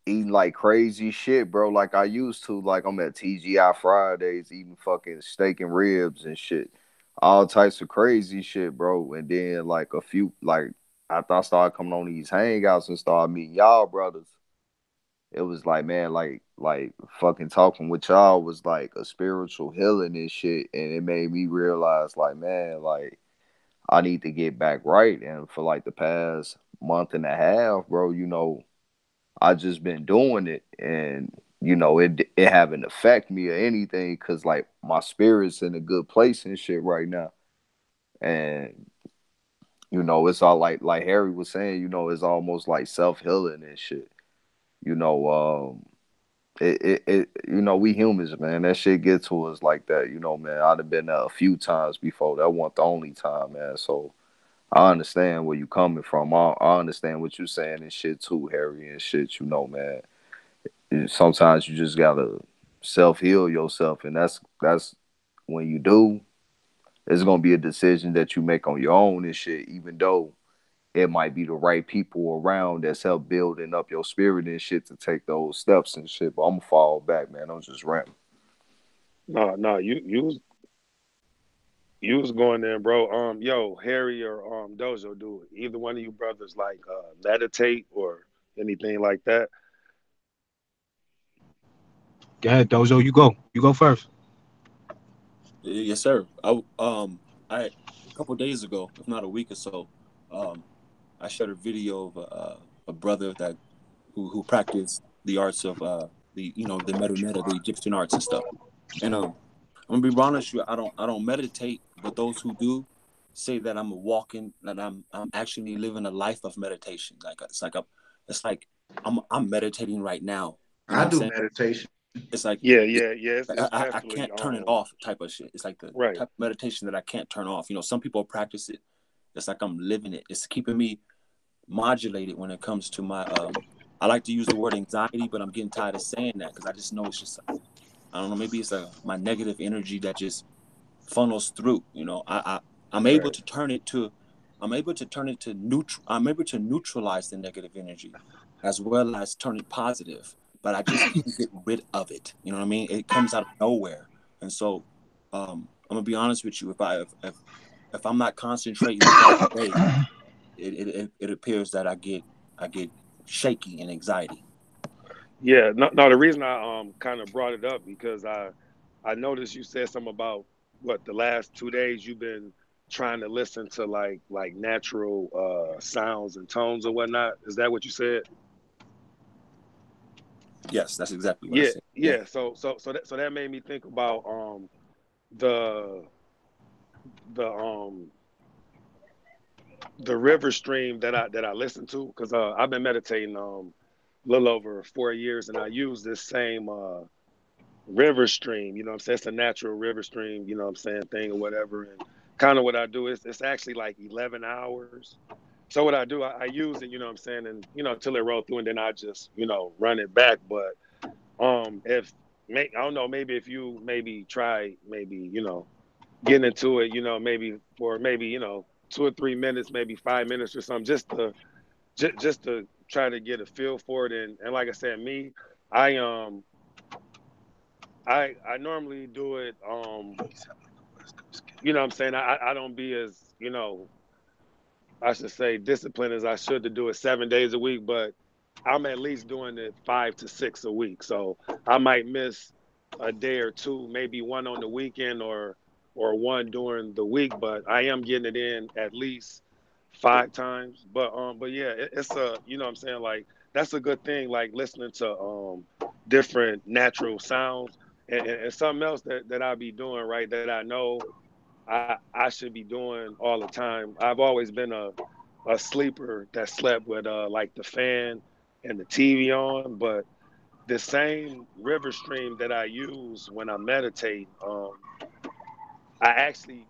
eating like crazy shit, bro. Like I used to. Like I'm at TGI Fridays eating fucking steak and ribs and shit. All types of crazy shit, bro. And then like a few like after I started coming on these hangouts and started meeting y'all brothers, it was like, man, like fucking talking with y'all was like a spiritual healing and shit. And it made me realize like, man, like I need to get back right. And for like the past month and a half, bro, I just been doing it, and it haven't affect me or anything because like my spirit's in a good place and shit right now, and it's all like Harry was saying, it's almost like self healing and shit. You know, we humans, man. That shit get to us like that. Man. I'd have been there a few times before. That wasn't the only time, man. So I understand where you coming from. I understand what you saying and shit too, Harry and shit. Man. Sometimes you just gotta self heal yourself, and that's when you do. It's gonna be a decision that you make on your own and shit. Even though it might be the right people around that's help building up your spirit and shit to take those steps and shit. But I'm gonna fall back, man. I'm just ranting. No, no, you was going there, bro. Yo, Harry or Dojo, do it. Either one of you brothers like meditate or anything like that. Go ahead, Dozo. You go. You go first. Yes, sir. I a couple days ago, if not a week or so, um, I shared a video of a brother that who practiced the arts of the meta, the Egyptian arts and stuff. And I'm gonna be honest with you, I don't meditate, but those who do say that I'm actually living a life of meditation. It's like I'm meditating right now. You know I what I'm do saying? meditation. It's like Yeah, yeah, yeah. It's I definitely can't turn it off type of shit. It's like the right. type of meditation that I can't turn off. Some people practice it. It's like I'm living it. It's keeping me modulated when it comes to my I like to use the word anxiety, but I'm getting tired of saying that because I just know it's just I don't know, maybe it's my negative energy that just funnels through. I'm able Right. to turn it to I'm able to turn it to neutral. I'm able to neutralize the negative energy as well as turn it positive, but I just can't get rid of it. You know what I mean? It comes out of nowhere. And so I'm gonna be honest with you. If I'm not concentrating throughout the day, it appears that I get shaky and anxiety. Yeah, no, no. The reason I kind of brought it up because I noticed you said something about what the last 2 days you've been trying to listen to like natural sounds and tones or whatnot. Is that what you said? Yes, that's exactly what I Yeah, said. Yeah. yeah. So that made me think about the the the river stream that I listen to because I've been meditating a little over 4 years and I use this same river stream, you know what I'm saying? It's a natural river stream, you know what I'm saying, thing or whatever. And kind of what I do is it's actually like 11 hours. So what I do, I use it, you know what I'm saying, and till it roll through and then I just, run it back. But if I don't know, maybe if you maybe try maybe, getting into it, maybe for maybe, 2 or 3 minutes, maybe 5 minutes or something, just to try to get a feel for it. And like I said, me, I I normally do it. You know what I'm saying? I don't be as, I should say disciplined as I should to do it 7 days a week, but I'm at least doing it 5 to 6 a week. So I might miss a day or two, maybe one on the weekend or one during the week, but I am getting it in at least 5 times. But yeah, it's you know what I'm saying, like that's a good thing, like listening to different natural sounds and something else that I be doing, right, that I know I should be doing all the time. I've always been a sleeper that slept with like the fan and the TV on, but the same river stream that I use when I meditate, I actually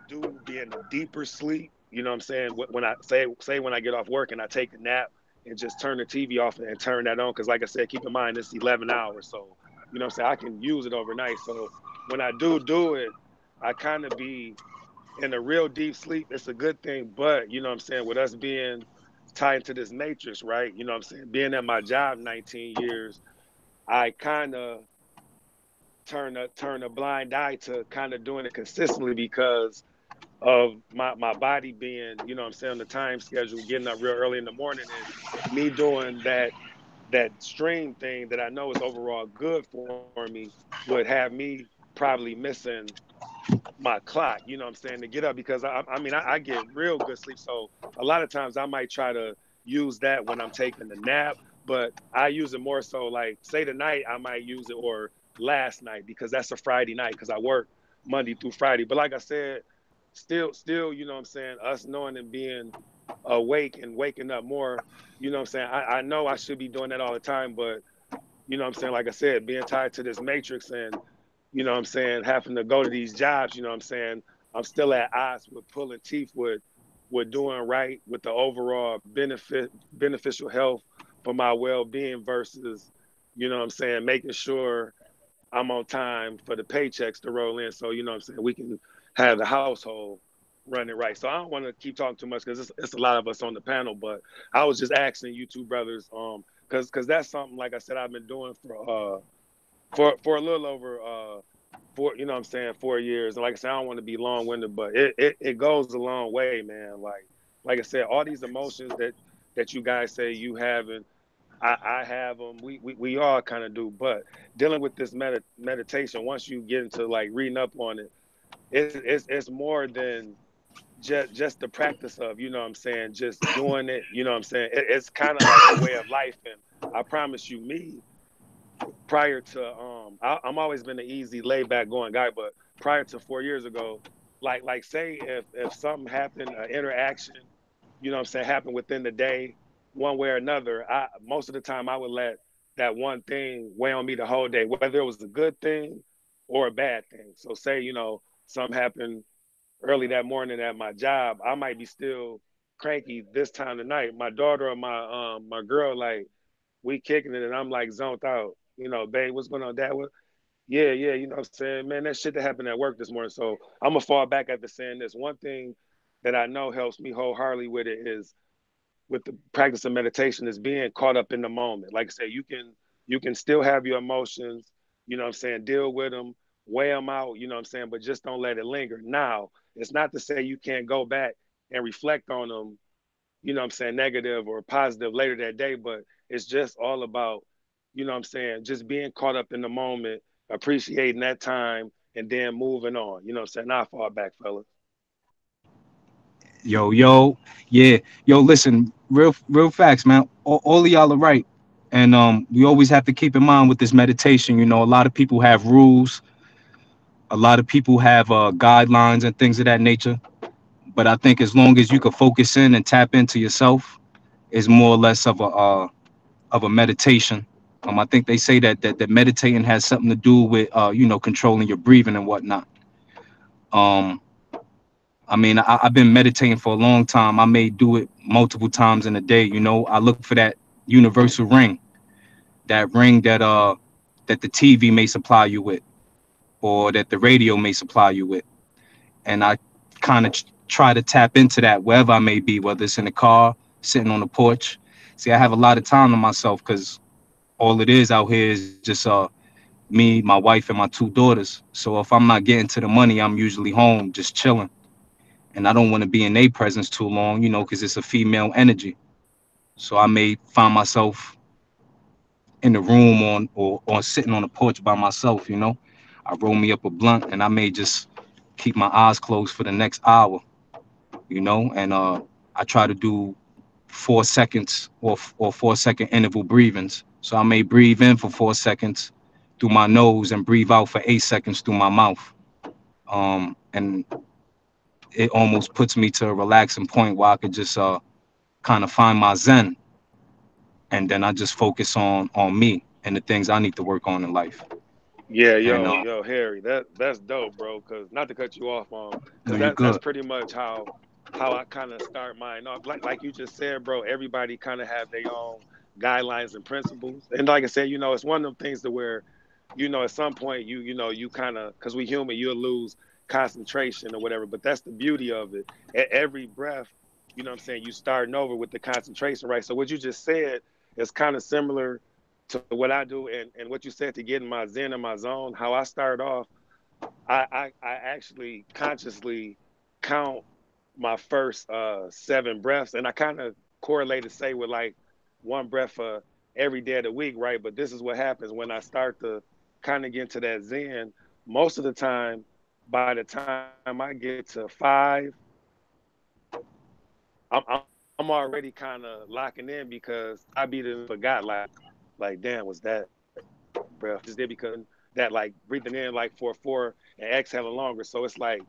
do be in a deeper sleep. You know what I'm saying? When I say when I get off work and I take a nap and just turn the TV off and turn that on, because like I said, keep in mind it's 11 hours, so you know what I'm saying, I can use it overnight. So when I do it, I kind of be in a real deep sleep. It's a good thing, but you know what I'm saying, with us being tied into this matrix, right? You know what I'm saying? Being at my job 19 years, I kind of turn a blind eye to kind of doing it consistently because of my body being, you know what I'm saying, on the time schedule, getting up real early in the morning, and me doing that stream thing that I know is overall good for me would have me probably missing my clock, you know what I'm saying, to get up because I mean, I get real good sleep. So a lot of times I might try to use that when I'm taking a nap, but I use it more so like say tonight I might use it or last night because that's a Friday night because I work Monday through Friday. But like I said, still, you know what I'm saying, us knowing and being awake and waking up more, you know what I'm saying, I know I should be doing that all the time, but you know what I'm saying, like I said, being tied to this matrix and you know what I'm saying, having to go to these jobs, you know what I'm saying, I'm still at odds with pulling teeth with doing right with the overall beneficial health for my well-being versus, you know what I'm saying, making sure I'm on time for the paychecks to roll in. So, you know what I'm saying, we can have the household running right. So I don't want to keep talking too much because it's a lot of us on the panel, but I was just asking you two brothers, because that's something, like I said, I've been doing for a little over four, you know what I'm saying, 4 years. And like I said, I don't want to be long winded, but it goes a long way, man. Like I said, all these emotions that you guys say you have, and I have them. We all kind of do. But dealing with this meditation, once you get into like reading up on it, it's more than just the practice of, you know what I'm saying, just doing it. You know what I'm saying. It's kind of like a way of life, and I promise you, me prior to I'm always been an easy, laid back going guy, but prior to 4 years ago, like say if something happened, an interaction, you know what I'm saying, happened within the day, one way or another, I most of the time I would let that one thing weigh on me the whole day, whether it was a good thing or a bad thing. So say, you know, something happened early that morning at my job, I might be still cranky this time of night. My daughter or my girl, like, we kicking it and I'm like zoned out. You know, babe, what's going on, dad? What? Yeah, you know what I'm saying? Man, that shit that happened at work this morning. So I'm gonna fall back after saying this. One thing that I know helps me wholeheartedly with it is with the practice of meditation is being caught up in the moment. Like I say, you can still have your emotions, you know what I'm saying, deal with them, weigh them out, you know what I'm saying, but just don't let it linger. Now, it's not to say you can't go back and reflect on them, you know what I'm saying, negative or positive later that day, but it's just all about, you know what I'm saying, just being caught up in the moment, appreciating that time, and then moving on. You know what I'm saying? Not far back, fellas. Yo, yeah, yo. Listen, real facts, man. All of y'all are right, and we always have to keep in mind with this meditation. You know, a lot of people have rules, a lot of people have guidelines and things of that nature. But I think as long as you can focus in and tap into yourself, is more or less of a meditation. I think they say that meditating has something to do with you know, controlling your breathing and whatnot. Um, I mean, I've been meditating for a long time. I may do it multiple times in a day. You know, I look for that universal ring, that ring that the TV may supply you with, or that the radio may supply you with, and I kind of try to tap into that wherever I may be, whether it's in the car, sitting on the porch. See, I have a lot of time to myself because all it is out here is just me, my wife, and my two daughters. So if I'm not getting to the money, I'm usually home just chilling. And I don't want to be in their presence too long, you know, because it's a female energy. So I may find myself in the room or sitting on the porch by myself, you know. I roll me up a blunt and I may just keep my eyes closed for the next hour, you know, and I try to do 4 seconds or 4 second interval breathings. So I may breathe in for 4 seconds through my nose and breathe out for 8 seconds through my mouth. And it almost puts me to a relaxing point where I could just kind of find my zen, and then I just focus on me and the things I need to work on in life. Yeah, And yo, Harry, that's dope, bro. Cause not to cut you off, no, cause you're that's good. pretty much how I kind of start mine off. Like you just said, bro. Everybody kind of have their own guidelines and principles, and like I said, you know, it's one of them things to where, you know, at some point you know you kind of, cause we human, you'll lose concentration or whatever. But that's the beauty of it. At every breath, you know what I'm saying, you starting over with the concentration, right? So what you just said is kind of similar to what I do, and what you said to get in my zen and my zone. How I start off, I actually consciously count my first 7 breaths, and I kind of correlate to say with like one breath for every day of the week, right? But this is what happens when I start to kind of get into that zen. Most of the time, by the time I get to 5, I'm already kind of locking in because I be done forgot like damn, was that breath? I just did because that like breathing in like for 4 and exhaling longer. So it's like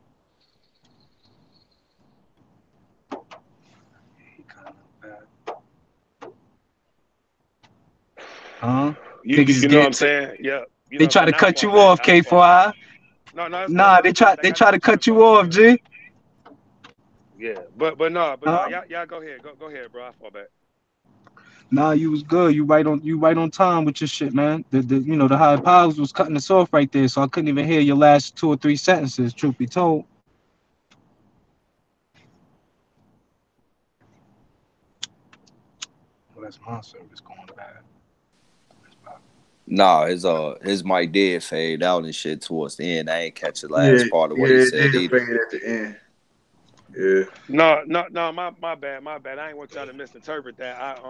Huh? you Niggas is you know what I'm getting saying? Yeah. You they know, try but to now I cut fall you back. off, I fall back. K4I. No, it's good. Nah, It's good. I they got try you. to I'm trying to cut you talk off, smart. G. Yeah. But no, Huh? y'all go ahead. Go ahead, bro. I fall back. Nah, you was good. You right on time with your shit, man. The high powers was cutting us off right there, so I couldn't even hear your last 2 or 3 sentences, truth be told. Well, that's my service going bad. Nah, his mic did fade out and shit towards the end. I ain't catch the Yeah, last part of what he yeah, it said did either. fade at the end. Yeah. No. My bad. My bad. I ain't want y'all to misinterpret that.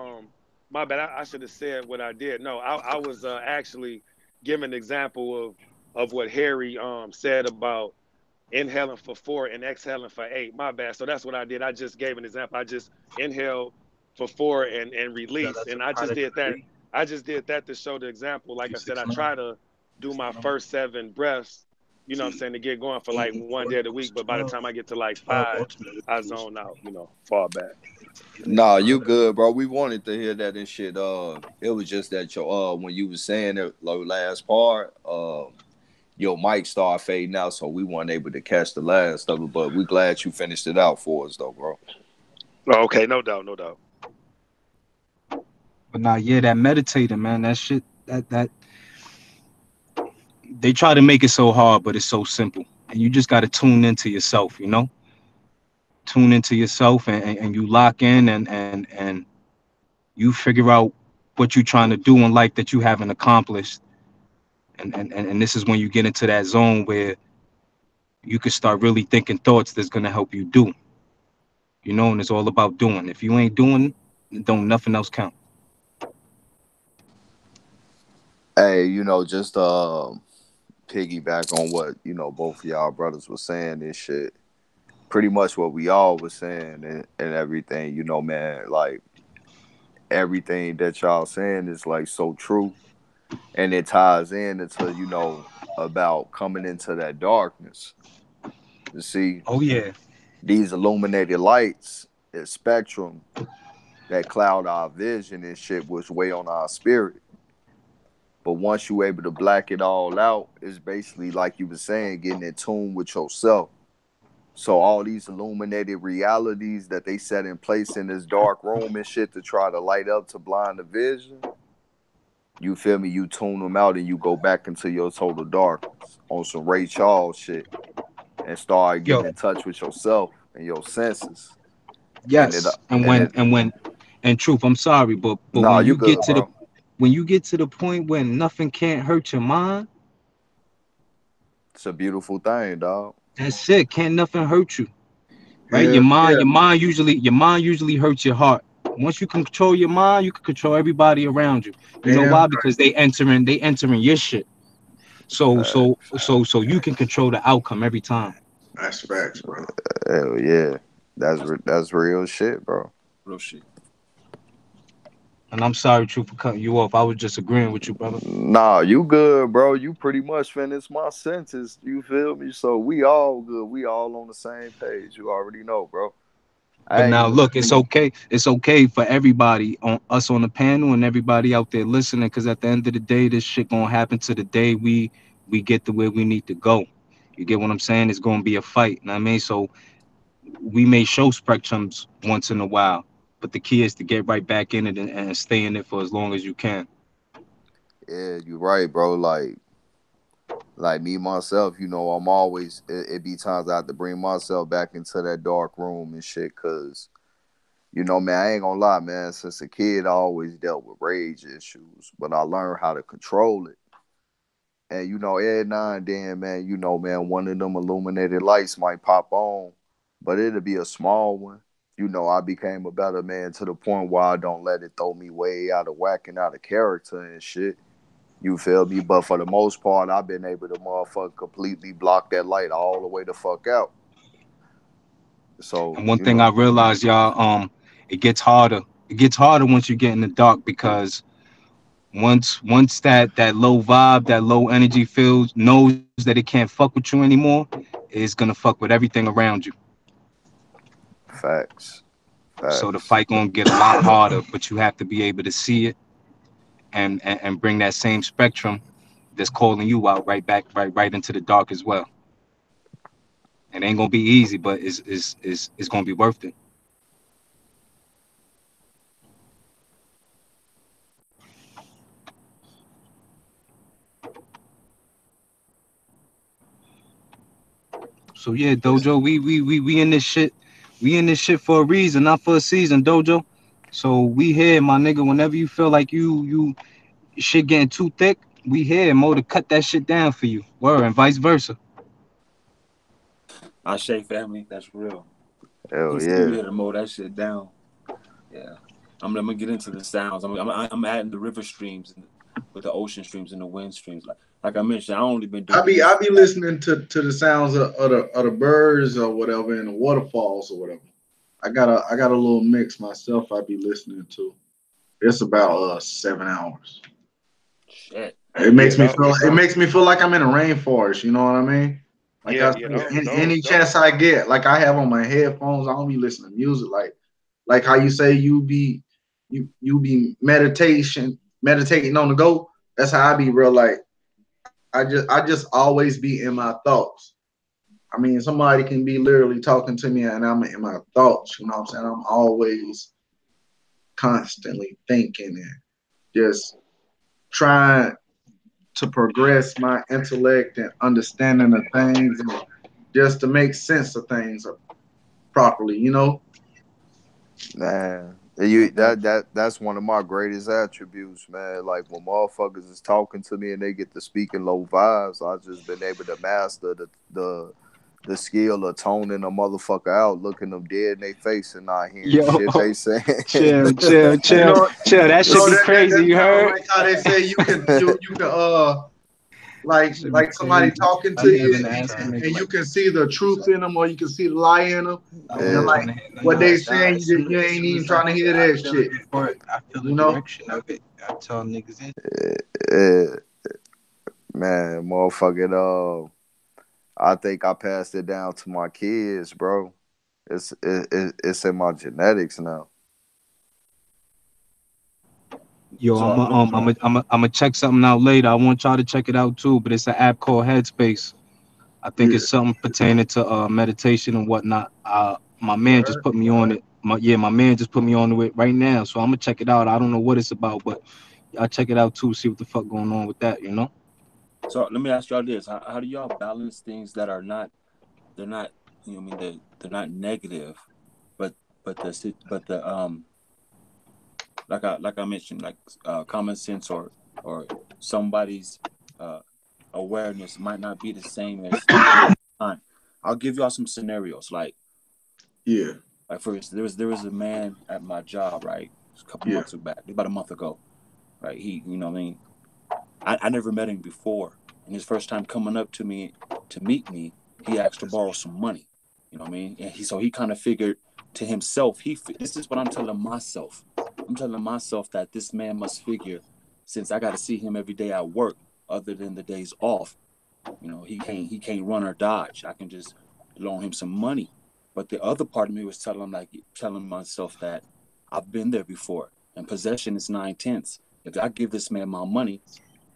My bad. I should have said what I did. No, I was actually giving an example of what Harry said about inhaling for 4 and exhaling for 8. My bad. So that's what I did. I just gave an example. I just inhaled for 4 and release, and I just did that. I just did that to show the example. Like I said, I try to do my first 7 breaths. You know what I'm saying, to get going for like one day of the week. But by the time I get to like 5, I zone out. Fall back. Nah, you good, bro. We wanted to hear that and shit. It was just that your when you was saying it, like, last part, your mic started fading out, so we weren't able to catch the last of it. But we glad you finished it out for us, though, bro. Oh, okay, no doubt, no doubt. But nah, yeah, that meditating, man, that shit, that they try to make it so hard, but it's so simple. And you just got to tune into yourself, tune into yourself, and you lock in, and you figure out what you're trying to do in life that you haven't accomplished. And this is when you get into that zone where you can start really thinking thoughts that's going to help you do, and it's all about doing. If you ain't doing, don't nothing else count. Hey, just piggyback on what both of y'all brothers were saying and shit. Pretty much what we all was saying and everything. Man, like everything that y'all saying is like so true, and it ties in into about coming into that darkness. You see, Oh yeah. these illuminated lights, that spectrum that cloud our vision and shit, was weigh on our spirit. But once you able to black it all out, it's basically like you were saying, getting in tune with yourself. So all these illuminated realities that they set in place in this dark room and shit to try to light up to blind the vision, you feel me? You tune them out and you go back into your total darkness on some Ray Charles shit and start Yo, getting in touch with yourself and your senses. And it yes. And and when it and when and truth, I'm sorry, but nah, you good, bro. when you get to the point when nothing can't hurt your mind, It's a beautiful thing, dog. that's it. Can't nothing hurt you. Right? Hell yeah. Your mind usually hurts your heart. Once you control your mind, you can control everybody around you. You know Damn why? right. Because they entering your shit. So so Facts. so so you can control the outcome every time. That's facts, bro. Hell yeah. That's real shit, bro. Real shit. And I'm sorry, truth, for cutting you off. I was just agreeing with you, brother. Nah, you good, bro. You pretty much finished my sentence. You feel me? So we all good. We all on the same page. You already know, bro. I But ain't now even. look, it's okay. It's okay for everybody on us on the panel and everybody out there listening, because at the end of the day, this shit gonna happen to the day we get to where we need to go. You get what I'm saying? It's gonna be a fight. You know what I mean? So we may show spectrums once in a while, but the key is to get right back in it and stay in it for as long as you can. Yeah, you right, bro. Like me myself, I'm always. It be times I have to bring myself back into that dark room and shit, cause You know, man, I ain't gonna lie, man. Since a kid, I always dealt with rage issues, but I learned how to control it. And you know, every now and then, man, you know, man, one of them illuminated lights might pop on, but it'll be a small one. You know, I became a better man to the point where I don't let it throw me way out of whack and out of character and shit. You feel me? But for the most part, I've been able to motherfucker completely block that light all the way the fuck out. So, And one you thing I know, realized, y'all, it gets harder. It gets harder once you get in the dark because once that low vibe, that low energy feels knows that it can't fuck with you anymore, it's gonna fuck with everything around you. facts. So the Facts. fight gonna get a lot harder, but you have to be able to see it and bring that same spectrum that's calling you out right back right into the dark as well. It ain't gonna be easy, but it's gonna be worth it. So yeah, Dojo, we in this shit. We in this shit for a reason, not for a season, Dojo. So we here, my nigga. Whenever you feel like you shit getting too thick, we here, Mo, to cut that shit down for you. Word, and vice versa. I Shay family, that's real. He Hell said we yeah. here to mow that shit down. Yeah, I'm gonna get into the sounds. I'm adding the river streams and with the ocean streams and the wind streams. Like I mentioned, I only been I doing be this. I be listening to the sounds of the birds or whatever and the waterfalls or whatever. I got a little mix myself. I be listening to. It's about 7 hours. Shit. It Yeah, makes me those, feel. It makes me feel like I'm in a rainforest. You know what I mean? Like I yeah, yeah, said, those, those, any those. chance I get, like I have on my headphones, I don't be listening to music. Like how you say you be meditating on the go. That's how I be real. Like I just always be in my thoughts. I mean, somebody can be literally talking to me and I'm in my thoughts. You know what I'm saying? I'm always constantly thinking and just trying to progress my intellect and understanding of things and just to make sense of things properly, you know? Man, Yeah, you that's one of my greatest attributes, man. Like when motherfuckers is talking to me and they get to speaking low vibes, I've just been able to master the skill of toning a motherfucker out, looking them dead in their face and not hearing Yo, shit they saying. chill, chill, You chill, know, chill. That you should know be that crazy. You sounds heard? like how they say you can That like should be like somebody crazy. talking to I'm you having to ask a and nigga you like can see the truth in them or you can see the lie in them I and wasn't Yeah, like trying to hit none what of they that. Nah, saying you ain't even trying to hear that feel it shit, before I feel the you know? direction of it. I tell niggas in. yeah, man, motherfucking I think I passed it down to my kids, bro. It's in my genetics now. Yo, so let me. I'm check something out later. I want y'all to check it out too. But it's an app called Headspace. I think Yeah. it's something pertaining to meditation and whatnot. My man just Word. put me on it. My man just put me on to it right now. So I'm gonna check it out. I don't know what it's about, but y'all check it out too. See what the fuck going on with that. You know? So let me ask y'all this: how do y'all balance things that are not? They're not. You know, what I mean, they're not negative, but but the like I mentioned, like common sense or somebody's uh, awareness might not be the same as mine. I'll give y'all some scenarios. Yeah. Like for instance, there was a man at my job, right? A couple Yeah. months back, about a month ago, right? What I mean, I never met him before, and his first time coming up to me to meet me, he asked to borrow some money. You know what I mean? And he kind of figured to himself, this is what I'm telling myself. I'm telling myself that this man must figure, since I got to see him every day at work, other than the days off. He can't run or dodge. I can just loan him some money. But the other part of me was telling myself that I've been there before, and possession is 9/10. If I give this man my money,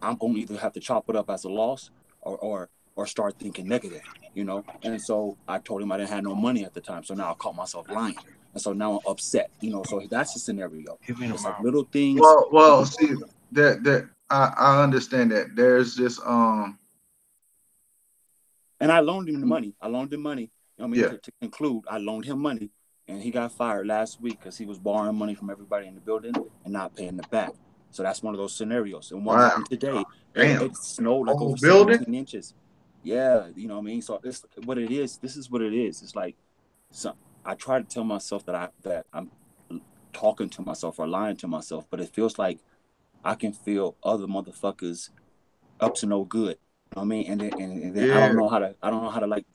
I'm gonna either have to chop it up as a loss or start thinking negative, you know. And so I told him I didn't have no money at the time, so now I caught myself lying, and so now I'm upset, you know. So that's the scenario. Give me the It's like mouth. little things. Well, see that I understand that. There's this And I loaned him the money. I loaned him money. I mean, yeah. to conclude, I loaned him money, and he got fired last week because he was borrowing money from everybody in the building and not paying it back. So that's one of those scenarios. And one Wow. happened today. Damn. It snowed like Whole over building? 17 inches. Yeah, you know what I mean. So it's what it is. This is what it is. It's like, so I try to tell myself that I'm talking to myself or lying to myself, but it feels like I can feel other motherfuckers up to no good. You know what I mean? And then Yeah. I don't know how to like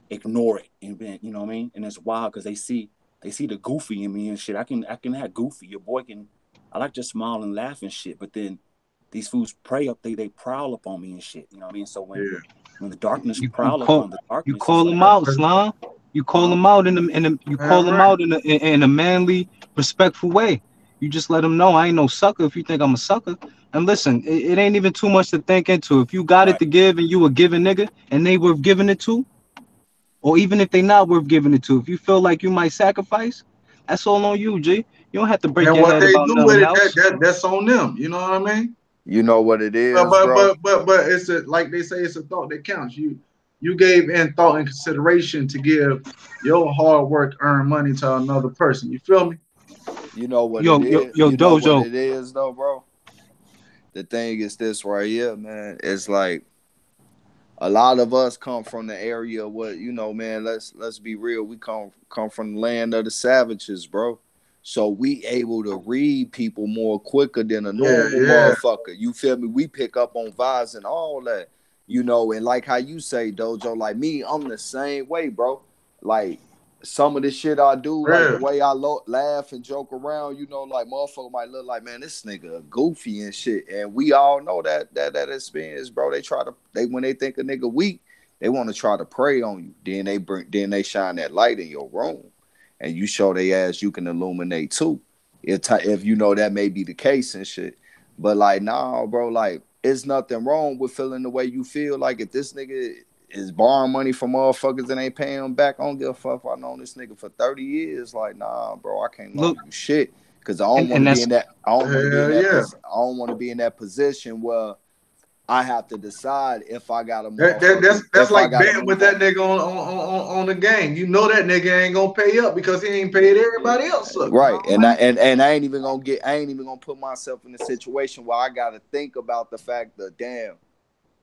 ignore it and then, you know what I mean? And it's wild because they see the goofy in me and shit. I can act goofy. Your boy can. I like to smile and laugh and shit, but then these fools prey up. They prowl up on me and shit. You know what I mean? So Yeah. when the darkness You you prowl call upon the you darkness, it's call like, them out, Slime. You call huh? them out in a you call All them right. out in a manly, respectful way. You just let them know I ain't no sucker if you think I'm a sucker. And listen, it ain't even too much to think into. If you got it Right. to give and you a giving nigga and they worth giving it to, or even if they not worth giving it to, if you feel like you might sacrifice, that's all on you, G. You don't have to break And your what head they about do with nothing it, else. that's on them. You know what I mean? You know what it But is, but bro. but but but it's a, like they say, it's a thought that counts. You gave in thought and consideration to give your hard work earned money to another person. You feel me? You know what it Yo, yo, is. yo, You know what Dojo. it is, though, bro. The thing is this right here, man. It's like a lot of us come from the area what man, let's be real, we come from the land of the savages, bro. So we able to read people more quicker than a Yeah, normal yeah, motherfucker, you feel me? We pick up on vibes and all that, and like how you say, Dojo, like me, I'm the same way, bro. Like some of the shit I do, like the real. way I laugh and joke around, like motherfucker might look like, man, this nigga goofy and shit. And we all know that experience, bro. They when they think a nigga weak, they want to try to prey on you. Then they shine that light in your room, and you show they ass you can illuminate too. If you know that may be the case and shit. But like, nah, bro, like it's nothing wrong with feeling the way you feel. Like if this nigga is borrowing money from motherfuckers and ain't paying them back, I don't give a fuck if I known this nigga for 30 years. Like, nah, bro, I can't Look, loan you shit. Cause I don't want and to be that's in that. I don't want to be in Hell that. yeah. I don't want to be in that position where I have to decide if I got a That's if I like got to betting with move that on. nigga on the game. You know that nigga ain't gonna pay up because he ain't paid everybody else up. You know Right, what I mean? and I ain't even gonna put myself in a situation where I gotta think about the fact that damn,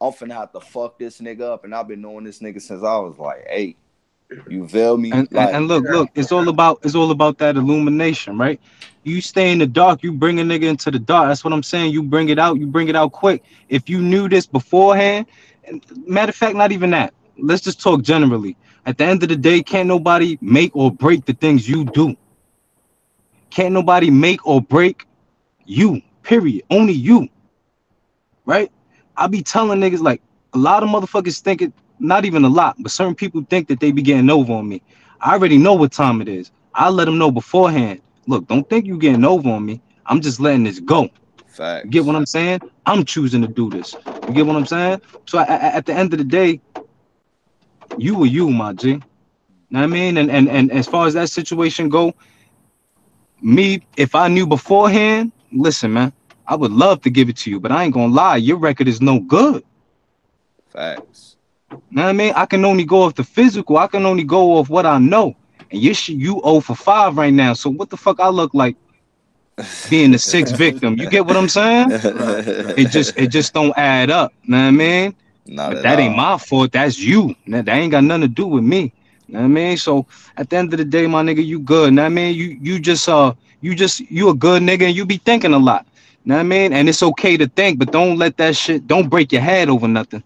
I'm finna have to fuck this nigga up, and I've been knowing this nigga since I was like 8. You feel me? and Like, look, it's all about that illumination, right? You stay in the dark, you bring a nigga into the dark. That's what I'm saying. You bring it out quick. If you knew this beforehand, and matter of fact, not even that. Let's just talk generally. At the end of the day, can't nobody make or break the things you do. Can't nobody make or break you. Period. Only you, right? I be telling niggas like a lot of motherfuckers think it, not even a lot, but certain people think that they be getting over on me. I already know what time it is. I let them know beforehand. Look, don't think you getting over on me. I'm just letting this go. You get what facts, I'm saying? I'm choosing to do this. You get what I'm saying? So at the end of the day, you were you, my G. Know what I mean? And as far as that situation go, me, if I knew beforehand, listen, man, I would love to give it to you, but I ain't gonna lie, your record is no good. facts. Know what I mean? I can only go off the physical. I can only go off what I know. And you 0 for 5 right now. So what the fuck I look like being the sixth victim? You get what I'm saying? Right, right. It just don't add up. Know what I mean? Not But at that ain't all. my fault. That's you. That ain't got nothing to do with me. Know what I mean? So at the end of the day, my nigga, you good. Know what I mean? You a good nigga and you be thinking a lot. Know what I mean? And it's okay to think, but don't let that shit don't break your head over nothing.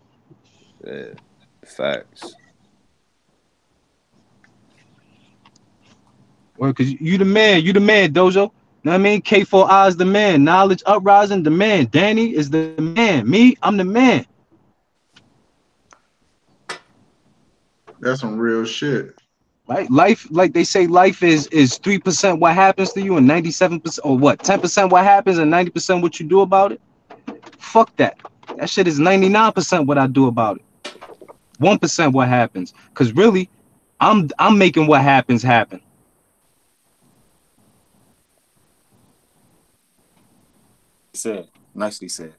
Yeah, facts. Or cause you the man, Dojo. Know what I mean? K4I is the man. Knowledge uprising, the man. Danny is the man. Me, I'm the man. That's some real shit. Right? Life, like they say, life is 3% what happens to you and 97% or what? 10% what happens and 90% what you do about it. Fuck that. That shit is 99% what I do about it. 1% what happens. Cause really, I'm making what happens happen. Said, nicely said.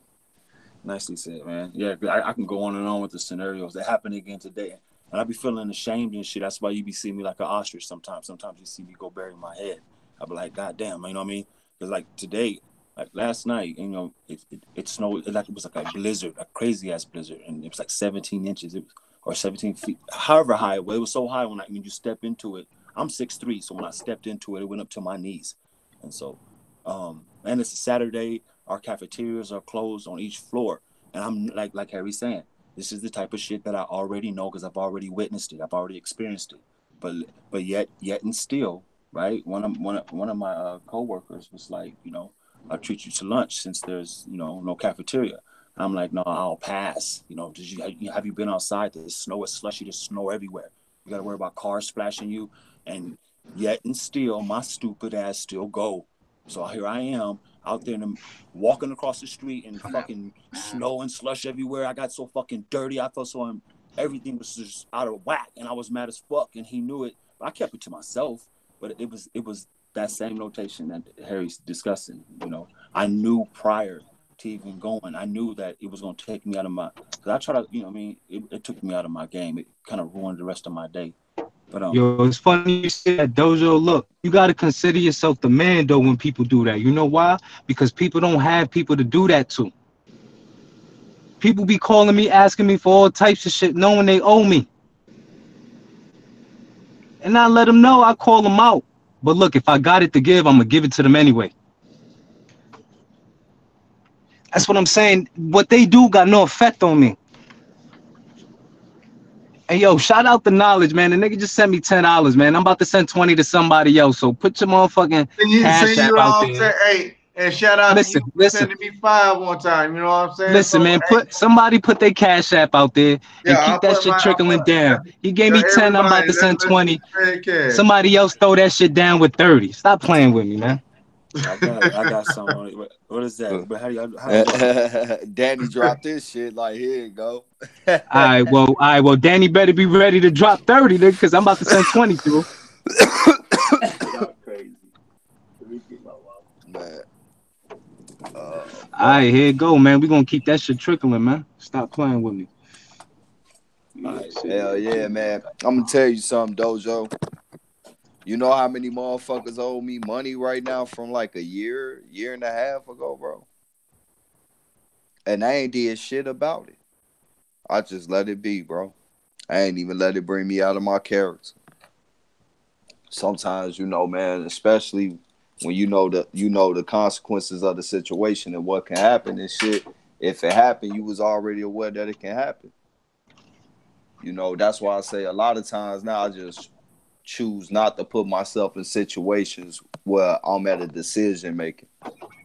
Nicely said, man. Yeah, I can go on and on with the scenarios that happened again today. And I be feeling ashamed and shit. That's why you be seeing me like an ostrich sometimes. Sometimes you see me go bury my head. I be like, God damn, you know what I mean? Because like today, like last night, you know, it snowed. It was like a blizzard, a crazy ass blizzard, and it was like 17 inches. It was, or 17 feet, however high it was. It was so high when you step into it. I'm 6'3", so when I stepped into it, it went up to my knees. And so, and it's a Saturday. Our cafeterias are closed on each floor, and I'm like Harry's saying, this is the type of shit that I already know because I've already witnessed it. I've already experienced it. But yet and still, right? One of my coworkers was like, you know, I'll treat you to lunch since there's, you know, no cafeteria. I'm like, no, I'll pass. You know, have you been outside? The snow is slushy. There's snow everywhere. You got to worry about cars splashing you, and yet and still, my stupid ass still go. So here I am out there walking across the street and fucking snow and slush everywhere. I got so fucking dirty. I felt so everything was just out of whack, and I was mad as fuck, and he knew it. But I kept it to myself. But it was that same notation that Harry's discussing. You know, I knew prior to even going, I knew that it was going to take me out of my. Because I try to, you know, what I mean, it took me out of my game. It kind of ruined the rest of my day. But Yo, it's funny you say that, Dojo. Look, you gotta consider yourself the man though when people do that. You know why? Because people don't have people to do that to. People be calling me, asking me for all types of shit, knowing they owe me. And I let them know, I call them out. But look, if I got it to give, I'm gonna give it to them anyway. That's what I'm saying. What they do got no effect on me. Hey yo, shout out the knowledge, man. The nigga just sent me $10, man. I'm about to send 20 to somebody else. So put your motherfucking Send cash app you out all there. say, hey, and shout out to Listen, you for listen, sending me five one time. You know what I'm saying? listen, So man. hey, Put their cash app out there and yeah, keep that shit I trickling put down. He gave me 10. I'm everybody. about to send Let's get 20. paid cash. Somebody else throw that shit down with 30. Stop playing with me, man. I got some on it. What is that? But how do I do? Danny dropped this shit like here you go. All right, well, Danny better be ready to drop 30, nigga, because I'm about to send 20 through. Y'all crazy. Let me get my wallet. Man, All fuck. right, here it go, man. We gonna keep that shit trickling, man. Stop playing with me. All right. Hell yeah, man. I'm gonna tell you something, Dojo. You know how many motherfuckers owe me money right now from like a year and a half ago, bro? And I ain't did shit about it. I just let it be, bro. I ain't even let it bring me out of my character. Sometimes, man, especially when you know the consequences of the situation and what can happen and shit. If it happened, you was already aware that it can happen. That's why I say a lot of times now I just choose not to put myself in situations where I'm at a decision making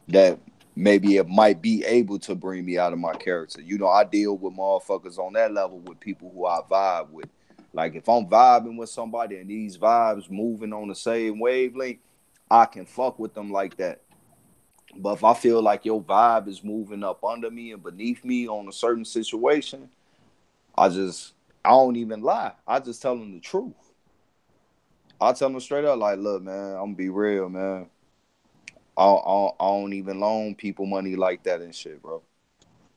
that maybe it might be able to bring me out of my character. I deal with motherfuckers on that level with people who I vibe with. Like if I'm vibing with somebody and these vibes moving on the same wavelength, I can fuck with them like that. But if I feel like your vibe is moving up under me and beneath me on a certain situation, I just I don't even lie. I just tell them the truth. I tell them straight up, like, look, man, I'm gonna be real, man. I don't even loan people money like that and shit, bro.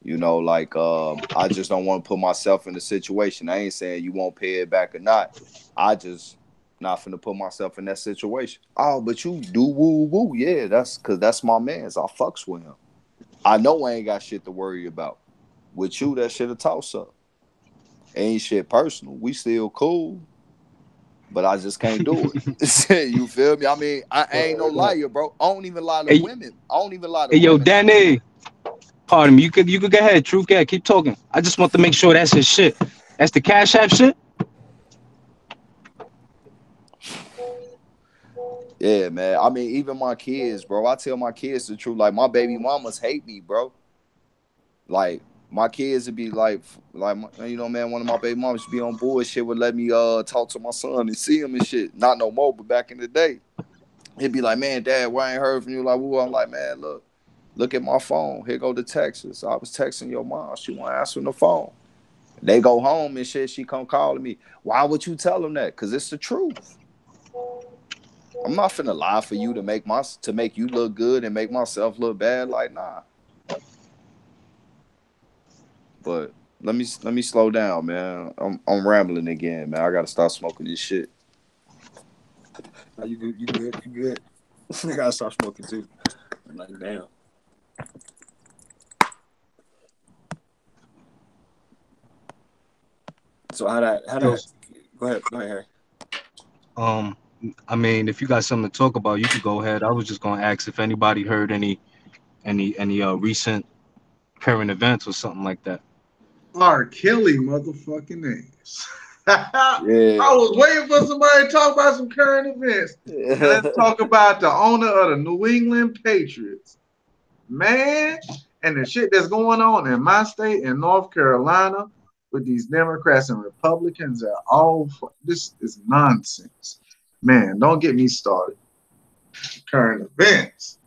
Like I just don't want to put myself in a situation. I ain't saying you won't pay it back or not. I just not finna put myself in that situation. Oh, but you do woo woo. Yeah, that's cause that's my man's. I fucks with him. I know I ain't got shit to worry about. With you, that shit a toss up. Ain't shit personal. We still cool, but I just can't do it. You feel me? I mean, I ain't no liar, bro. I don't even lie to Hey, women. I don't even lie to hey, yo, women like that. Danny. Pardon me. You could go ahead. Truth, go ahead. Keep talking. I just want to make sure that's his shit. That's the cash app shit. Yeah, man. I mean, even my kids, bro. I tell my kids the truth. Like my baby mamas hate me, bro. Like my kids would be like, man. One of my baby mamas be on bullshit would let me talk to my son and see him and shit. Not no more, but back in the day, he'd be like, man, Dad, why I ain't heard from you? Like, woo. I'm like, man, look at my phone. Here go the texts. I was texting your mom. She want to answer the phone. They go home and shit. She come calling me. Why would you tell them that? Cause it's the truth. I'm not finna lie for you to make you look good and make myself look bad. Like, nah. But let me slow down, man. I'm rambling again, man. I gotta stop smoking this shit. Now you good, you good, you good. I gotta stop smoking too. I'm like, damn. So how Yo, that go ahead, Harry. um, I mean, if you got something to talk about, you could go ahead. I was just gonna ask if anybody heard any recent current events or something like that. R. Kelly motherfucking ass. I Yeah. was waiting for somebody to talk about some current events. Let's talk about the owner of the New England Patriots. Man, and the shit that's going on in my state in North Carolina with these Democrats and Republicans are all this is nonsense. Man, don't get me started. Current events.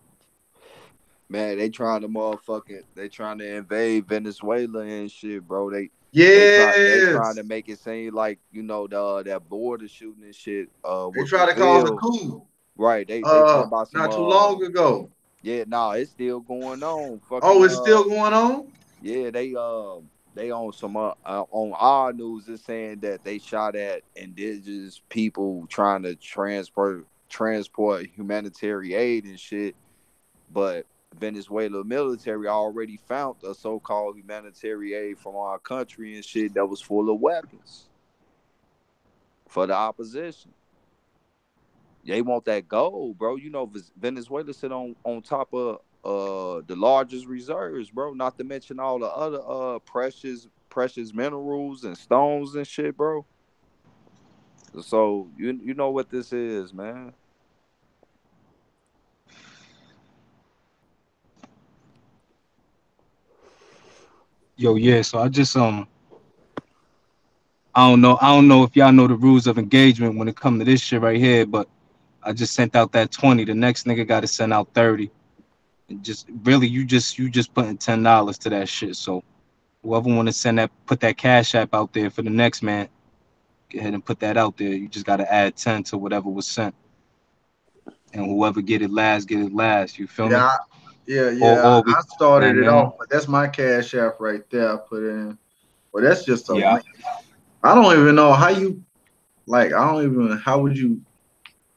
Man, they trying to invade Venezuela and shit, bro. They trying Yes. to make it seem like, that border shooting and shit They with try to cause a Brazil. coup Right. They talking about some not too long ago. yeah, nah, it's still going on. Fucking Oh, it's still going on? yeah, they on some on our news is saying that they shot at indigenous people trying to transport humanitarian aid and shit, but Venezuela military already found a so-called humanitarian aid from our country and shit that was full of weapons for the opposition. They want that gold, bro. Venezuela sit on top of the largest reserves, bro. Not to mention all the other precious minerals and stones and shit, bro. So you know what this is, man. Yo, yeah. So I don't know if y'all know the rules of engagement when it come to this shit right here, but I just sent out that 20. The next nigga got to send out 30. And just really, you just putting $10 to that shit. So whoever want to send that, put that cash app out there for the next man. Go ahead and put that out there. You just got to add 10 to whatever was sent, and whoever get it last, get it last. You feel me? Yeah, yeah, Or yeah. or we, I started man, it off, man. but that's my cash app right there. I put in. Well, that's just a Yeah, link. I don't even know how you like. I don't even. How would you?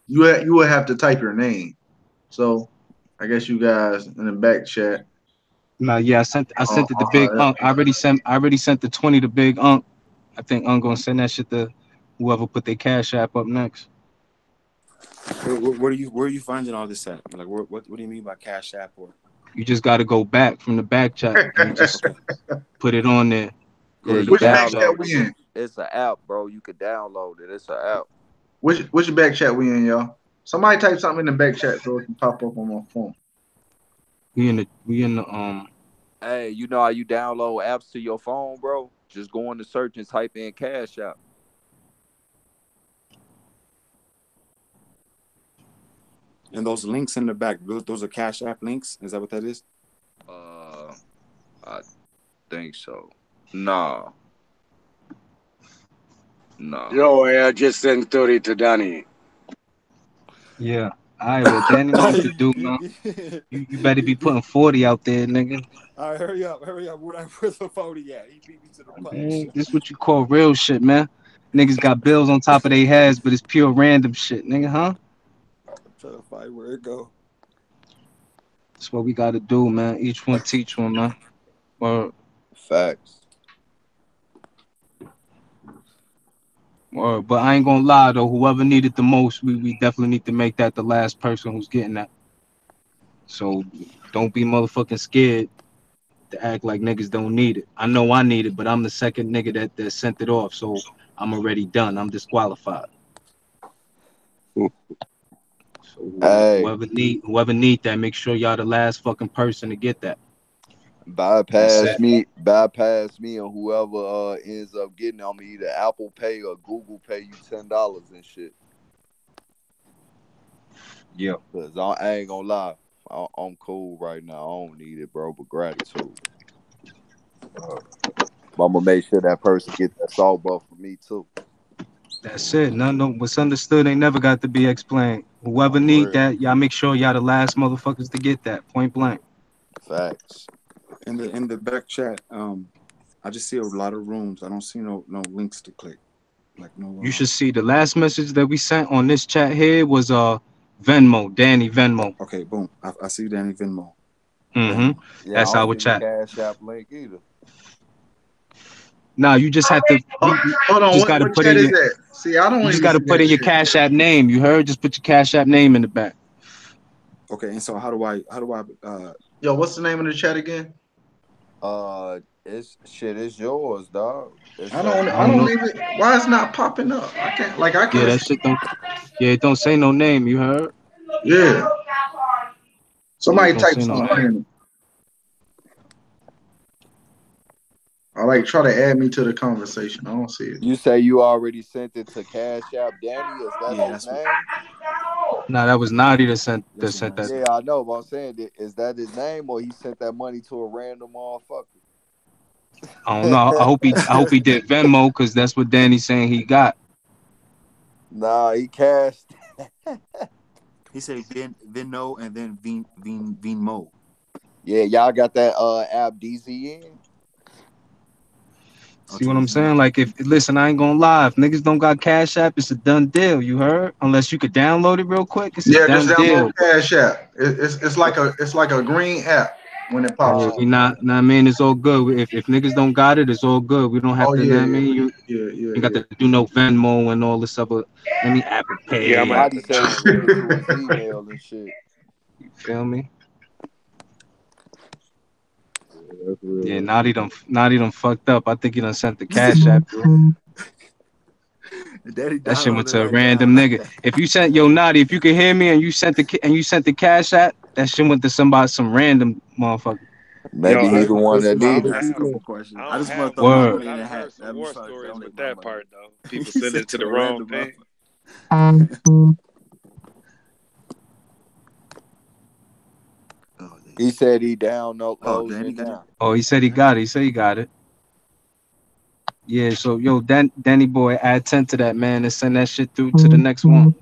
You would have to type your name. So I guess you guys in the back chat. nah, yeah. I sent it to Big Uh, Unk. I already sent the 20 to Big Unk. I think Unk gonna send that shit to whoever put their cash app up next. Where are you finding all this at? Like, what do you mean by Cash App or? You just got to go back from the back chat and you just Okay, put it on there. Go Yeah, to the you which back back chat. chat download we it. in? It's an app, bro. You could download it. It's an app. Which back chat we in, y'all? Somebody type something in the back chat so it can pop up on my phone. We in the. Hey, you know how you download apps to your phone, bro? Just go in the search and type in Cash App. and those links in the back, those are Cash App links. Is that what that is? Uh, I think so. Nah, nah. Yo, I just sent 30 to Danny. Yeah. All right. Well, Danny know what to do, man. You better be putting 40 out there, nigga. All right, hurry up. Where's the 40 at? He beat me to the punch. Man, this what you call real shit, man. Niggas got bills on top of their heads, but it's pure random shit, nigga, huh? I'm trying to find where it go. That's what we gotta do, man. Each one teach one, man. Or Facts. but I ain't gonna lie though. Whoever needed the most, we definitely need to make that the last person who's getting that. So don't be motherfucking scared to act like niggas don't need it. I know I need it, but I'm the second nigga that sent it off, so I'm already done. I'm disqualified. So Hey, whoever need that, make sure y'all the last fucking person to get that. That's it. bypass me, and whoever ends up getting it, I'm gonna either Apple Pay or Google Pay you $10 and shit. Yeah. Cause I ain't gonna lie, I'm cool right now. I don't need it, bro. But gratitude. But I'm gonna make sure that person get that salt buff for me too. That's it. None no what's understood ain't never got to be explained. Whoever I'm for need real. that, y'all make sure y'all the last motherfuckers to get that. Point blank. Facts. In the back chat, I just see a lot of rooms. I don't see no links to click. Like no. You should see the last message that we sent on this chat here was Venmo, Danny Venmo. Okay, boom. I see Danny Venmo. Mm-hmm. Bam. Yeah, I That's don't our see the chat. Cash App link either. Now you just have to you Hold on, just got to what put chat in is your that? See, I you don't just even got to see put that in your shit. Cash App name. You heard? Just put your Cash App name in the back. Okay, and so how do I Yo, what's the name of the chat again? It's shit. It's yours, dog. It's I don't. I I don't don't know. even. Why it's not popping up? I can't. Like I Yeah, can't. that See. shit don't. Yeah, it don't say no name. You heard? Yeah. Yeah, it Somebody don't type say no something name. in. I like try to add me to the conversation. I don't see it. You say you already sent it to Cash App Danny? Is that yeah, his that's what name? Nah, that was Naughty that that's what sent mine that. said. Yeah, I know, but I'm saying, is that his name or he sent that money to a random motherfucker? I don't know. I hope he did Venmo because that's what Danny's saying he got. Nah, he cashed. He said Vino and then Venmo. Yeah, y'all got that app DZN? Oh, See to what the I'm Zen. saying? Like if listen, I ain't gonna lie. If niggas don't got Cash App, it's a done deal. You heard? Unless you could download it real quick, it's a Yeah, just done download deal. But Cash App. It's like a green app when it pops yeah, up. Oh, we not. Nah, I mean, it's all good. If niggas don't got it, it's all good. We don't have Oh to. yeah, Nah, I yeah, mean, you yeah, yeah, ain't got yeah. to do no Venmo and all this other. I mean, Apple Yeah, I'm gonna Pay. have Naughty to said he download sent it it. to his email and shit. You feel me? That's Yeah, real. Naughty done fucked up. I think he done sent the Cash App. Daddy That shit went downloaded to a right now. random nigga. If you sent yo Naughty, if you could hear me and you sent the Cash App, that shit went to somebody, some random motherfucker. Yo, Maybe he the one that I Let need me don't it. ask a have couple questions. I I don't just want have to throw my money, Word. but money in I the done hat. heard some Let me war try to stories donate with my that money. part though. He People send said it to to the a wrong random thing. motherfucker. Oh, He yeah. said he Oh, downloading Danny it got it. now. Oh, he said he got it. He said he got it. Yeah, so yo, Danny boy, add 10 to that man and send that shit through to the next one.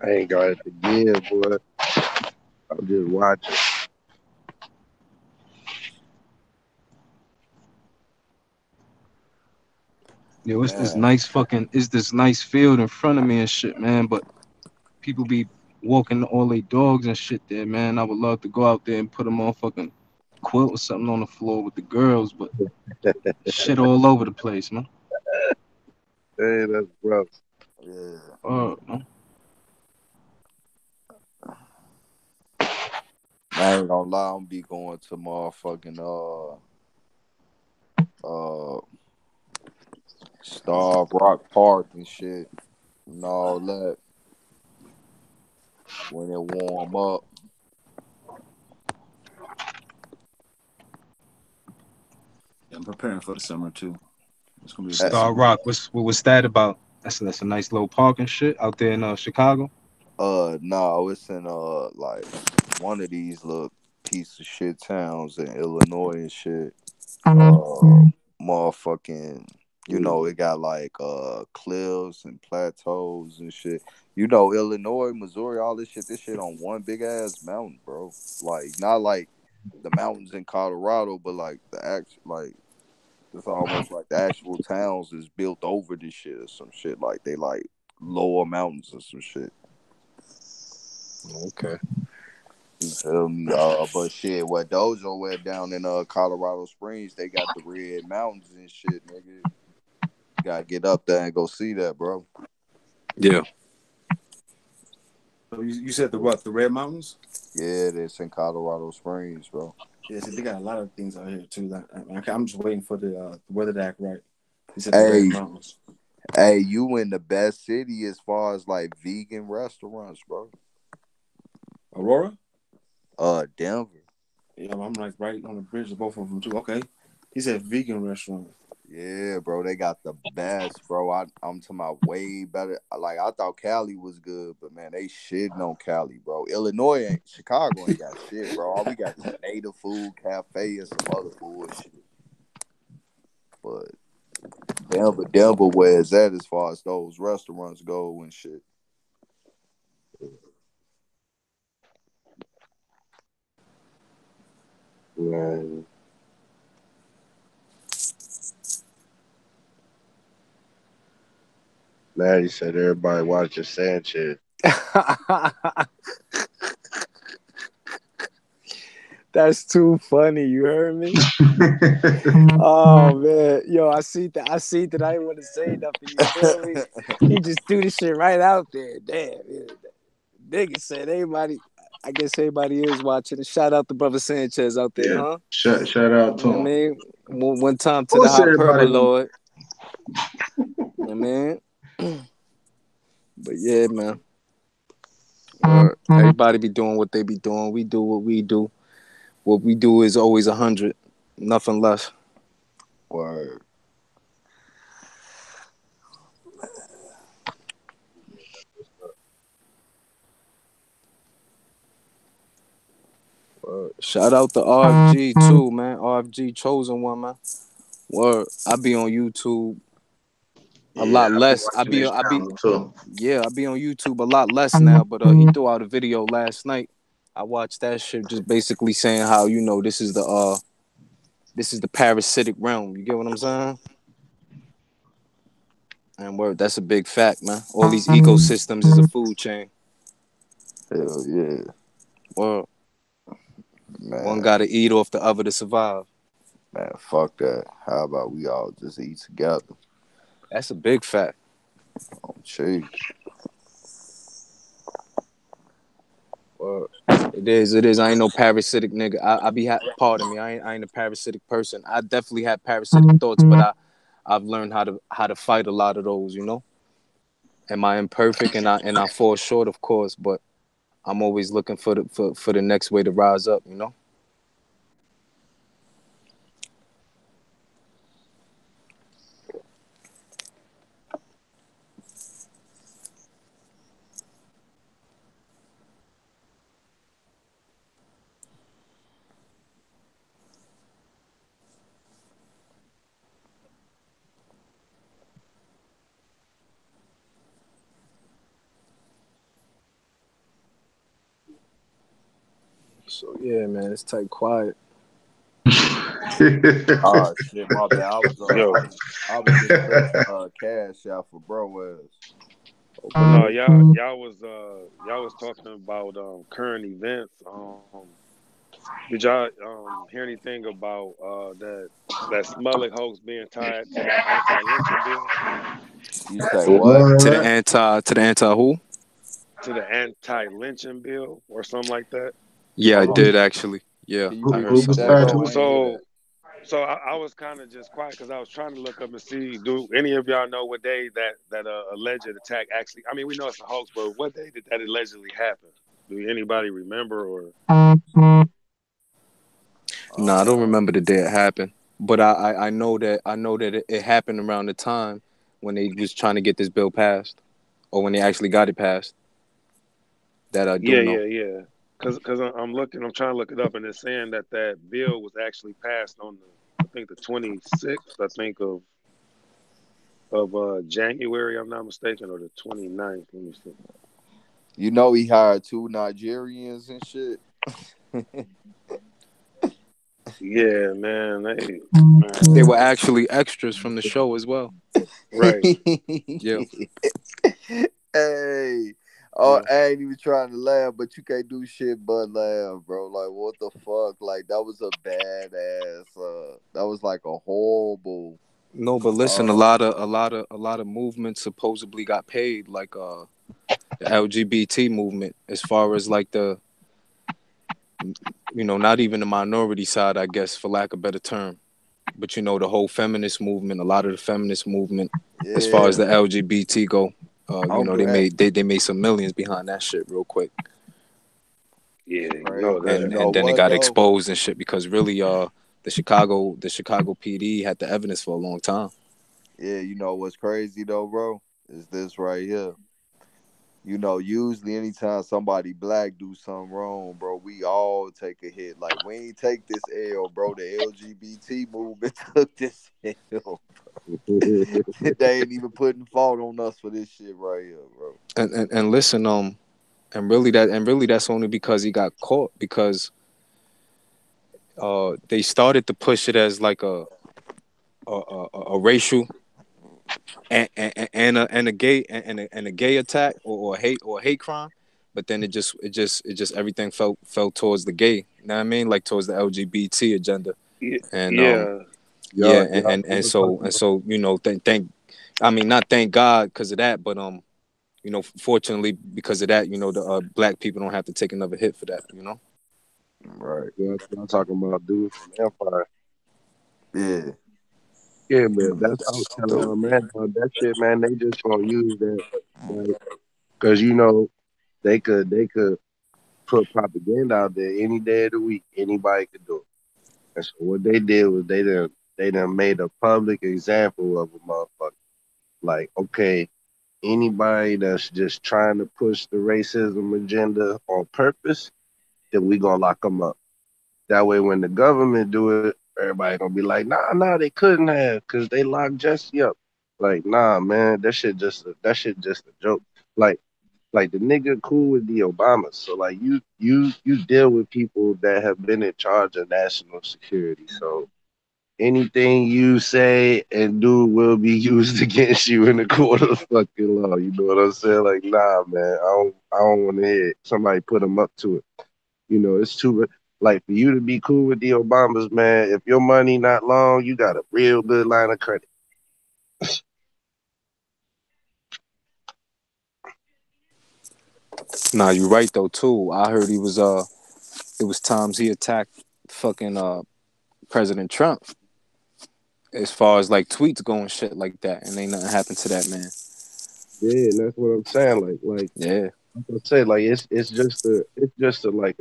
I ain't got to give, boy. I'm just watching. Yo, Man, it's this nice field in front of me and shit, man. But people be walking all their dogs and shit there, man. I would love to go out there and put a motherfucking quilt or something on the floor with the girls, but shit all over the place, man. Hey, that's rough. yeah. Man. I ain't gonna lie, I'm be going to motherfucking uh Star Rock Park and shit and all that when it warm up. Yeah, I'm preparing for the summer too. It's gonna be a Uh, good Star summer. Rock, what's that about? That's a nice little park and shit out there in Chicago. no, it's in like one of these little piece of shit towns in Illinois and shit. Motherfucking, it got like cliffs and plateaus and shit. Illinois, Missouri, all this shit. This shit on one big ass mountain, bro. Like not like the mountains in Colorado, but like the actual like it's almost like the actual towns is built over this shit or some shit. Like they like lower mountains or some shit. Okay. You feel me? But shit, what Dojo went down in Colorado Springs, they got the red mountains and shit, nigga. Gotta get up there and go see that, bro. Yeah. So you said the what? The Red Mountains? Yeah, it's in Colorado Springs, bro. Yeah, see, they got a lot of things out here too. I'm just waiting for the weather to act right. He said the Red Hey, Mountains. hey, you in the best city as far as like vegan restaurants, bro. Aurora? Denver. Yeah, I'm like right on the bridge of both of them too. Okay. He said vegan restaurant. Yeah, bro, they got the best, bro. I'm talking about way better. Like I thought Cali was good, but man, they shitting on Cali, bro. Illinois ain't Chicago ain't got shit, bro. All we got is Native Food Cafe and some other bullshit. But Denver, where is that as far as those restaurants go and shit? Man, Maddie said everybody watching Sanchez. That's too funny. You heard me? Oh man, yo, I see that. I see that. I didn't want to say nothing. You feel me? He just threw the shit right out there. Damn, yeah. Nigga said everybody. I guess everybody is watching. Shout out to brother Sanchez out there, Yeah. huh? Shout out You to know what I him. mean? One time Of to the course, hot everybody purple want. lord. You know what I mean? But yeah, man. Everybody be doing what they be doing. We do what we do. What we do is always 100, nothing less. Word. Shout out to RFG too, man. RFG chosen one, man. Word. I be on YouTube a Yeah, lot I be less. watching this channel too. Yeah, I be on YouTube a lot less now. But he threw out a video last night. I watched that shit, just basically saying how this is the parasitic realm. You get what I'm saying? And word, that's a big fact, man. All these ecosystems is a food chain. Hell yeah, Word. One man. got to eat off the other to survive. Man, fuck that. How about we all just eat together? That's a big fact. Oh, gee. Word. It is. It is. I ain't no parasitic nigga. Pardon me. I ain't a parasitic person. I definitely have parasitic thoughts, but I've learned how to fight a lot of those. You know. Am I imperfect and I fall short, of course, but I'm always looking for the next way to rise up. You know. So yeah, man, it's tight quiet. Ah shit, my bad. Yo, I was just searching cash out for bro ass. but no, Okay. y'all was talking about current events. Did y'all hear anything about that Smollett hoax being tied to that anti-lynching bill? You say what? What? To the anti who? To the anti-lynching bill or something like that? Yeah, I Hold on. did actually. Yeah, Can you I heard Who repeat something was like that, that. tied bro? to I it? ain't hear So that. I was kind of just quiet because I was trying to look up and see, do any of y'all know what day that alleged attack actually? I mean, we know it's a hoax, but what day did that allegedly happen? Do anybody remember or? No, I don't Uh, remember the day it happened, but I know that it happened around the time when they was trying to get this bill passed, or when they actually got it passed. That I do Yeah, know. yeah, yeah. Because I'm trying to look it up, and it's saying that bill was actually passed on I think the 26th, I think of January, I'm not mistaken, or the 29th. Let me see. you know he hired two Nigerians and shit. Yeah, man, They man, were actually extras from the show as well. right, Yeah, Hey, oh, yeah, I ain't even trying to laugh, but you can't do shit but laugh, bro. Like, what the fuck? Like, that was a badass. That was like a horrible. no, but listen, a Uh, lot of a lot of a lot of movements supposedly got paid, like the LGBT movement, as far as like the not even the minority side, I guess, for lack of a better term, but the whole feminist movement, a lot of the feminist movement, as far as yeah, the LGBT go, I'm they glad. made some millions behind that shit real quick, yeah. It's You know crazy. You that. know and then it what got though? exposed and shit because really, the Chicago PD had the evidence for a long time. Yeah, you know what's crazy though, bro? Is this right here? You know, usually anytime somebody black do something wrong, bro, we all take a hit. Like we ain't take this L, bro. The LGBT movement took this L. They ain't even putting fault on us for this shit right here, bro. And listen, and really that's only because he got caught because They started to push it as like a racial and a gay and a gay attack or a hate crime, but then it just everything fell towards the gay. You know what I mean? Like towards the LGBT agenda, and Yeah, yeah, Y'all talking about thank I mean not thank God because of that, but fortunately because of that, the black people don't have to take another hit for that. Right. y'all talking about dude from Empire. Yeah. Yeah, man. That's I was telling Dope. her, man, that shit, man. They just gonna use that, like, cause they could put propaganda out there any day of the week. Anybody could do it. And so what they did was they done made a public example of a motherfucker. Like, okay, anybody that's just trying to push the racism agenda on purpose, then we gonna lock them up. That way, when the government do it, everybody gonna be like, nah, they couldn't have, cause they locked Jesse up. Like, nah, man, that shit just a joke. Like, like the nigga cool with the Obamas. So like you deal with people that have been in charge of national security. So anything you say and do will be used against you in the court of fucking law. You know what I'm saying? Like, nah, man, I don't want to hear it. Somebody put them up to it. It's too like for you to be cool with the Obamas, man. If your money not long, you got a real good line of credit. Nah, you right though too. I heard it was times he attacked fucking President Trump as far as like tweets going shit like that, and ain't nothing happened to that man. Yeah, and that's what I'm saying. Yeah. Like I say, like it's just a like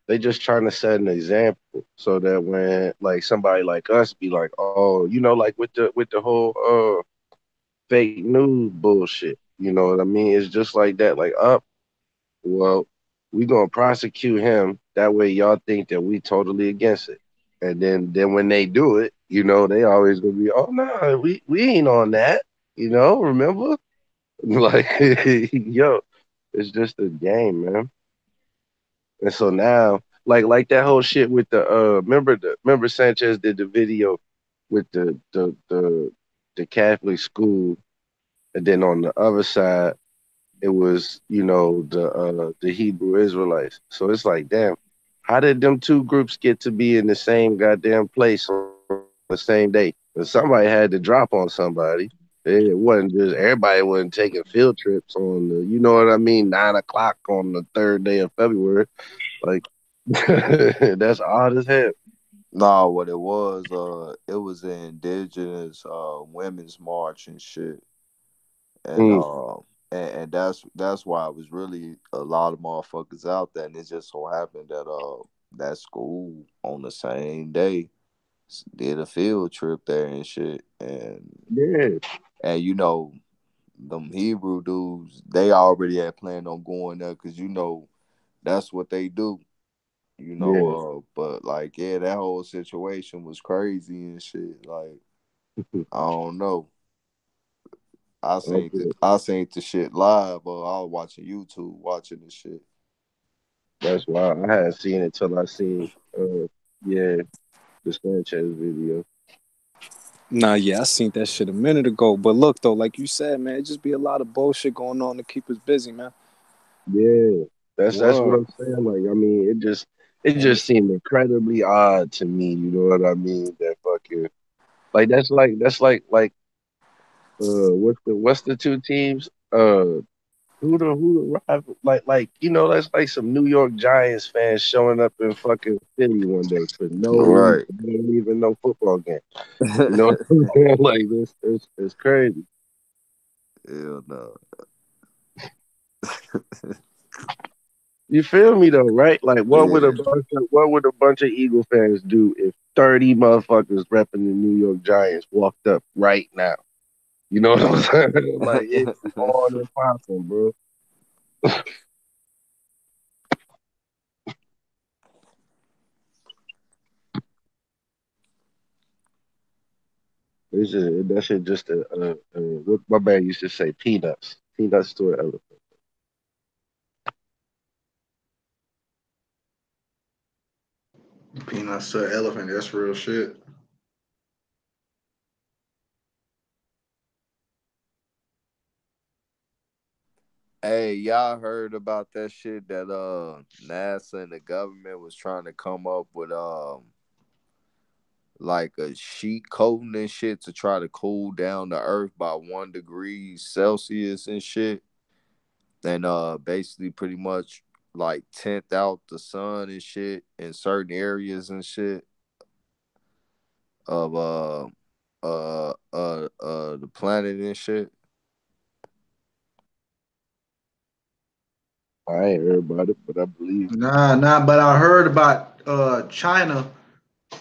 they just trying to set an example so that when like somebody like us be like, oh, like with the whole fake news bullshit. You know what I mean? It's just like that. Like, up, well, we gonna prosecute him. That way, y'all think that we totally against it. And then when they do it, they always gonna be, oh no, we ain't on that. Remember? Like, yo, it's just a game, man. And so now, like that whole shit with the remember Sanchez did the video with the Catholic school, and then on the other side it was the Hebrew Israelites. So it's like, damn, how did them two groups get to be in the same goddamn place on the same day? But somebody had to drop on somebody. It wasn't just everybody wasn't taking field trips on the, you know what I mean, 9 o'clock on the third day of February. Like, that's odd as hell. Nah, what it was an indigenous women's march and shit. And Mm, that's why it was really a lot of motherfuckers out there, and it just so happened that that school on the same day did a field trip there and shit, yeah, and them Hebrew dudes, they already had planned on going there because that's what they do. yeah. But like, yeah, that whole situation was crazy and shit. Like, I don't know. Okay, I seen the shit live, but I was watching YouTube, watching the shit. that's why I hadn't seen it till I seen, yeah, the Sanchez video. Nah, yeah, I seen that shit a minute ago. But look though, like you said, man, it just be a lot of bullshit going on to keep us busy, man. Yeah, that's what Word. I'm saying. Like, I mean, it And just it's seemed incredibly odd to me. You know what I mean? That fucking like that's like what's the two teams? Who the rival? Like that's like some New York Giants fans showing up in fucking Philly one day for no reason. Right. They don't even know football game. You know what I'm saying? Like this, it's crazy. Hell no. You feel me though, right? Like Yeah. what would a bunch of Eagle fans do if 30 motherfuckers repping the New York Giants walked up right now? You know what I'm saying? Like it's on and popping, bro. It's just, that shit just what my man used to say, peanuts to an elephant. Peanuts to an elephant. That's real shit. Hey, y'all heard about that shit that NASA and the government was trying to come up with like a sheet coating and shit to try to cool down the earth by 1 degree Celsius and shit. And basically pretty much like tint out the sun and shit in certain areas and shit of the planet and shit. I ain't heard about it, but I believe. Nah, but I heard about China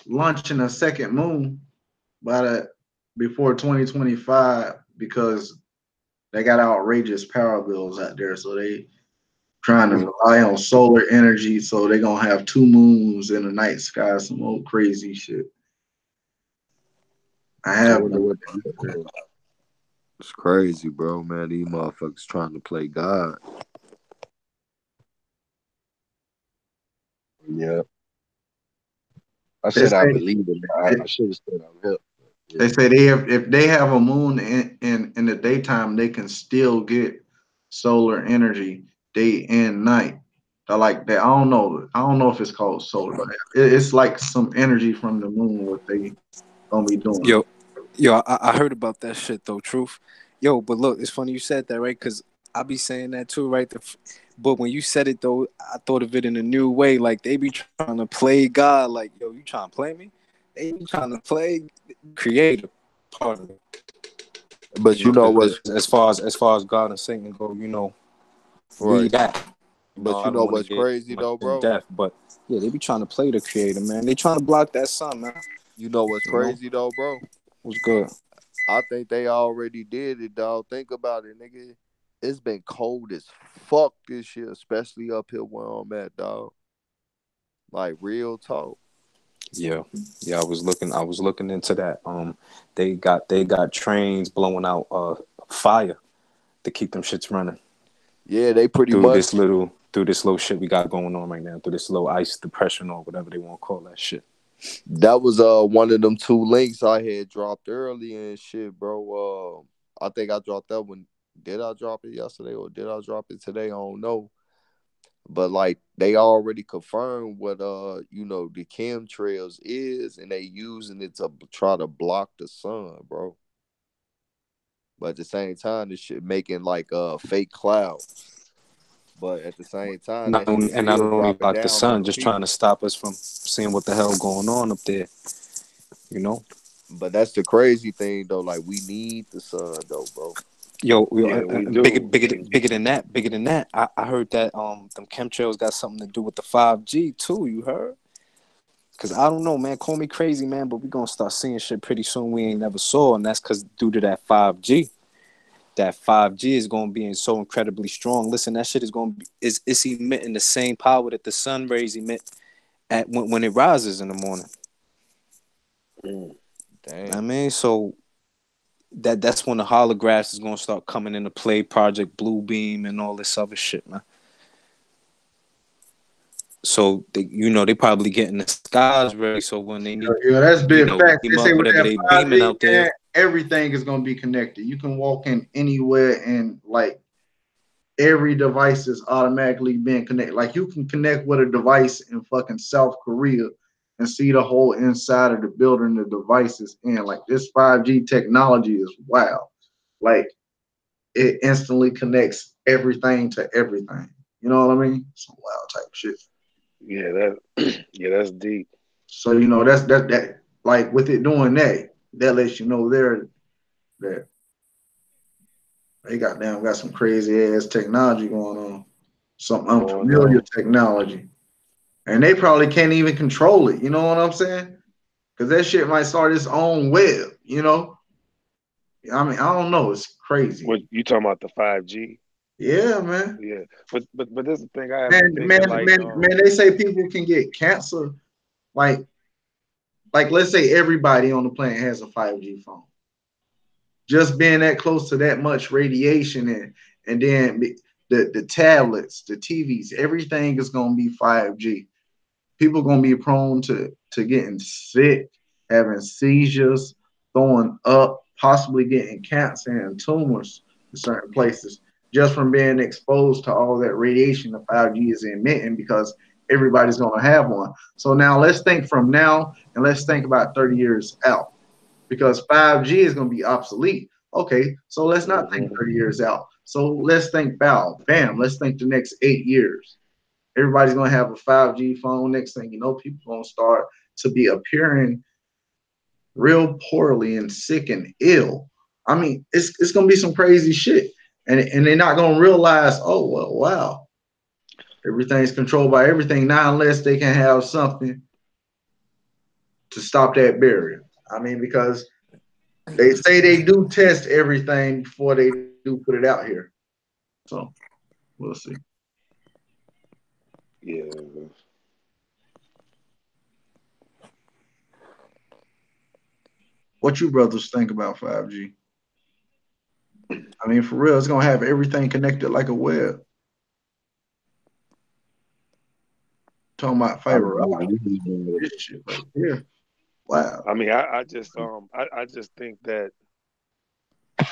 launching a second moon by the before 2025 because they got outrageous power bills out there. So they trying to rely on solar energy. So they gonna have two moons in the night sky, some old crazy shit. I I have wonder no what. It's crazy, bro, man. These motherfuckers trying to play God. Yeah, I they said I say believe it. I should have said I'm hip. Yeah. they say they have if they have a moon in the daytime, they can still get solar energy day and night. I like that. I don't know. I don't know if it's called solar, but it's like some energy from the moon. What they gonna be doing? Yo, yo, I heard about that shit though. Truth, yo. But look, it's funny you said that, right? Because I be saying that too, right? But when you said it though, I thought of it in a new way. Like they be trying to play God. Like, yo, you trying to play me? They be trying to play creative part of it. But You you know, know because what's as far as God and Satan go, right. read that. But I you don't know want to what's get crazy much though, in bro? depth, but yeah, they be trying to play the creator, man. They trying to block that sun, man. You know what's You know crazy though, bro? what's good? I think they already did it, dog. Think about it, nigga. It's been cold as fuck this year, especially up here where I'm at, dog. Like real talk. Yeah, yeah. I was looking into that. They got trains blowing out fire to keep them shits running Yeah, they pretty through much. this little shit we got going on right now, through this little ice depression or whatever they want to call that shit. That was one of them two links I had dropped earlier and shit, bro. I think I dropped that one. Did I drop it yesterday or did I drop it today? I don't know. But like they already confirmed what the chemtrails is, and they using it to try to block the sun, bro. But at the same time, this shit making like fake clouds. But at the same time, that shit Not still only dropping block the down on sun, the just trying to people. stop us from seeing what the hell going on up there. You know. But that's the crazy thing though. Like we need the sun though, bro. Yo, Yeah, we bigger, do. bigger, bigger than that. I heard that them chemtrails got something to do with the 5G too. You heard? Cause I don't know, man. Call me crazy, man, but we gonna start seeing shit pretty soon we ain't never saw, and that's cause due to that 5G. That 5G is gonna be so incredibly strong. Listen, that shit is gonna be is it's emitting the same power that the sun rays emit at when it rises in the morning. Mm. I Damn. mean, so that's when the holographs is gonna start coming into play, Project Blue Beam and all this other shit, man. So they probably getting the skies ready. So when they need Yeah, that's need big to facts. beam They say up with whatever that they beaming 5G, out there, man, everything is gonna be connected. You can walk in anywhere and like every device is automatically being connected. Like you can connect with a device in fucking South Korea and see the whole inside of the building the device is in. Like this 5G technology is wow. Like it instantly connects everything to everything. You know what I mean? Some wild type shit. Yeah, that yeah, that's deep. So you know that like with it doing that, that lets you know there that they got some crazy ass technology going on. Some Going unfamiliar on. technology. And they probably can't even control it. You know what I'm saying? Because that shit might start its own web. You know? I mean, I don't know. It's crazy. What you talking about, the 5G? Yeah, man. Yeah. But this is the thing I have Man, been thinking, man, like, man, man. They say people can get cancer. Like, like let's say everybody on the planet has a 5G phone. Just being that close to that much radiation and then the tablets, the TVs, everything is gonna be 5G. people gonna be prone to getting sick, having seizures, throwing up, possibly getting cancer and tumors in certain places just from being exposed to all that radiation the 5G is emitting because everybody's gonna have one. So now let's think from now and let's think about 30 years out because 5G is gonna be obsolete. Okay, so let's not think Mm-hmm. 30 years out. So let's think about bam, let's think the next 8 years. Everybody's gonna have a 5G phone. Next thing you know, people gonna start to be appearing real poorly and sick and ill. I mean, it's gonna be some crazy shit. And they're not gonna realize, oh well, wow, everything's controlled by everything now unless they can have something to stop that barrier. I mean, because they say they do test everything before they do put it out here. So we'll see. Yeah. What you brothers think about 5G? I mean, for real, it's gonna have everything connected like a web. Talking about I fiber don't optic, believe this shit right here. Wow. I mean, I just think that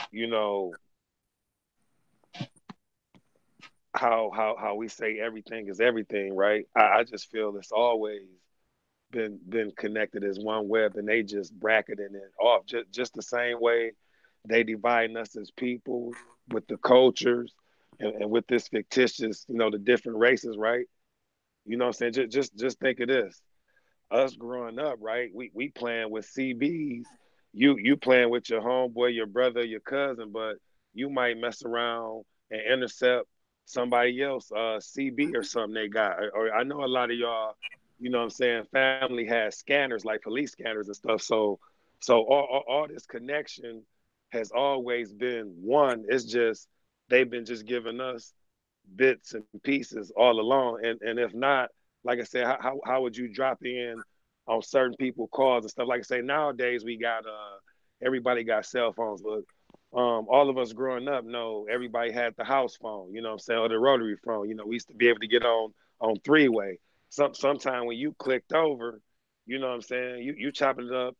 you know how we say everything is everything, right? I just feel it's always been connected as one web, and they just bracketing it off just the same way they dividing us as people with the cultures and with this fictitious, the different races, right? You know what I'm saying? Just think of this. Us growing up, right? We playing with CBs. You playing with your homeboy, your brother, your cousin, but you might mess around and intercept somebody else, CB or something they got. Or I know a lot of y'all, what I'm saying, family has scanners like police scanners and stuff. So all this connection has always been one. It's just they've been just giving us bits and pieces all along. And if not, like I said, how would you drop in on certain people calls and stuff? Like I say, nowadays we got everybody got cell phones. Look, all of us growing up know everybody had the house phone, you know what I'm saying, or the rotary phone. We used to be able to get on three way. Sometime when you clicked over, you know what I'm saying, you chopping it up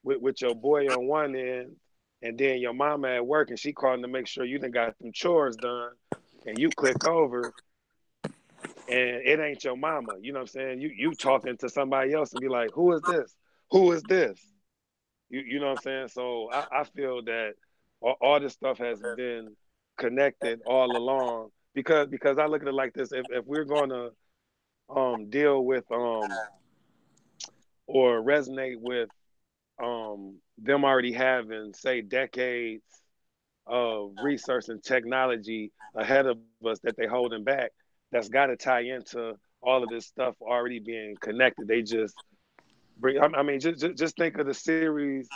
with your boy on one end, and then your mama at work and she calling to make sure you done got them chores done, and you click over and it ain't your mama. You know what I'm saying? You talking to somebody else and be like, who is this? Who is this? You know what I'm saying? So I feel that all this stuff has been connected all along because I look at it like this. If we're gonna deal with or resonate with them already having, say, decades of research and technology ahead of us that they holding back, that's got to tie into all of this stuff already being connected. They just bring. I mean, just think of the series,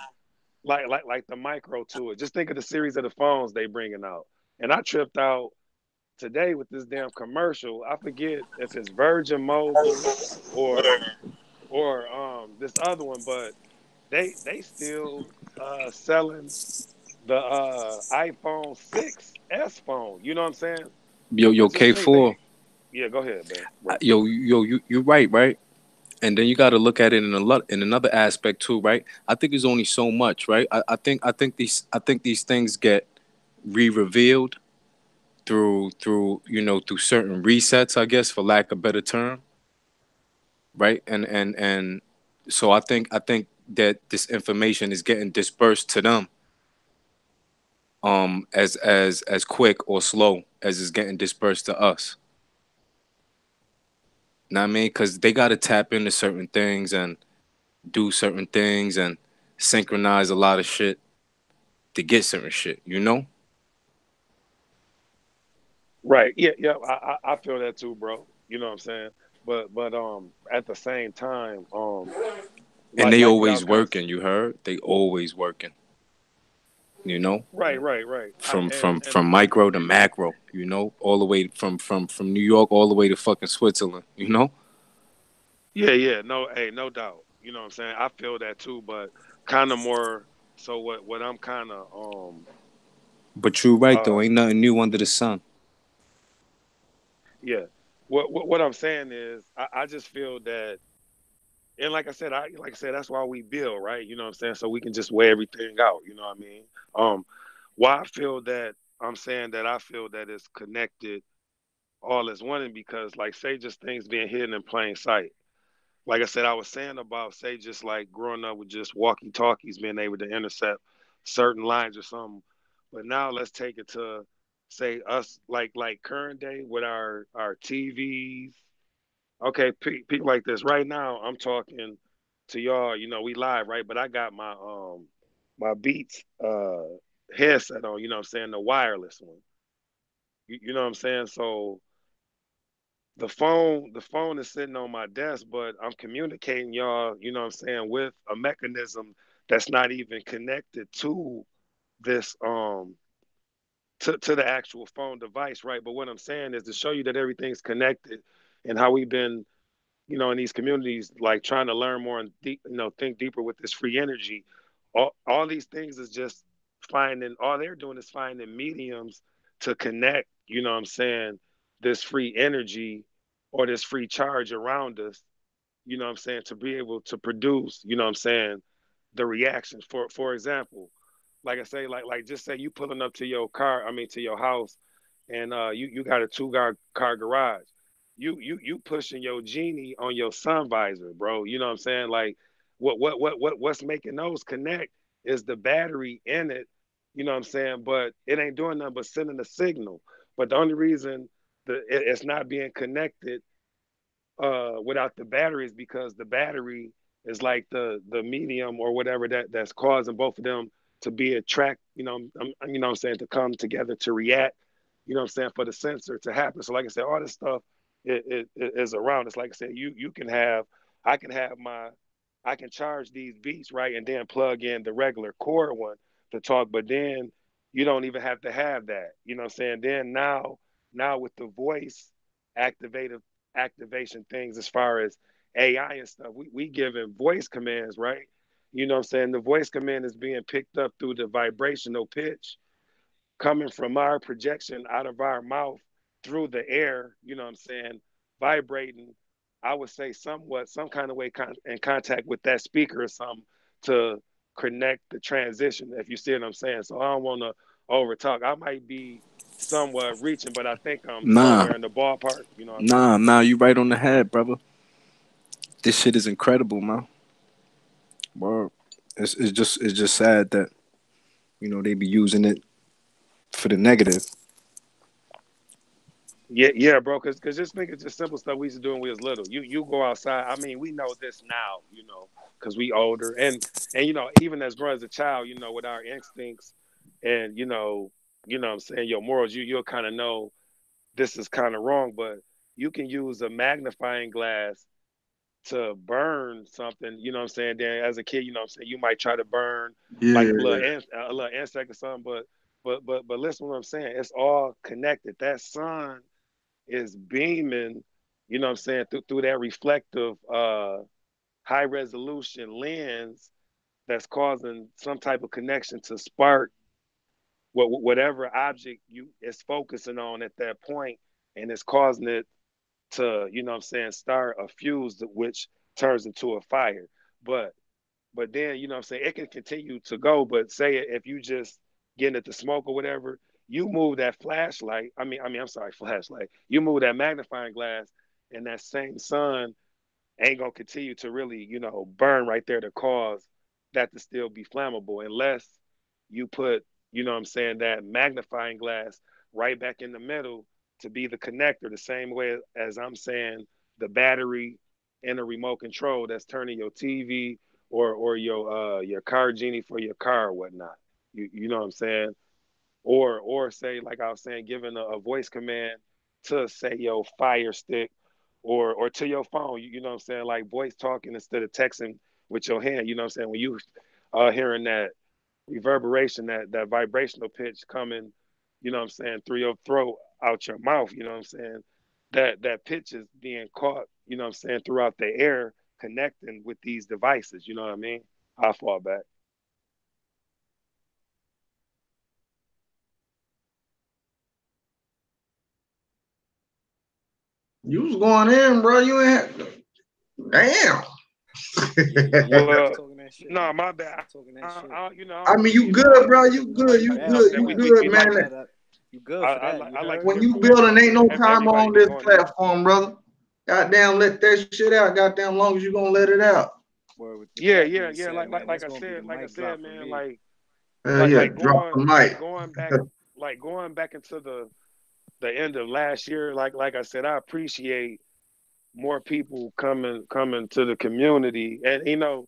like the micro to it. Just think of the series of the phones they bringing out. And I tripped out today with this damn commercial. I forget if it's Virgin Mobile or this other one, but they still selling the iPhone 6S phone. You know what I'm saying? Yo, But just think, K4. yeah, go ahead, man, bro. You're right, right? And then you got to look at it in another aspect too, right? I think it's only so much, right? I think these things get re-revealed through through certain resets, I guess, for lack of a better term, right? And so I think that this information is getting dispersed to them as quick or slow as it's getting dispersed to us. Know what I mean? Because they got to tap into certain things and do certain things and synchronize a lot of shit to get certain shit, you know? Right? Yeah, yeah. I feel that too, bro. You know what I'm saying? But at the same time, And they like y'all always kind of working, you heard? They always working, you know? right. From And from and from micro to macro, you know, all the way from New York all the way to fucking Switzerland, you know? yeah. No, hey, no doubt. You know what I'm saying? I feel that too, but kind of more. So what I'm kind of But you're right though, uh ain't nothing new under the sun. yeah. What I'm saying is I just feel that. and like I said, that's why we build, right? You know what I'm saying? So we can just weigh everything out. You know what I mean? Um, why I feel that I'm saying that I feel that it's connected all as one, because like say just things being hidden in plain sight. Like I said, I was saying about say just like growing up with just walkie talkies being able to intercept certain lines or something. But now let's take it to say us like current day with our TVs. Okay, people like this. Right now, I'm talking to y'all. You know, we live, right? But I got my Beats headset on. You know what I'm saying? The wireless one. You know what I'm saying? So the phone is sitting on my desk, but I'm communicating y'all, you know what I'm saying, with a mechanism that's not even connected to this to the actual phone device, right? But what I'm saying is to show you that everything's connected and how we've been, you know, in these communities, like trying to learn more and deep, you know, think deeper with this free energy. All these things is just finding. All they're doing is finding mediums to connect. You know what I'm saying? This free energy or this free charge around us. You know what I'm saying? To be able to produce. You know what I'm saying? The reactions. For example, like I say, like just say you pulling up to your car. I mean to your house, and you got a two car garage. You pushing your genie on your sun visor, bro. You know what I'm saying? Like what's making those connect is the battery in it. You know what I'm saying? But it ain't doing nothing but sending a signal. But the only reason it's not being connected without the battery is because the battery is like the medium or whatever that's causing both of them to be attract. You know what I'm saying, to come together to react. You know what I'm saying, for the sensor to happen. So like I said, all this stuff it is around. It's like I said, you can have, I can have my, I can charge these beats right, and then plug in the regular cord one to talk. But then you don't even have to have that. You know what I'm saying? Then now with the voice activated activation things as far as AI and stuff. We giving voice commands, right? You know what I'm saying? The voice command is being picked up through the vibrational pitch coming from our projection out of our mouth through the air, you know what I'm saying, vibrating, I would say somewhat, some kind of way in contact with that speaker or something to connect the transition, if you see what I'm saying. So I don't want to over talk. I might be somewhat reaching, but I think I'm Nah, somewhere in the ballpark, you know what I mean? nah, you right on the head, brother. This shit is incredible, man. Bro, it's just sad that they be using it for the negative. Yeah, bro. Cause just think it's just simple stuff we used to do when we was little. You go outside. I mean, we know this now, cause we older, and even as grown as a child, with our instincts, and what I'm saying, your morals, you'll kind of know this is kind of wrong, but you can use a magnifying glass to burn something. You know what I'm saying? Then as a kid, you know what I'm saying, you might try to burn like Yeah, a little insect or something, but listen to what I'm saying. It's all connected. That sun is beaming, you know what I'm saying, through that reflective high resolution lens that's causing some type of connection to spark whatever object you is focusing on at that point, and it's causing it to, what I'm saying, start a fuse which turns into a fire. But then, what I'm saying, it can continue to go, but say if you just getting it to smoke or whatever, you move that flashlight. I'm sorry, flashlight. You move that magnifying glass, and that same sun ain't gonna continue to really, burn right there to cause that to still be flammable, unless you put, what I'm saying, that magnifying glass right back in the middle to be the connector, the same way as I'm saying the battery and a remote control that's turning your TV or your car genie for your car or whatnot. You know what I'm saying? Or say, like I was saying, giving a voice command to say your fire stick or to your phone, you know what I'm saying, like voice talking instead of texting with your hand. You know what I'm saying? When you hearing that reverberation, that vibrational pitch coming, you know what I'm saying, through your throat out your mouth, you know what I'm saying, that pitch is being caught, you know what I'm saying, throughout the air, connecting with these devices. You know what I mean? I fall back. you was going in, bro. You ain't. Damn. Yeah, you Well, was talking that shit, no, man. my You bad. was talking that shit. I mean, you I good, don't bro. mean to You good. disrespect You like Yeah, good. something for that You we that. we, good, we like man. to. You good for that. You I like heard? to When give you a building, platform ain't for no time everybody on to this go in there. platform, brother. Goddamn, let that shit out. Goddamn, long as you gonna let it out. Word with Yeah, that yeah, being yeah. said, man, that's gonna be the Like I mic said, drop for man. me. Hell yeah, drop the Like mic. going back, like going back into the end of last year. Like I said, I appreciate more people coming to the community, and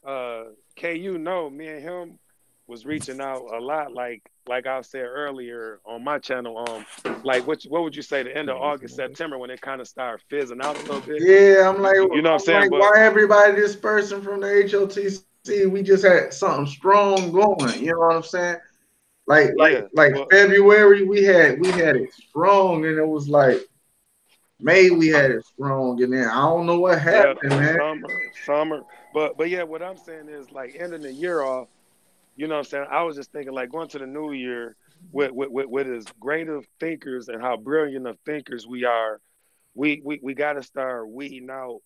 uh, KU know me and him was reaching out a lot. Like I said earlier on my channel, like what would you say the end of August, September when it kind of started fizzing out a little bit? Yeah, You know what I'm I'm saying? like, But why everybody dispersing from the HOTC? We just had something strong going. You know what I'm saying? yeah, Like but February, we had it strong, and it was like May we had it strong, and then I don't know what yeah, happened, man. summer. But yeah, what I'm saying is like ending the year off. You know what I'm saying? I was just thinking like going to the new year with as great of thinkers and how brilliant of thinkers we are. We got to start weeding out.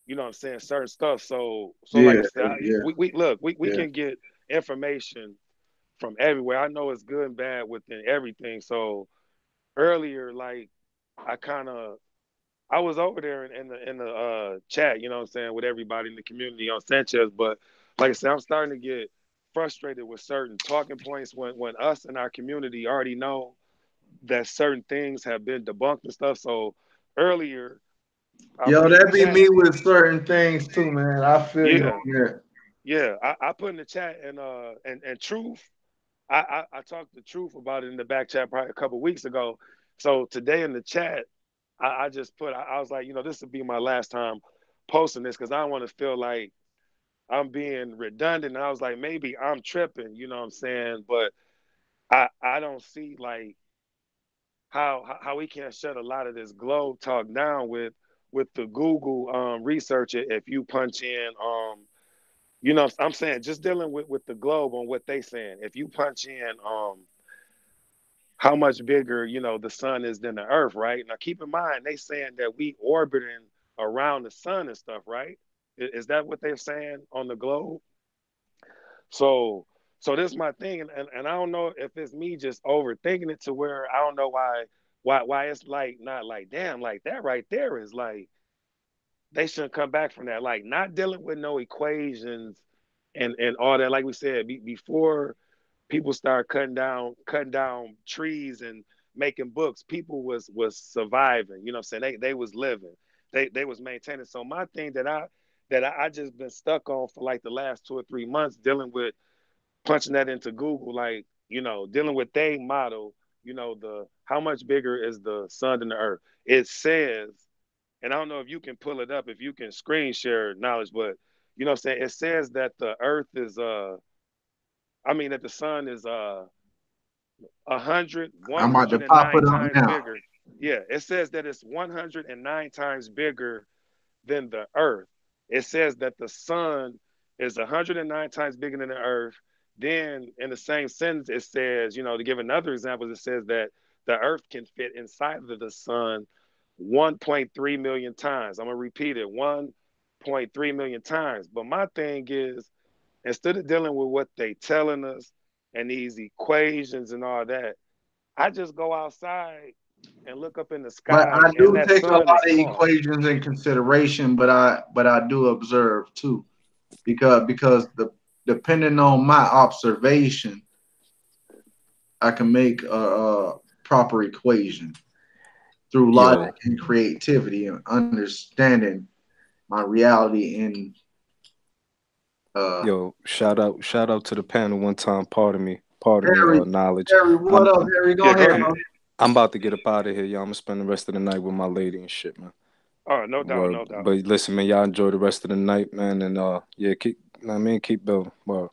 You know what I'm saying? Certain stuff. So like Yeah, I said, yeah, we look we yeah. can get information from everywhere. I know it's good and bad within everything. So earlier, like I kind of I was over there in the chat, you know what I'm saying, with everybody in the community on Sanchez. But like I said, I'm starting to get frustrated with certain talking points when us in our community already know that certain things have been debunked and stuff. So earlier, I Yo, put in the that be chat, me with certain things too, man. I feel you yeah, on that. yeah. I put in the chat and truth. I talked to Truth about it in the back chat probably a couple weeks ago. So today in the chat, I just put I was like, this would be my last time posting this because I don't want to feel like I'm being redundant. And I was like, maybe I'm tripping, you know what I'm saying? But I don't see like how we can't shut a lot of this globe talk down with the Google research. If you punch in I'm saying just dealing with the globe on what they saying. If you punch in how much bigger, the sun is than the earth, right? Now keep in mind they saying that we orbiting around the sun and stuff, right? Is that what they're saying on the globe? So so this is my thing, and I don't know if it's me just overthinking it to where I don't know why it's like not like damn like that right there is like they shouldn't come back from that. Like not dealing with no equations and all that. Like we said before, people start cutting down trees and making books. People was surviving. You know what I'm saying? They was living. They was maintaining. So my thing that I just been stuck on for like the last 2 or 3 months dealing with punching that into Google, like dealing with they model. The how much bigger is the sun than the earth? It says, and I don't know if you can pull it up, if you can screen share knowledge, but you know what I'm saying? It says that the earth is I mean that the sun is 100 one I'm about to hundred and pop nine it up times now. bigger. Yeah, it says that it's 109 times bigger than the earth. It says that the sun is 109 times bigger than the earth. Then in the same sentence, it says, to give another example, it says that the earth can fit inside of the sun 1.3 million times. I'm going to repeat it 1.3 million times. But my thing is, instead of dealing with what they telling us and these equations and all that, I just go outside and look up in the But sky I and do that take a lot sun is of small. equations in consideration, but I do observe too, because depending on my observation, I can make a proper equation through logic Yo, and creativity and understanding my reality in uh shout out to the panel one time. Pardon me, Harry. knowledge. Harry, what I'm up, Harry? Go Yeah, go ahead, ahead. bro. I'm about to get up out of here, y'all. I'm gonna spend the rest of the night with my lady and shit, man. Oh, no doubt, Word. no doubt. But listen, man, y'all enjoy the rest of the night, man, and yeah, keep building. Word.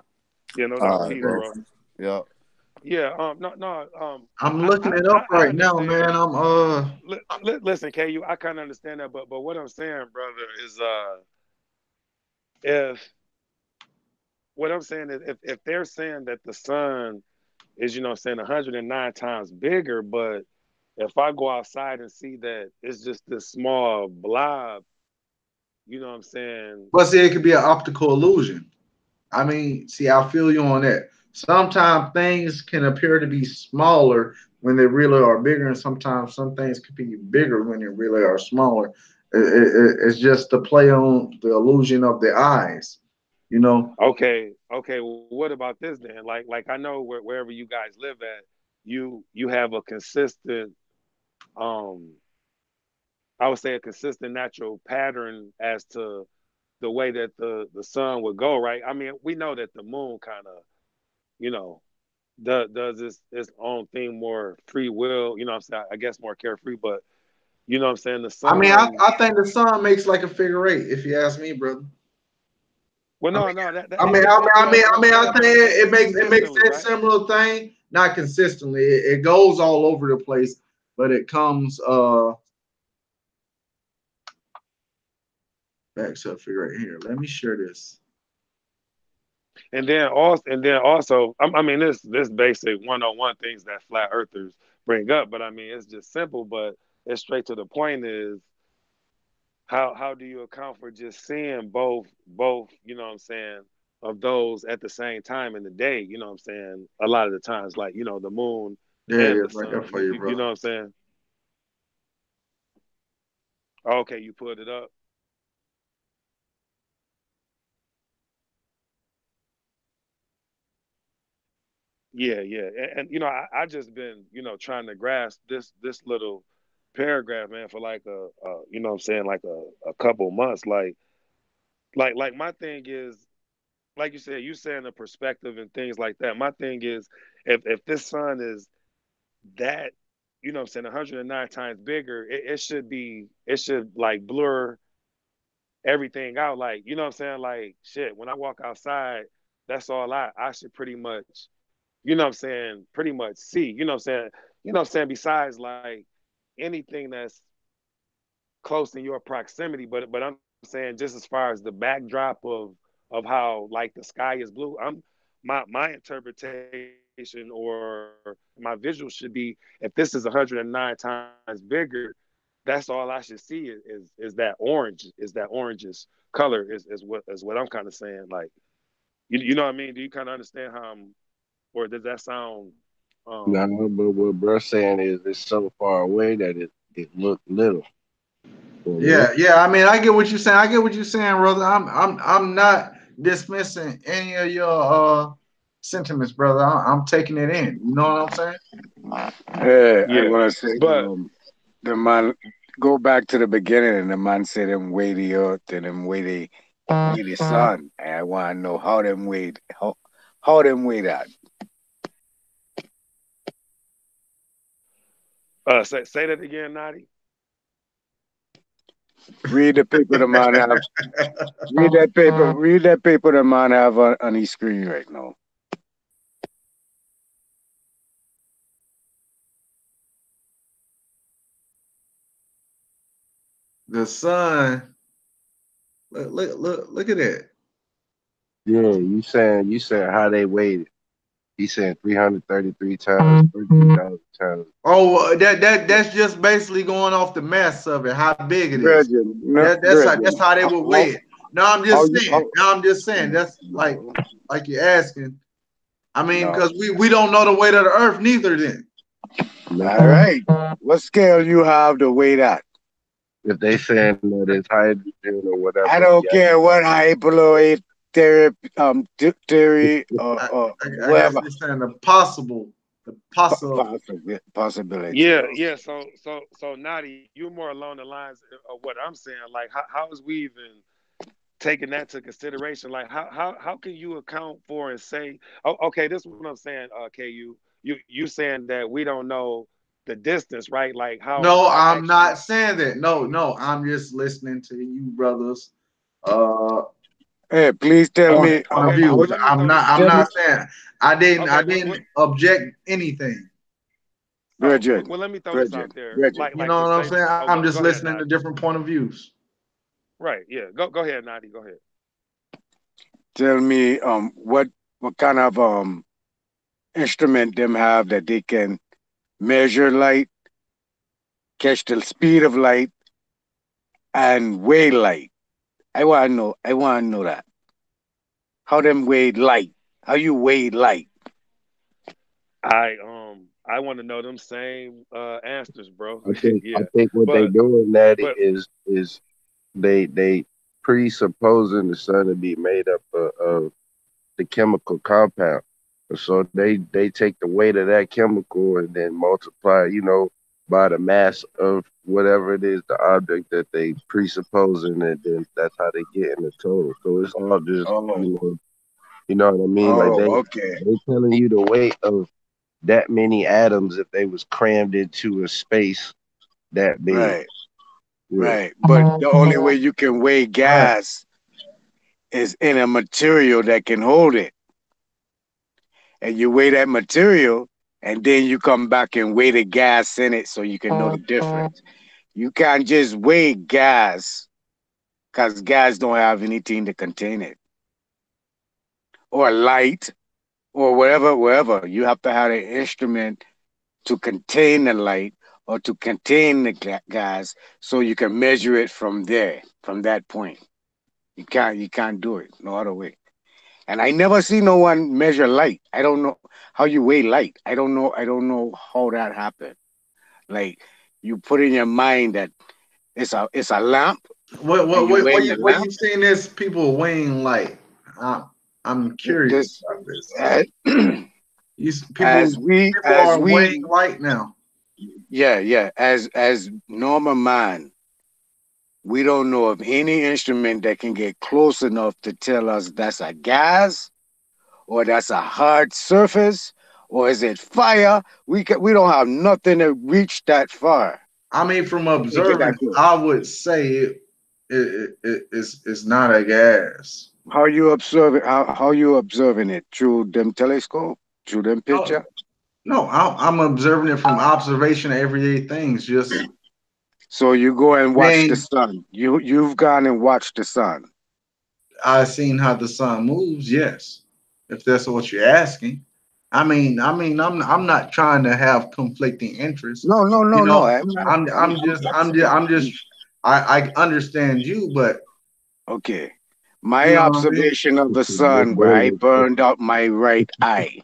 Yeah, no doubt. All right, Peace, Yeah. bro. bro. Yeah. Yeah, no, no. I'm I, looking I, it up I I right now, understand. man. Listen, KU, I kind of understand that, but what I'm saying, brother, is if what I'm saying is if they're saying that the sun is, saying 109 times bigger, but if I go outside and see that it's just this small blob, You know what I'm saying? But see, it could be an optical illusion. I mean, see, I feel you on that. Sometimes things can appear to be smaller when they really are bigger, and sometimes some things could be bigger when they really are smaller. It's just the play on the illusion of the eyes, you know. Okay, okay. Well, what about this then? Like I know wherever you guys live at, you have a consistent, um, I would say a consistent natural pattern as to the way that the sun would go, right? I mean, we know that the moon kind of, you know, does its own thing more free will. You know what I'm saying? I guess more carefree, but you know what I'm saying. The I mean, sun. I think the sun makes like a figure eight, if you ask me, brother. Well, I no, mean, no, I'm I saying, think but it makes consistently, that right? similar thing, not consistently. It goes all over the place, but it comes back to a figure eight here. Let me share this. I mean, this basic 101 things that flat earthers bring up, but I mean, it's just simple, but it's straight to the point. Is how do you account for just seeing both? You know what I'm saying? Of those at the same time in the day. You know what I'm saying? A lot of the times, like the moon Yeah, and yeah, the right there sun. for you, You brother. know what I'm saying? Okay, you put it up. Yeah, yeah, and I just been trying to grasp this little paragraph, man, for like what I'm saying, like a couple months. Like my thing is, like you said, you saying the perspective and things like that. My thing is, if this sun is that, what I'm saying, 109 times bigger, it should like blur everything out. Like, you know what I'm saying? Like shit, when I walk outside, that's all I should pretty much, what I'm saying, pretty much see. You know what I'm saying? Besides like anything that's close in your proximity, but I'm saying just as far as the backdrop of how like the sky is blue, my interpretation or my visual should be, if this is 109 times bigger, that's all I should see is that orangish color is what I'm kind of saying. Like you know what I mean? Do you kind of understand how or does that sound Nah, um but what bro saying is it's so far away that it looked little. For real. Yeah, yeah. I mean, I get what you're saying. I get what you're saying, brother. I'm not dismissing any of your sentiments, brother. I'm taking it in. You know what I'm saying? Hey, I yeah. want to say, But the man, go back to the beginning, and the man said them way the earth and them way the sun. And I want to know how them way that. say that again, Nadi. Read the paper the man have. Read that paper. Read that paper the man have on his screen right now. The sun. Look at that. Yeah, you saying how they waited. He said 333 times, 13,000 times. Oh, that's just basically going off the mass of it, how big it is. Brethren, no, That's brethren. how they would weigh it. No, I'm How just you saying. how, No, I'm just saying. That's no, like you're asking. I mean, no. because we don't know the weight of the earth neither. Then No. All right. What scale you have to weigh that? If they saying that it's hydrogen or I whatever, don't yeah. care what hyperloid theory, theory, I, I guess whatever they're saying the possible. possibility. Yeah, yeah. So Nadi, you more along the lines of what I'm saying. Like, how is we even taking that to consideration? Like, how can you account for and say, oh, okay, this is what I'm saying, KU. You saying that we don't know the distance, right? Like No, how I'm actually. not saying that. No, no, I'm just listening to you, brothers. Uh, Hey, please tell Okay, me point of okay. how. Well, views. let me I'm throw not. this I'm out Tell me, not there. saying I didn't. I Okay, didn't object anything. brethren, well, let me throw this out brethren, there. brethren. You Like know to what I'm say, saying? oh, I'm just go ahead, listening to Nadi. different point of views. Right, yeah. Go ahead, Nadi. Go ahead. Tell me what kind of instrument them have that they can measure light, catch the speed of light, and weigh light. I want to know. I want to know that. How them weigh light? How you weigh light? I want to know them same answers, bro. I Yeah, think what they but doing that but is they presupposing the sun to be made up of the chemical compound. So they take the weight of that chemical and then multiply, by the mass of whatever it is, the object that they presupposing, and then that's how they get in the total. So it's all just, Oh, you know what I mean? Like oh, they okay, they telling you the weight of that many atoms if they was crammed into a space that big. right, Yeah. right. But the only way you can weigh Right. gas is in a material that can hold it, and you weigh that material, and then you come back and weigh the gas in it, so you can know the difference. You can't just weigh gas because gas don't have anything to contain it, or light, or wherever. You have to have an instrument to contain the light or to contain the gas, so you can measure it from there, from that point. You can't do it no other way. And I never see no one measure light. I don't know how you weigh light. I don't know how that happened. Like, you put in your mind that it's a lamp, and you What weigh you the what lamp. you seen this people weighing like? I'm I'm curious This about this. as, People as we people as are weighing we light now. yeah, as normal man, we don't know of any instrument that can get close enough to tell us that's a gas, or that's a hard surface, or is it fire. We don't have nothing to reach that far I mean, from to get observing, that close. I would say it's not a gas. How you observe it? How you observing it? Through them telescope? Through them No, picture? no, I'm observing it from observation of everyday things. Just So you go and watch the being, sun. You've gone and watched the sun. I seen how the sun moves. Yes, if that's what you're asking. I'm not trying to have conflicting interests. No, no, You no, no. know, I'm not. I'm just, I understand you, but Okay. you My know what I mean. observation of the This sun, where I brother, burned out my right eye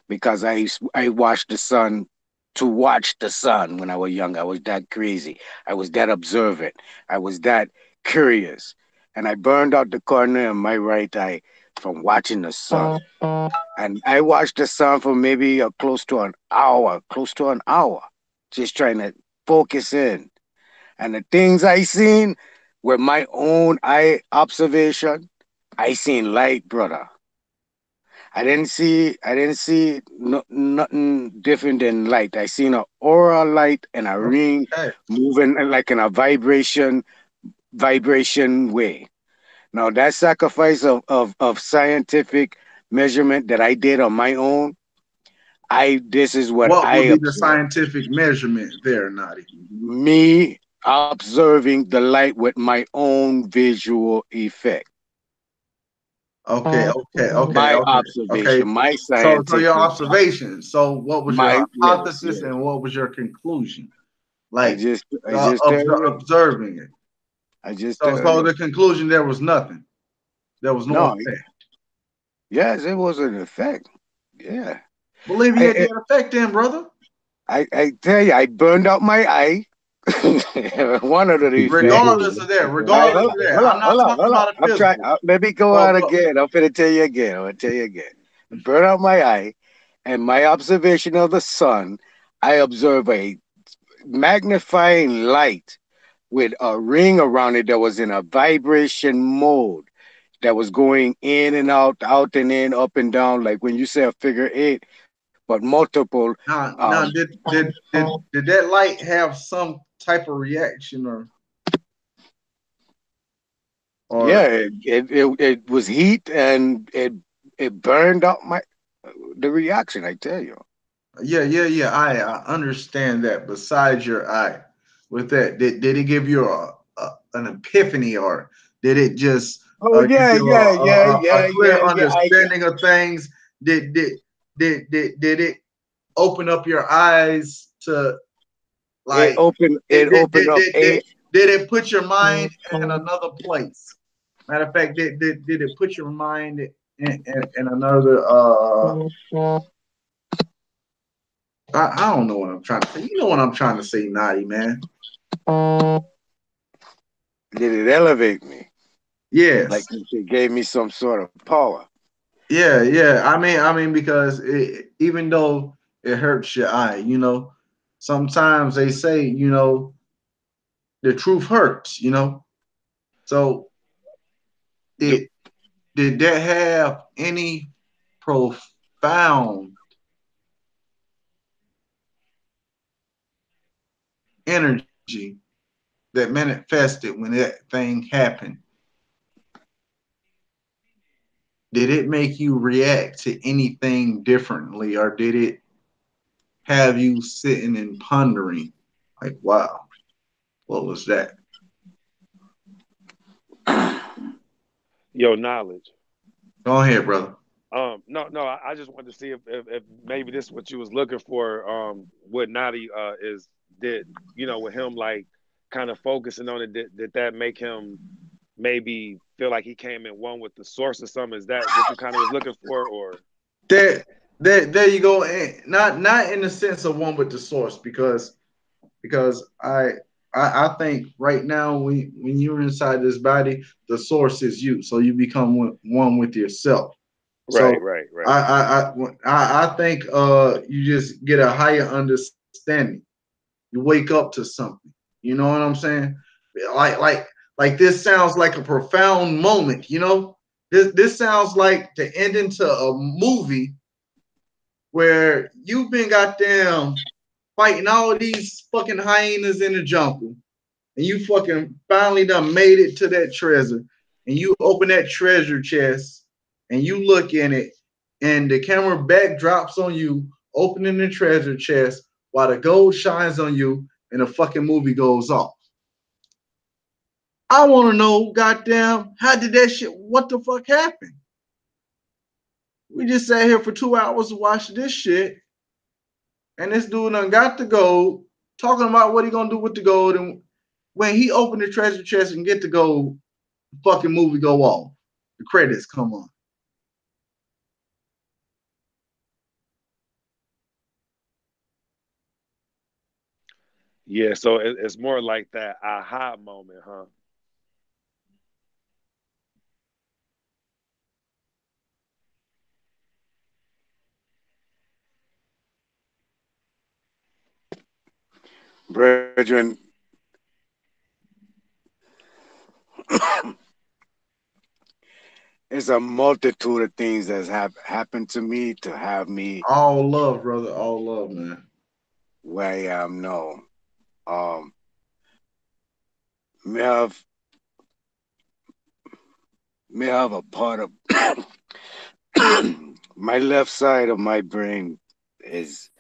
because I watched the sun to watch the sun when I was young. I was that crazy. I was that observant. I was that curious, and I burned out the corner of my right eye from watching the sun. And I watched the sun for maybe close to an hour, just trying to focus in. And the things I seen were my own eye observation. I seen light, brother. I didn't see nothing different than light. I seen a aura light and a ring Okay. moving like in a vibration way. Now that sacrifice of scientific measurement that I did on my own, I this is what What I would be the observed. scientific measurement there, Naughty? Me observing the light with my own visual effect. Okay, okay, okay, My okay, okay. observation, my So your scientific, observation. So what was your my yes, hypothesis yes. and what was your conclusion? I Like just I just tell you. observing it. I just tell So you. the conclusion there was nothing. There was no No, effect. yes, it was an effect. Yeah. Believe you I, had I that effect then, brother. I tell you, I burned out my eye. One of the effect. Regardless of that, I'm not talking Hold on. about a I'm trying. physical. Let me go But out again. I'm gonna tell you again. I'm gonna tell you again. Burn out my eye, and my observation of the sun. I observe a magnifying light with a ring around it that was in a vibration mode, that was going in and out and in, up and down, like when you say a figure eight, but multiple. now did that light have some type of reaction Yeah, or it was heat, and it burned out the reaction. I tell you. yeah. I understand that. Besides your eye, with that, did it give you an epiphany, or did it just Oh give yeah, you yeah, yeah, a yeah, clear yeah, yeah. understanding of things? Did it open up your eyes to It like opened. did It did opened did, up did, a. did, did it put your mind in another place? Matter of fact, did it put your mind in another? I don't know what I'm trying to say. You know what I'm trying to say, Naughty man. Did it elevate me? Like Yes. it gave me some sort of power. Yeah, yeah. I mean, because even though it hurts your eye, sometimes they say, the truth hurts, So Do, it did that have any profound energy that manifested when that thing happened? Did it make you react to anything differently, or did it have you sitting and pondering, like, wow, what was that? Your knowledge. Go ahead, brother. No, I just wanted to see if maybe this is what you was looking for. What Nadi is did with him like kind of focusing on it. Did that make him maybe feel like he came in one with the source or something? Is that what you kind of was looking for, or There you go. Not in the sense of one with the source, because I think right now when you're inside this body, the source is you, so you become one with yourself. So right, right, right. I think you just get a higher understanding. You wake up to something. You know what I'm saying? Like like like this sounds like a profound moment. This sounds like the ending to a movie where you've been goddamn fighting all these fucking hyenas in the jungle, and you fucking finally done made it to that treasure, and you open that treasure chest, and you look in it, and the camera backdrops on you opening the treasure chest while the gold shines on you, and the fucking movie goes off. I want to know, goddamn, how did that shit? What the fuck happened? We just sat here for 2 hours to watch this shit, and this dude done got the gold, talking about what he gonna do with the gold, and when he opened the treasure chest and get the gold, the fucking movie go off. The credits come on. Yeah, so it's more like that aha moment, huh? brethren, it's a multitude of things that's happened to me to have me All love, brother. All love, man. where I am now. Um, may have may have a part of my left side of my brain is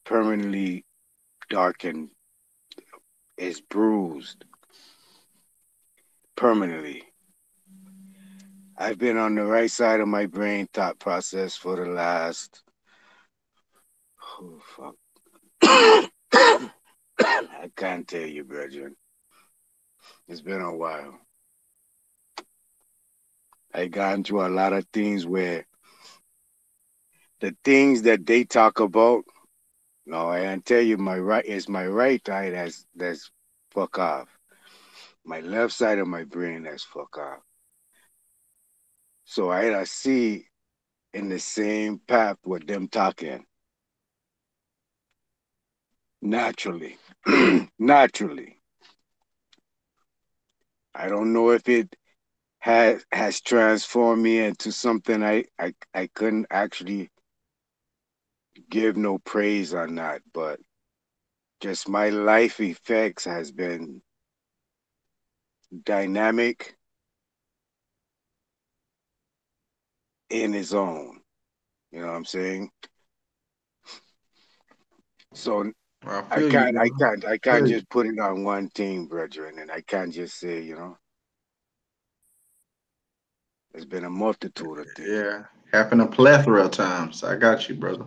permanently darkened, is bruised permanently. I've been on the right side of my brain thought process for the last oh fuck. I can't tell you, brethren. It's been a while. I gone through a lot of things where the things that they talk about. No, I can tell you, my right eye that's fuck off. My left side of my brain that's fuck off. So I see in the same path with them talking naturally, naturally. I don't know if it has transformed me into something I couldn't actually give no praise on that, but just my life effects has been dynamic in its own. You know what I'm saying? So I I feel you, can't I brother. can't I I can't feel you. just put it on one team, brethren, and I can't just say, there's been a multitude of things. Yeah, happened a plethora of times. I got you, brother.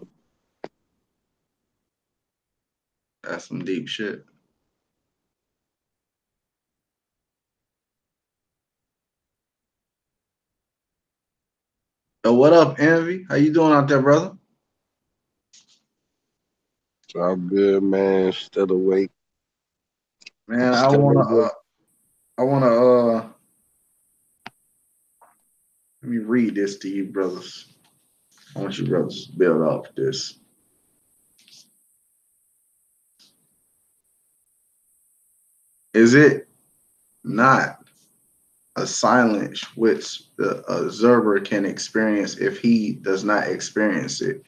That's some deep shit. What up, Envy? How you doing out there, brother? I'm good, man. Still awake. Man, Still awake. I wanna, let me read this to you, brothers. I want you brothers to build off this. Is it not a silence which the observer can experience if he does not experience it,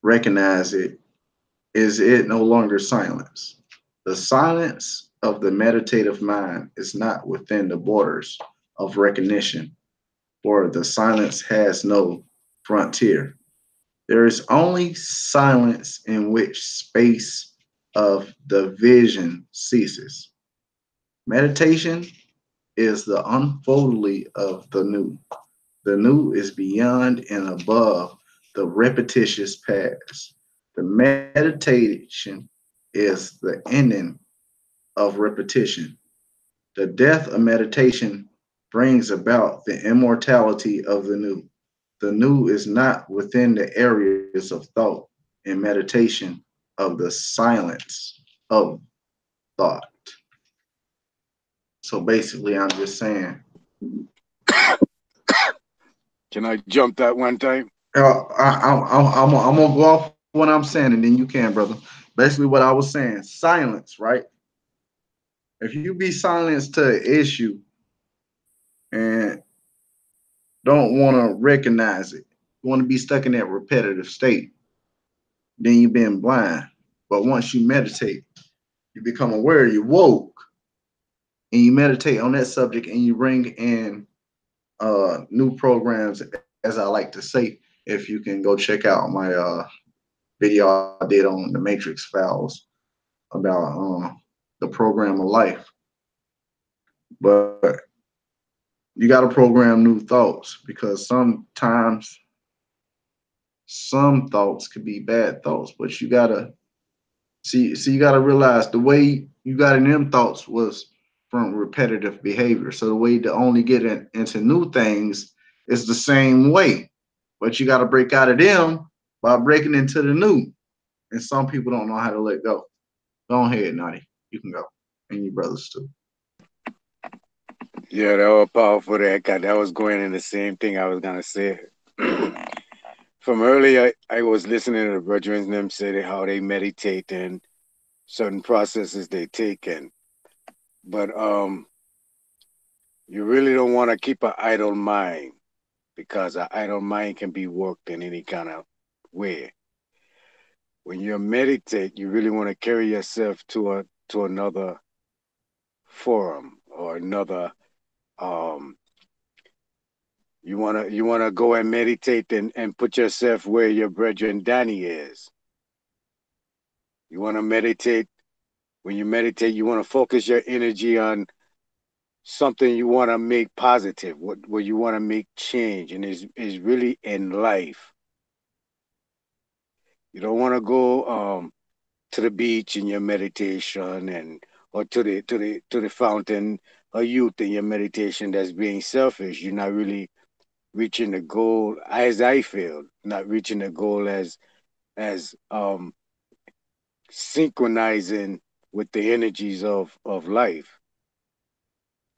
recognize it? Is it no longer silence? The silence of the meditative mind is not within the borders of recognition, for the silence has no frontier. There is only silence in which space of the vision ceases. Meditation is the unfolding of the new. The new is beyond and above the repetitious past. The meditation is the ending of repetition. The death of meditation brings about the immortality of the new. The new is not within the areas of thought and meditation of the silence of thought. So basically, I'm just saying, Can I jump that one time? I'm gonna go off what I'm saying, and then you can, brother. Basically, what I was saying, silence, right? If you be silenced to an issue and don't want to recognize it, you want to be stuck in that repetitive state, then you've been blind. But once you meditate, you become aware, you woke, and you meditate on that subject, and you bring in new programs, as I like to say. If you can go check out my video I did on the Matrix Files about the program of life, but you got to program new thoughts because sometimes some thoughts could be bad thoughts, but you gotta see. You gotta realize the way you got in them thoughts was from repetitive behavior. So the way to only get into new things is the same way, but you got to break out of them by breaking into the new. And some people don't know how to let go. Go ahead, Naughty. You can go, and your brothers too. Yeah, that was powerful. That was going in the same thing I was gonna say. From earlier, I was listening to the brethren and them say how they meditate and certain processes they take, and but you really don't want to keep an idle mind because an idle mind can be worked in any kind of way. When you meditate, you really want to carry yourself to another forum or another um you wanna go and meditate and put yourself where your brethren Danny is. You wanna meditate. When you meditate, you wanna focus your energy on something you wanna make positive, what you wanna make change, and is really in life. You don't wanna go to the beach in your meditation and or to the fountain of youth in your meditation that's being selfish. You're not really reaching the goal as I feel, not reaching the goal as synchronizing with the energies of life.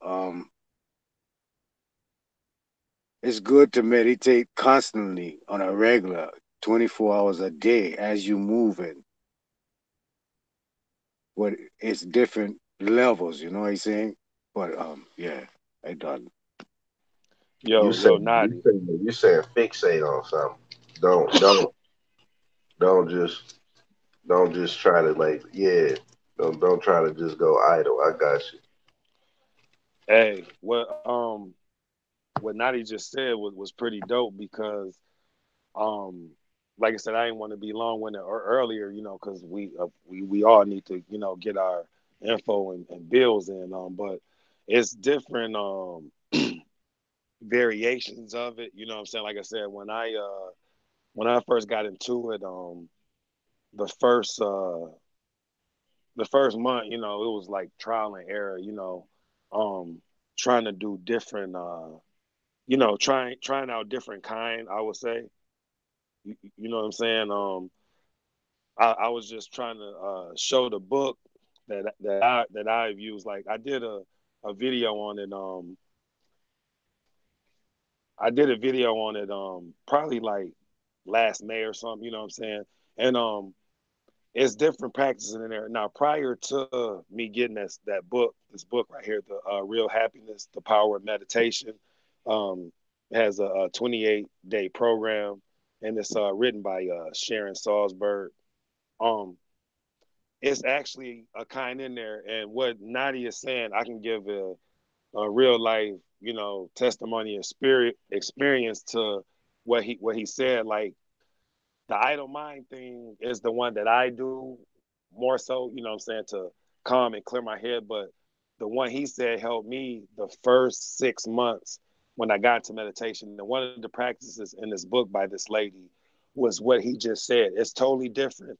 Um, it's good to meditate constantly on a regular 24 hours a day as you move in. But it's different levels, you know what I'm saying? But yeah, I done. You Yo, say yo, you Naughty. say you saying fixate on something. Don't just don't just try to like yeah. Don't try to just go idle. I got you. Hey, what Naughty just said was pretty dope because um like I said, I didn't want to be long winded or earlier, because we all need to get our info and bills in. But it's different variations of it. You know what I'm saying? Like I said, when I first got into it, the first uh the first month, it was like trial and error. Um, trying to do different. trying out different kind. I would say, you know what I'm saying. I was just trying to show the book that I've used. Like I did a video on it. I did a video on it. Probably like last May or something. You know what I'm saying. And it's different practices in there. Now, prior to me getting this book right here, the Real Happiness, the Power of Meditation, um, has a 28-day program, and it's written by Sharon Salzberg. Um, it's actually a kind in there, and what Nadia is saying, I can give a real life, testimony and spirit experience to what he said. Like the idle mind thing is the one that I do more so, you know what I'm saying, to calm and clear my head. But the one he said helped me the first 6 months when I got into meditation. And one of the practices in this book by this lady was what he just said. It's totally different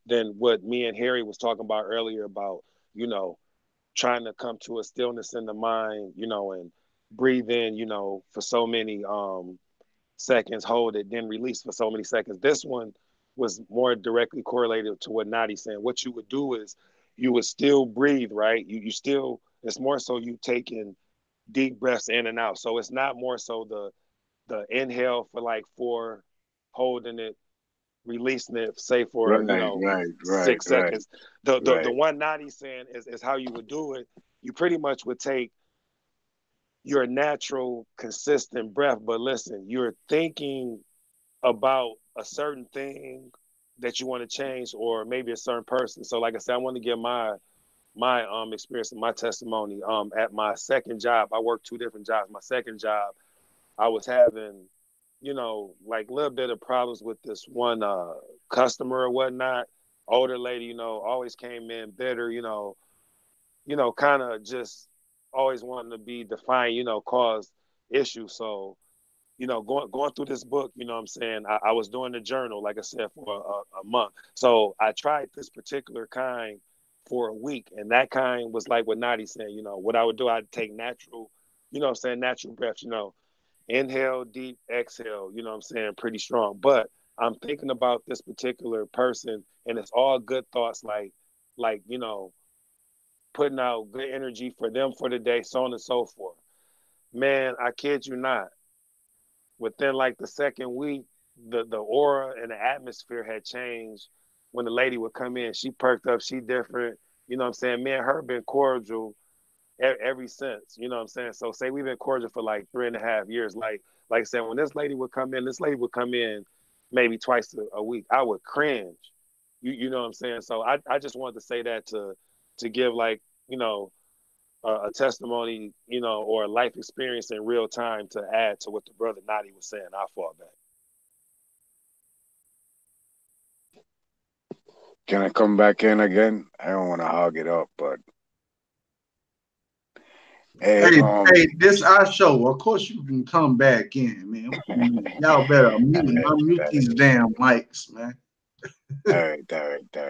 than what me and Harry was talking about earlier about, you know, trying to come to a stillness in the mind, and breathe in, for so many seconds, hold it, then release for so many seconds. This one was more directly correlated to what Nadi's saying. What you would do is you would still breathe, right? You still, it's more so you taking deep breaths in and out. So it's not more so the inhale for like 4, holding it, releasing it, say for Right, right, right, 6 seconds. right, The right. one Nadi's saying is how you would do it. You pretty much would take your natural consistent breath, but listen, you're thinking about a certain thing that you want to change, or maybe a certain person. So like I said, I want to give my experience and my testimony. At my second job, I worked 2 different jobs. My second job, I was having, like a little bit of problems with this one customer or whatnot. Older lady, always came in bitter, kind of just always wanting to be defiant, cause issues. So going through this book, you know what I'm saying? I was doing the journal, like I said, for a month. So I tried this particular kind for a week, and that kind was like what Nadi said, what I would do, I'd take natural, what I'm saying, natural breaths, inhale, deep, exhale, what I'm saying, pretty strong. But I'm thinking about this particular person, and it's all good thoughts, like, putting out good energy for them for the day, so on and so forth. Man, I kid you not, within like the second week, the aura and the atmosphere had changed. When the lady would come in, she perked up, she different. You know what I'm saying? Me and her been cordial ever since. You know what I'm saying? So say we've been cordial for like 3.5 years. Like I said, when this lady would come in maybe twice a week. I would cringe. You know what I'm saying? So I just wanted to say that to give like, a testimony, or a life experience in real time to add to what the brother Nadi was saying. I'll fall back. Can I come back in again? I don't want to hog it up, but hey, Hey, hey, this our show. Of course, you can come back in, man. What you mean? Y'all better all right, unmute all these damn mics, man. right, all right, all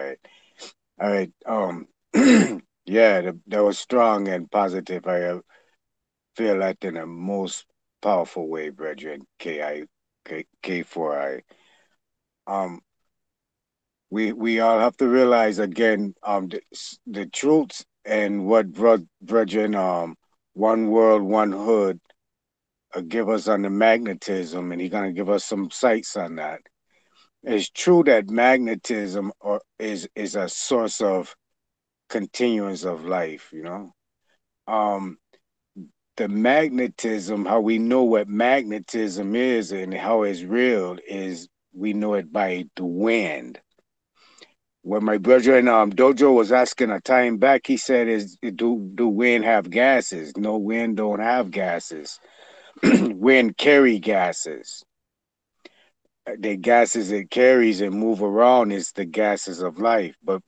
right, all right. Yeah, that was strong and positive. Feel that in the most powerful way, brethren. K4I. Um, we all have to realize again, the truths and what brethren, one world, one hood, give us on the magnetism, and he's gonna give us some sights on that. It's true that magnetism is a source of continuance of life. Um, the magnetism, how we know what magnetism is and how it's real is we know it by the wind. When my brother in Dojo was asking a time back, he said, "Is do wind have gases? No, wind don't have gases. Wind carry gases. The gases it carries and move around is the gases of life, but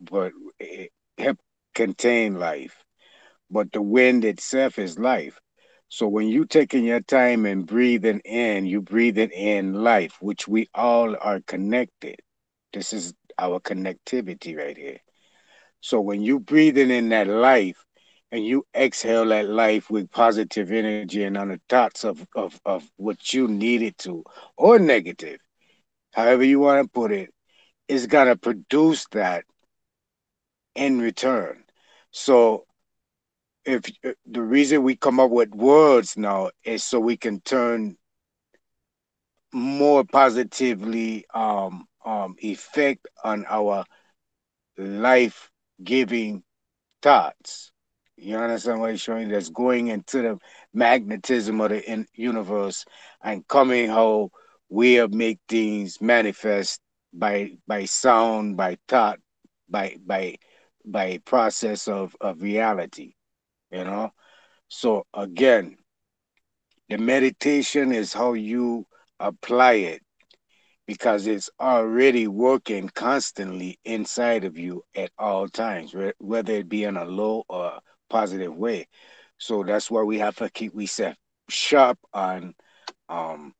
it help contain life. But the wind itself is life. So when you taking your time and breathing in, you breathing in life, which we all are connected. This is our connectivity right here. So when you breathing in that life, and you exhale that life with positive energy and on the thoughts of what you needed to, or negative, however you want to put it, is gonna produce that in return. So if the reason we come up with words now is so we can turn more positively effect on our life giving thoughts. You understand what I'm showing? That's going into the magnetism of the universe and coming how we have make things manifest by sound, by thought, by by process of reality. You know. So again, the meditation is how you apply it because it's already working constantly inside of you at all times, whether it be in a low or positive way. So that's why we have to keep we set sharp um on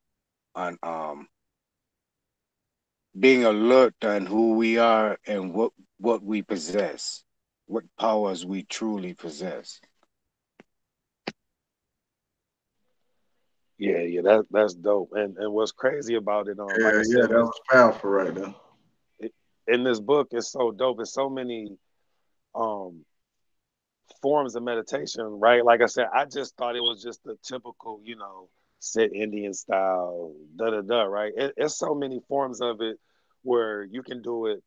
being alert on who we are and what we possess, what powers we truly possess. Yeah, that's dope. And what's crazy about it, like I Yeah, said, yeah, that was powerful right there. it, in this book, it's so dope. It's so many um forms of meditation, right? Like I said, I just thought it was just the typical, sit Indian style, da da da, right? It's so many forms of it where you can do it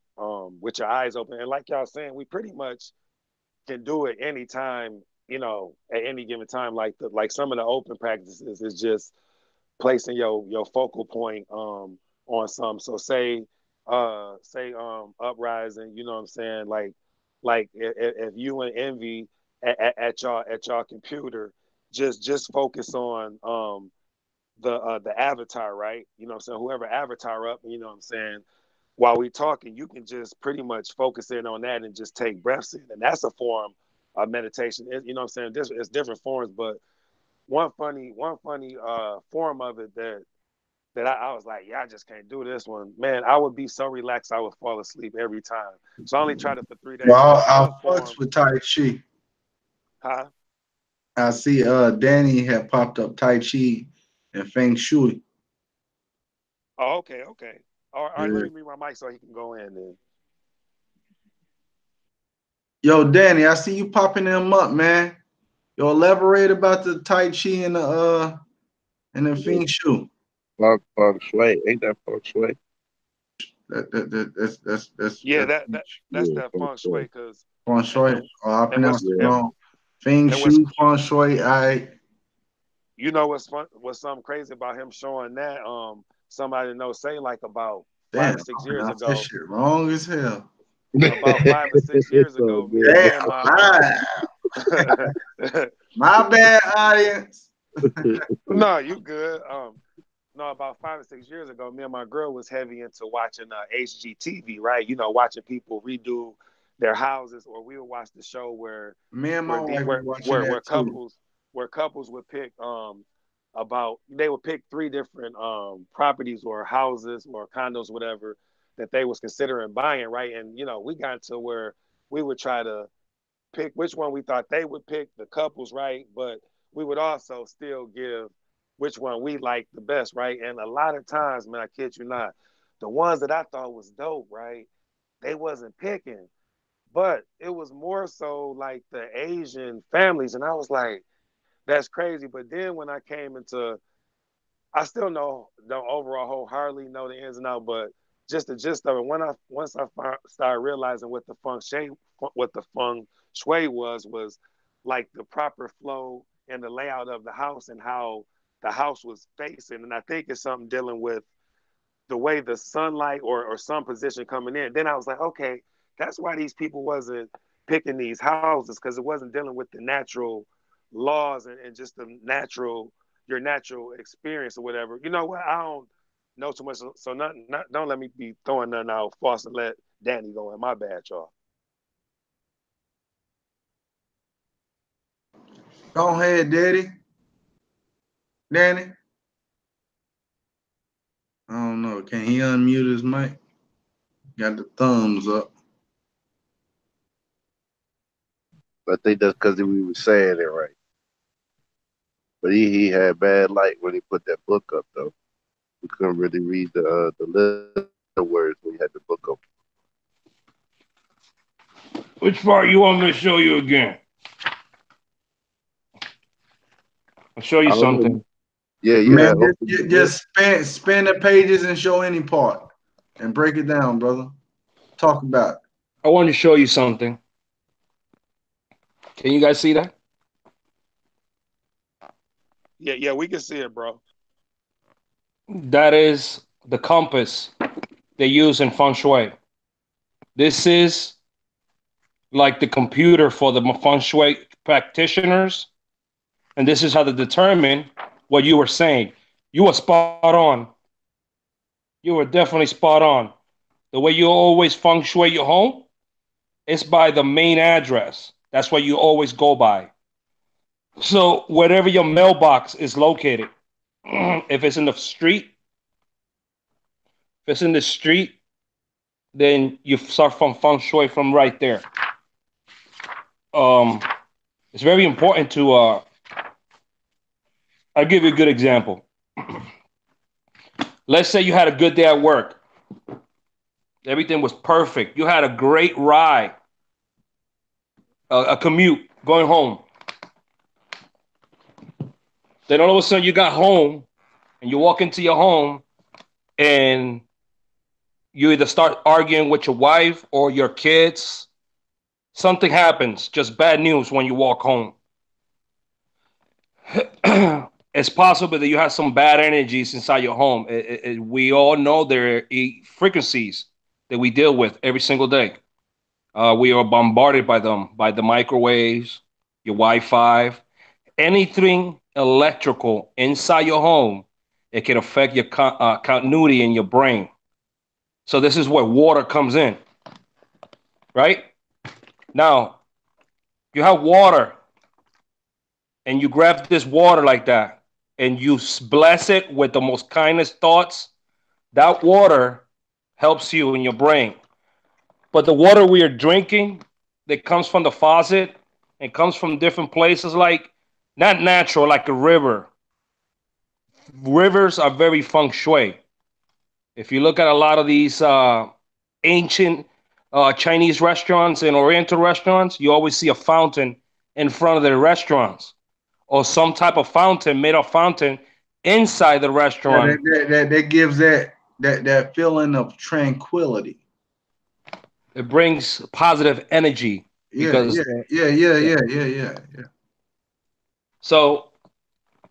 with your eyes open. And like y'all saying, we pretty much can do it anytime, at any given time. Like some of the open practices is just placing your focal point on some. So say uprising, you know what I'm saying? Like if you and envy at y'all computer, just focus on the avatar, right? You know what I'm saying? Whoever avatar up, you know what I'm saying? While we talking, you can just pretty much focus in on that and just take breaths in. And that's a form of meditation. You know what I'm saying? It's different forms, but one funny form of it that I was like, yeah, I just can't do this one. Man, I would be so relaxed I would fall asleep every time. So I only tried it for 3 days. But Well, it's I one fucks form, with Tai Chi. huh? I see Danny had popped up Tai Chi and Feng Shui. Oh, okay. All right, let Yeah. me mute my mic so he can go in then. Yo, Danny, I see you popping them up, man. Yo, elaborate about the Tai Chi and the Yeah, Feng Shui. feng shui. Ain't that feng shui? Yeah, That's that's Yeah, that feng feng shui, shui. cause Feng and Shui. and Oh, I and what's pronounced it Yeah. and, wrong. Feng and what's Shui, Feng Shui. what's fun, what's something crazy about him showing that somebody knows say like about five Damn, or I six years pronounced that ago, shit wrong as hell. about 5 or 6 years So ago, me good. me Damn, and my my bad, audience. no, you good. No, about 5 or 6 years ago, me and my girl was heavy into watching HGTV, right? Watching people redo their houses, or we would watch the show where Me and my where the wife was where watching where, that where too. couples would pick about they would pick three different properties or houses or condos, whatever, that they was considering buying, right? And we got to where we would try to pick which one we thought they would pick, the couples, right? But we would also still give which one we liked the best, right? And a lot of times, man, I kid you not, the ones that I thought was dope, right? They wasn't picking, but it was more so like the Asian families, and I was like, that's crazy. But then when I came into, I still don't overall wholeheartedly know the ins and outs, but just the gist of it. Once I started realizing what the feng shui was like the proper flow and the layout of the house and how the house was facing, and I think it's something dealing with the way the sunlight or sun position coming in. Then I was like, okay, that's why these people wasn't picking these houses, because it wasn't dealing with the natural laws and just the your natural experience or whatever. You know what? I don't know too much, so don't let me be throwing nothing out false and let Danny go in. My bad, y'all. Go ahead, Daddy. Danny. I don't know. Can he unmute his mic? Got the thumbs up. I think that's because we were saying it right. But he had bad light when he put that book up though. We couldn't really read the little words when he had the book up. Which part you want me to show you again? I'll show I you don't know. something. Yeah, you Man, had opened the book. just spin the pages and show any part and break it down, brother. Talk about it. I want to show you something. Can you guys see that? Yeah, we can see it, bro. That is the compass they use in feng shui. This is like the computer for the feng shui practitioners, and this is how they determine what you were saying. You were spot on. You were definitely spot on. The way you always feng shui your home is by the main address. That's what you always go by. So wherever your mailbox is located, if it's in the street, if it's in the street, then you start from feng shui from right there. Um, it's very important to. I'll give you a good example. Let's say you had a good day at work. Everything was perfect. You had a great ride, a commute going home. Then all of a sudden you got home and you walk into your home and you either start arguing with your wife or your kids. Something happens, just bad news when you walk home. It's possible that you have some bad energies inside your home. We all know there are frequencies that we deal with every single day. We are bombarded by them, by the microwaves, your Wi-Fi, anything electrical inside your home. It can affect your continuity in your brain. So this is where water comes in, right? Now you have water, and you grab this water like that, and you bless it with the most kindest thoughts. That water helps you in your brain. But the water we are drinking that comes from the faucet and comes from different places, like not natural, like a river. Rivers are very feng shui. If you look at a lot of these ancient Chinese restaurants and Oriental restaurants, you always see a fountain in front of their restaurants, or some type of fountain made of fountain inside the Yeah, restaurant. that gives that feeling of tranquility. It brings positive energy Yeah, because yeah, yeah, yeah, yeah, yeah, yeah, yeah. so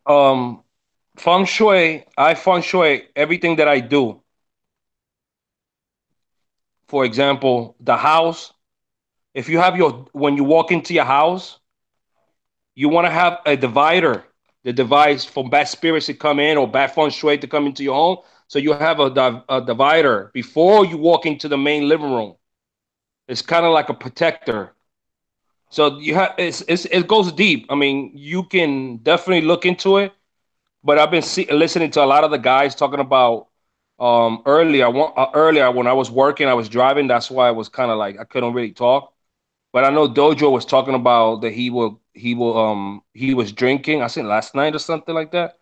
um feng shui, I feng shui everything that I do. For example, the house. If you have your when you walk into your house, you want to have a divider that divides from bad spirits to come in or bad feng shui to come into your home. So you have a divider before you walk into the main living room. It's kind of like a protector. So you have it goes deep. I mean, you can definitely look into it. But I've been listening to a lot of the guys talking about earlier. Earlier when I was working, I was driving. That's why I was kind of like I couldn't really talk. But I know Dojo was talking about that he was drinking. I think last night or something like that,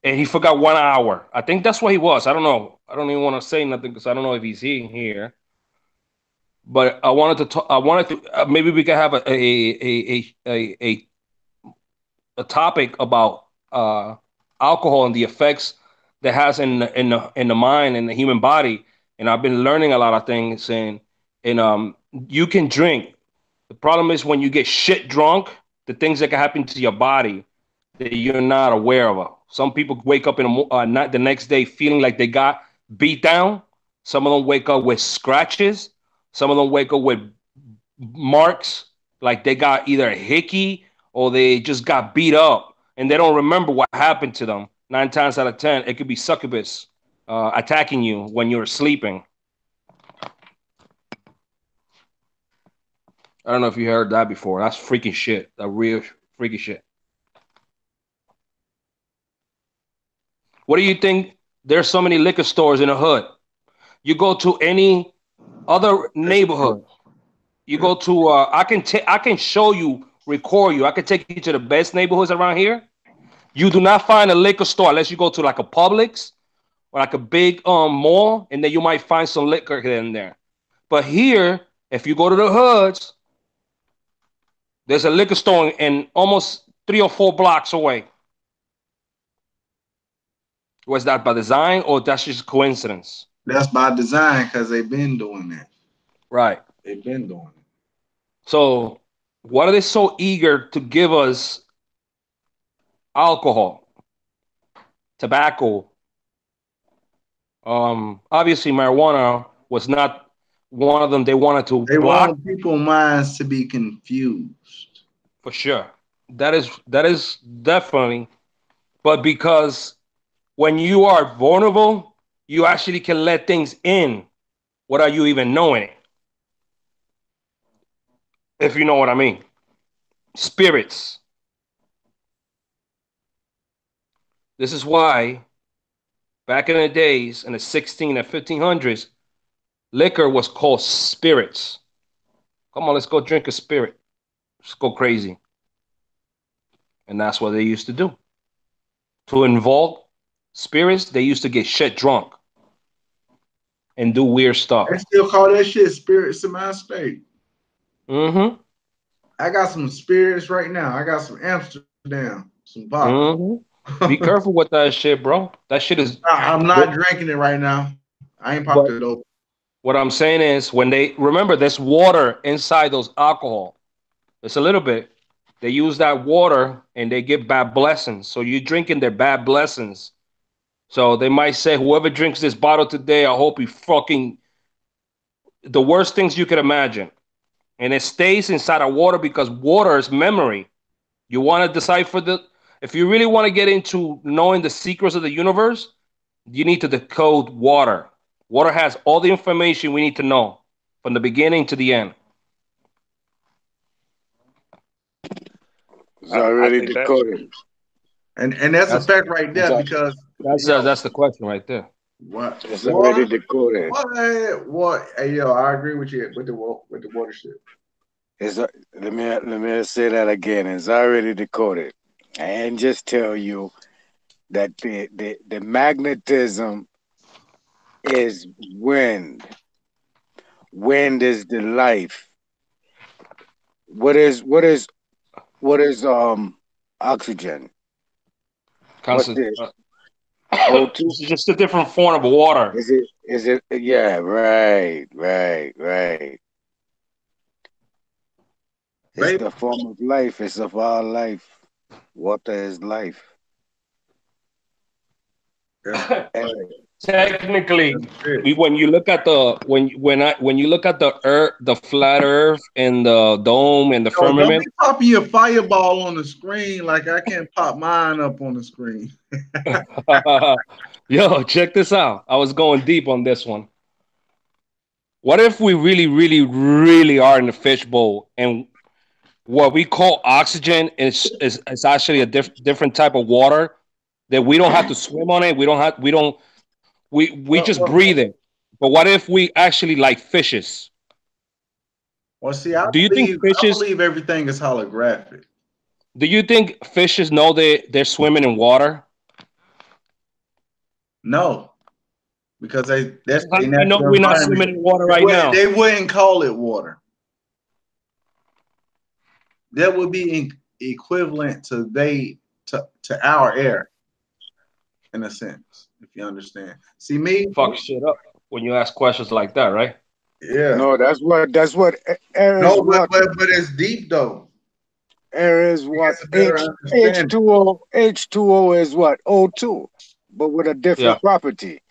and he forgot 1 hour. I think that's what he was. I don't know. I don't even want to say nothing because I don't know if he's in here. But I wanted to talk. I wanted to maybe we could have a topic about alcohol and the effects that has in the mind and the human body. And I've been learning a lot of things. And you can drink. The problem is when you get shit drunk, the things that can happen to your body that you're not aware of. Some people wake up in night the next day feeling like they got beat down. Some of them wake up with scratches. Some of them wake up with marks, like they got either a hickey or they just got beat up and they don't remember what happened to them. 9 times out of 10, it could be succubus attacking you when you're sleeping. I don't know if you heard that before. That's freaking shit. That real freaky shit. What do you think? There's so many liquor stores in the hood. You go to any other That's true. neighborhood. You go to I can show you, record you. I can take you to the best neighborhoods around here. You do not find a liquor store unless you go to like a Publix or like a big mall, and then you might find some liquor here and there. But here, if you go to the hoods, there's a liquor store in almost 3 or 4 blocks away. Was that by design or that's just coincidence? That's by design because they've been doing that. Right. They've been doing it. So why are they so eager to give us alcohol, tobacco? Obviously marijuana was not one of them they wanted to They block want people's minds to be confused. for sure. That is definitely, but because when you are vulnerable, you actually can let things in without you even knowing it. If you know what I mean. Spirits. This is why back in the days, in the 16 and 1500s, liquor was called spirits. Come on, let's go drink a spirit. Let's go crazy. And that's what they used to do. To involve spirits, they used to get shit drunk and do weird They stuff. still call that shit spirits in my state. Mm-hmm. I got some spirits right now. I got some Amsterdam, some vodka. Mm-hmm. Be careful with that shit, bro. That shit is. I'm not drinking it right now. I ain't popped But it open. what I'm saying is, when they remember, there's water inside those alcohol. It's a little bit. They use that water and they get bad blessings. So you're drinking their bad blessings. So they might say, whoever drinks this bottle today, I hope he fucking the worst things you could imagine. And it stays inside of water because water is memory. You want to decipher the. If you really want to get into knowing the secrets of the universe, you need to decode water. Water has all the information we need to know from the beginning to the end. It's I already think that decoded. And that's a That's fact right It's, there because that's the question right there. what it's already water, decoded. what? Hey yo, I agree with you with the water shit. Let me say that again. It's already decoded. And just tell you that the magnetism is wind. Wind is the life. What is oxygen? What's Constant. this? O2? This is just a different form of water. Is it yeah, right. It's Baby, the form of life, it's of our life. Water is life. that's And Technically, that's it. when you look at the when you look at the earth, the flat Earth, and the dome and the Yo, don't be firmament. popping your fireball on the screen like I can't pop mine up on the screen. Yo, check this out. I was going deep on this one. What if we really, really, really are in the fishbowl, and what we call oxygen is actually a different type of water that we don't have to swim on it. We just Well, breathe it. But what if we actually like fishes? well, see, I Do you think believe I fishes? believe everything is holographic. Do you think fishes know they're swimming in water? No, because that's How their do we know natural we're not environment. swimming in water right now? They wouldn't call it water. That would be equivalent to to our air in a sense, if you understand. See me, Fuck shit up when you ask questions like that, right? yeah. no, that's what air is No, but what it's deep though. air is It what gets a better H understanding. H2O is what O2, but with a Yeah. different property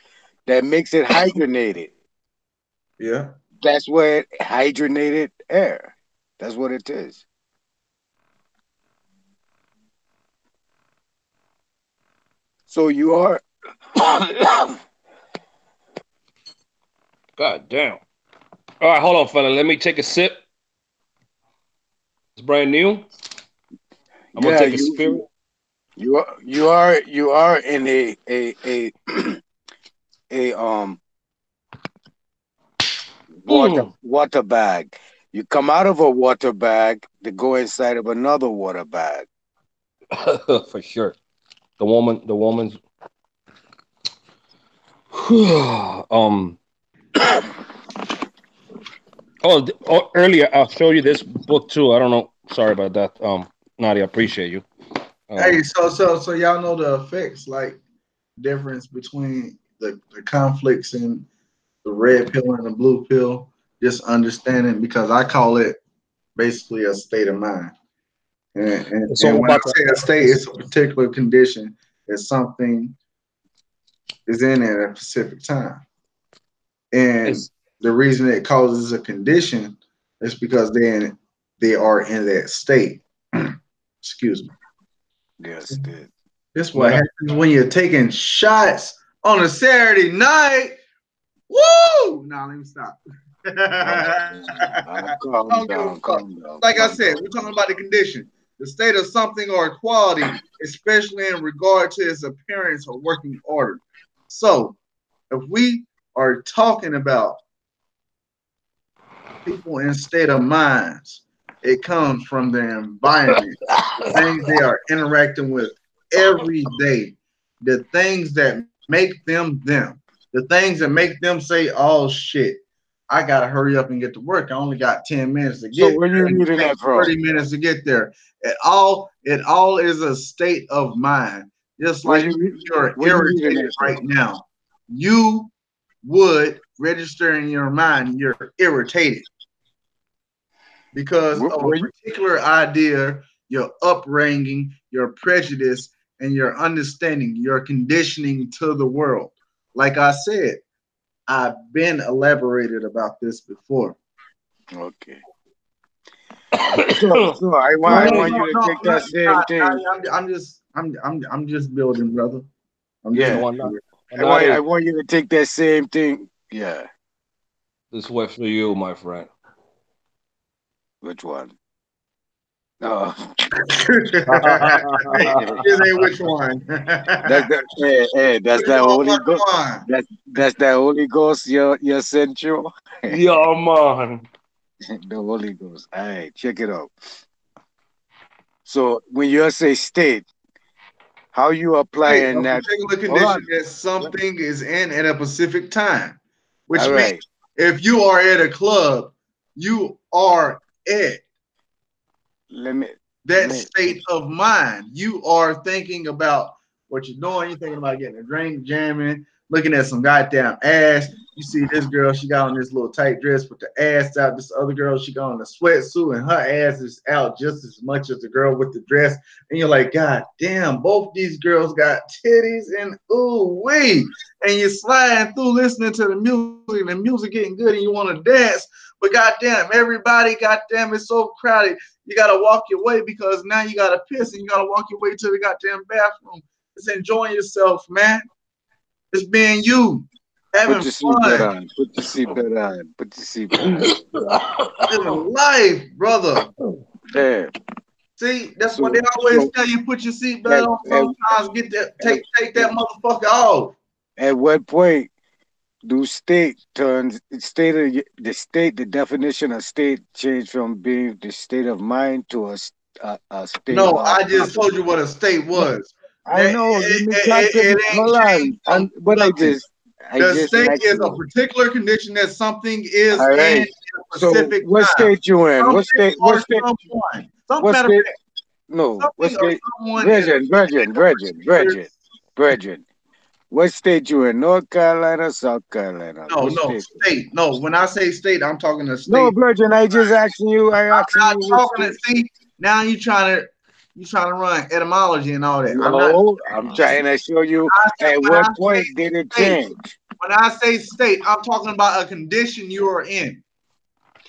that makes it hydrogenated. Yeah. That's what hydrogenated air. That's what it is. So you are God damn. All right, hold on, fella. Let me take a sip. It's brand new. I'm gonna yeah, take a spirit. you are in a a water Mm. water bag. You come out of a water bag to go inside of another water bag. For sure. The woman's. Earlier I'll show you this book too. I don't know. Sorry about that. Nadia, appreciate you. Hey, Um, so y'all know the effects, like difference between the conflicts in the red pill and the blue pill. Just understanding because I call it basically a state of mind. it's And all when I about the. say a state, It's, it's a particular condition that something is in at a specific time. And it's the reason it causes a condition is because they are in that state. Excuse me. Yes, it This is what matter. happens when you're taking shots on a Saturday night. Woo! Now let me stop. I calm don't give a down, fuck. calm down, Like I calm said, down. we're talking about the condition, the state of something or quality, especially in regard to its appearance or working order. So, if we are talking about people in state of minds, it comes from their environment, the things they are interacting with every day, the things that make them them, the things that make them say, "Oh shit, I gotta hurry up and get to work. I only got 10 minutes to So get where you there, and it reading takes that from? 30 minutes to get there." It all is a state of mind. Just Where like you if you're where you reading irritated that right from? now, you would register in your mind you're irritated because Where, of where a you particular idea, your upbringing, your prejudice, and your understanding, your conditioning to the world. Like I said, I've been elaborated about this before. okay. So No, I no, want no, you to no. take that same thing. I'm just building, brother. I'm just Yeah. So building. I Nadia, want you to take that same thing. Yeah. this way for you, my friend. Which one? Oh. Hey, just ain't which one. That's the that's Which that one? Holy Which Ghost. one? That's that Holy Ghost. Your central. Yeah, man. The Holy Ghost. All right, check it out. So when you say state, how you State, a applying that? particular Hold condition on. that something is in at a specific time, All which means right. if you are at a club, you are at Let me let that me. state of mind. You are thinking about what you're doing. You're thinking about getting a drink, jamming, looking at some goddamn ass. You see this girl, she got on this little tight dress with the ass out. This other girl, she got on a sweatsuit and her ass is out just as much as the girl with the dress. And you're like, God damn, both these girls got titties and ooh wee. And you're sliding through listening to the music and the music getting good and you want to dance. But goddamn, everybody, goddamn, it's so crowded. You gotta walk your way because now you gotta piss and you gotta walk your way to the goddamn bathroom. It's enjoying yourself, man. It's being you, Put having your seatbelt fun, on. Put your seatbelt on. Put your seatbelt on. living life, brother. Yeah. See, that's what they So always tell you. Put your at, seatbelt on. at, Sometimes get that, at, take that motherfucker off. at what point do state turns state of the state the definition of state change from being the state of mind to a state No, of I just told property? you what a state No, was. I That know. Let me it ain't hold on. changed from But nothing. I The just state asked is a you. particular condition that something is All in right. a So specific what time. state you in? What Something state? What or state? someone. Some What matter of state? fact, No. What something or state? someone is in a particular. Brethren. What state you in? North Carolina, South Carolina. No, What no state? state. No, when I say state, I'm talking to No, state. Brethren. I just asking you. I asking Not you what talking to state. see. Now you trying to run etymology and all that. I'm not No, doing I'm that. trying to show you at When I what say point did it state, change. when I say state, I'm talking about a condition you are in.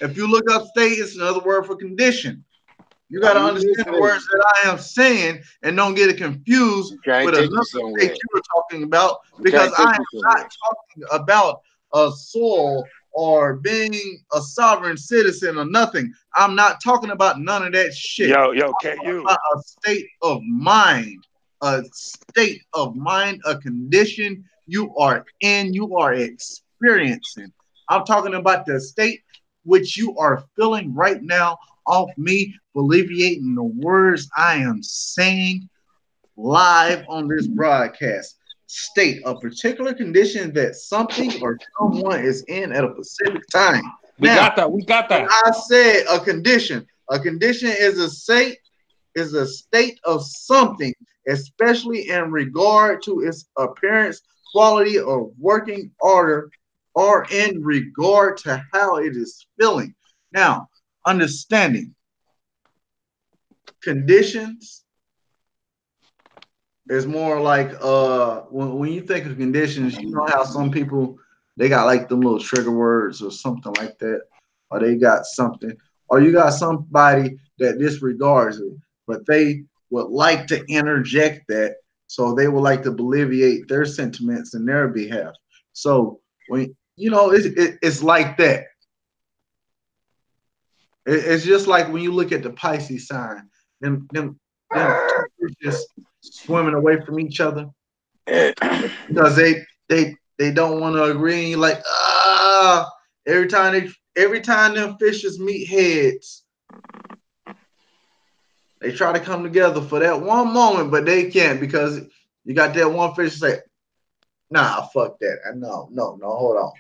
If you look up state, it's another word for condition. You got to I'm understand the words listening. that I am saying and don't get it confused I'm trying with to take you another state somewhere. you were talking about I'm trying because to I take am you not somewhere. talking about a soul or being a sovereign citizen or nothing. I'm not talking about none of that shit. Yo, I'm can't talking you? about a state of mind, a condition you are in, you are experiencing. I'm talking about the state what you are feeling right now off me, alleviating the words I am saying live on this broadcast. State a particular condition that something or someone is in at a specific time. We Now, got that. We got when that. I said a condition is a state of something, especially in regard to its appearance, quality, or working order, or in regard to how it is feeling. Now, understanding conditions is more like when you think of conditions, you know how some people they got like them little trigger words or something like that, or they got something, or you got somebody that disregards it, but they would like to interject that, so they would like to alleviate their sentiments in their behalf. So when you know it's like that. It's just like when you look at the Pisces sign, them two fishes swimming away from each other because they don't want to agree. And you're like, every time them fishes meet heads, they try to come together for that one moment, but they can't because you got that one fish say, "Nah, fuck that. No, hold on."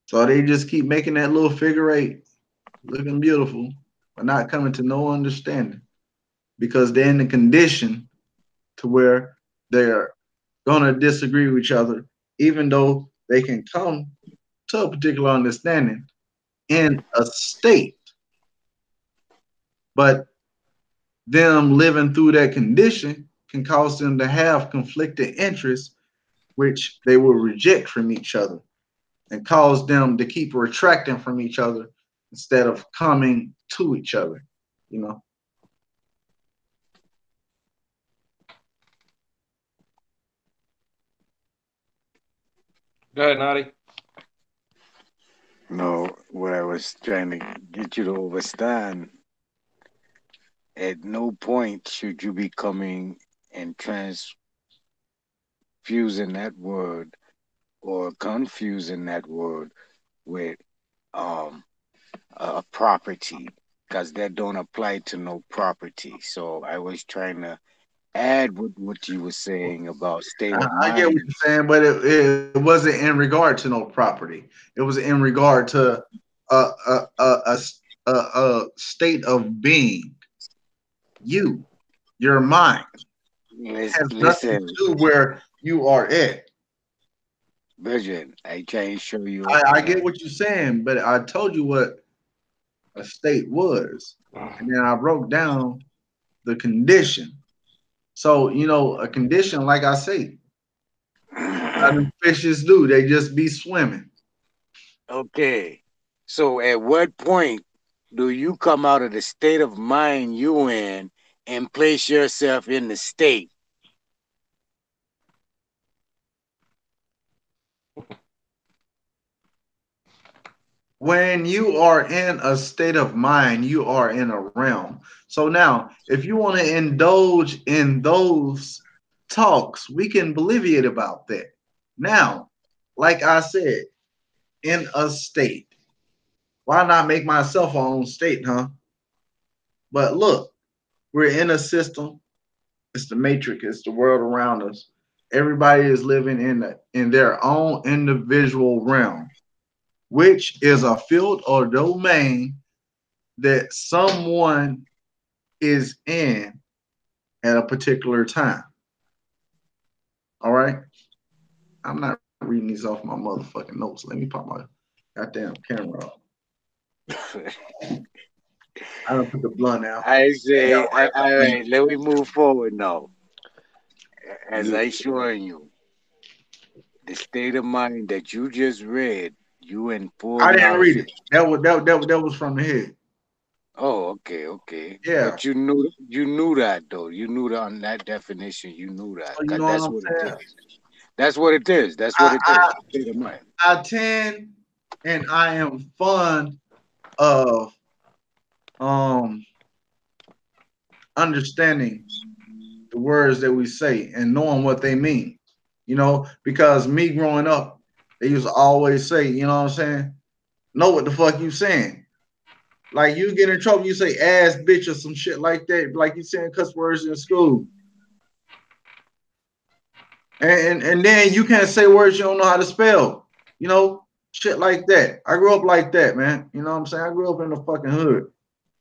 So they just keep making that little figure eight looking beautiful, but not coming to no understanding because they're in the condition to where they're gonna disagree with each other, even though they can come to a particular understanding in a state, but them living through that condition can cause them to have conflicted interests, which they will reject from each other and cause them to keep retracting from each other instead of coming to each other, you know. Go ahead, Nadi. No, what I was trying to get you to understand, at no point should you be coming and transfusing that word or confusing that word with um a property, because that don't apply to no property. So I was trying to add what you were saying about state of I get what mind. you're saying, but it wasn't in regard to no property. It was in regard to a state of being. You, your mind has nothing Listen, to do where you are at. Virgin, I try and show you I get what you're saying, but I told you what a state was, and then I broke down the condition. So you know, a condition, like I say, how them fishes do, they just be swimming. okay. So at what point do you come out of the state of mind you in and place yourself in the state? When you are in a state of mind, you are in a realm. So now, if you want to indulge in those talks, we can believe about that. Now, like I said, in a state, why not make myself our own state, huh? But look, we're in a system. It's the matrix. It's the world around us. Everybody is living in their own individual realm, which is a field or domain that someone is in at a particular time. All right. I'm not reading these off my motherfucking notes. Let me pop my goddamn camera off. I don't put the blunt out. I I got say, right all behind right, let me move forward now. As you. I showing you, the state of mind that you just read, you in full I didn't read knowledge of. it. That was from the head. Oh, okay, okay. Yeah. But you knew that though. You knew that on that definition. You knew that So you because know what that's I'm what it saying? is. That's what it is. That's what I it is. State of mind. I tend and I am fond of um understanding the words that we say and knowing what they mean. You know, because me growing up They used to always say, you know what I'm saying? Know what the fuck you saying. Like you get in trouble, you say ass bitch or some shit like that, like you saying cuss words in school. And then you can't say words you don't know how to spell. You know, shit like that. I grew up like that, man. You know what I'm saying? I grew up in the fucking hood.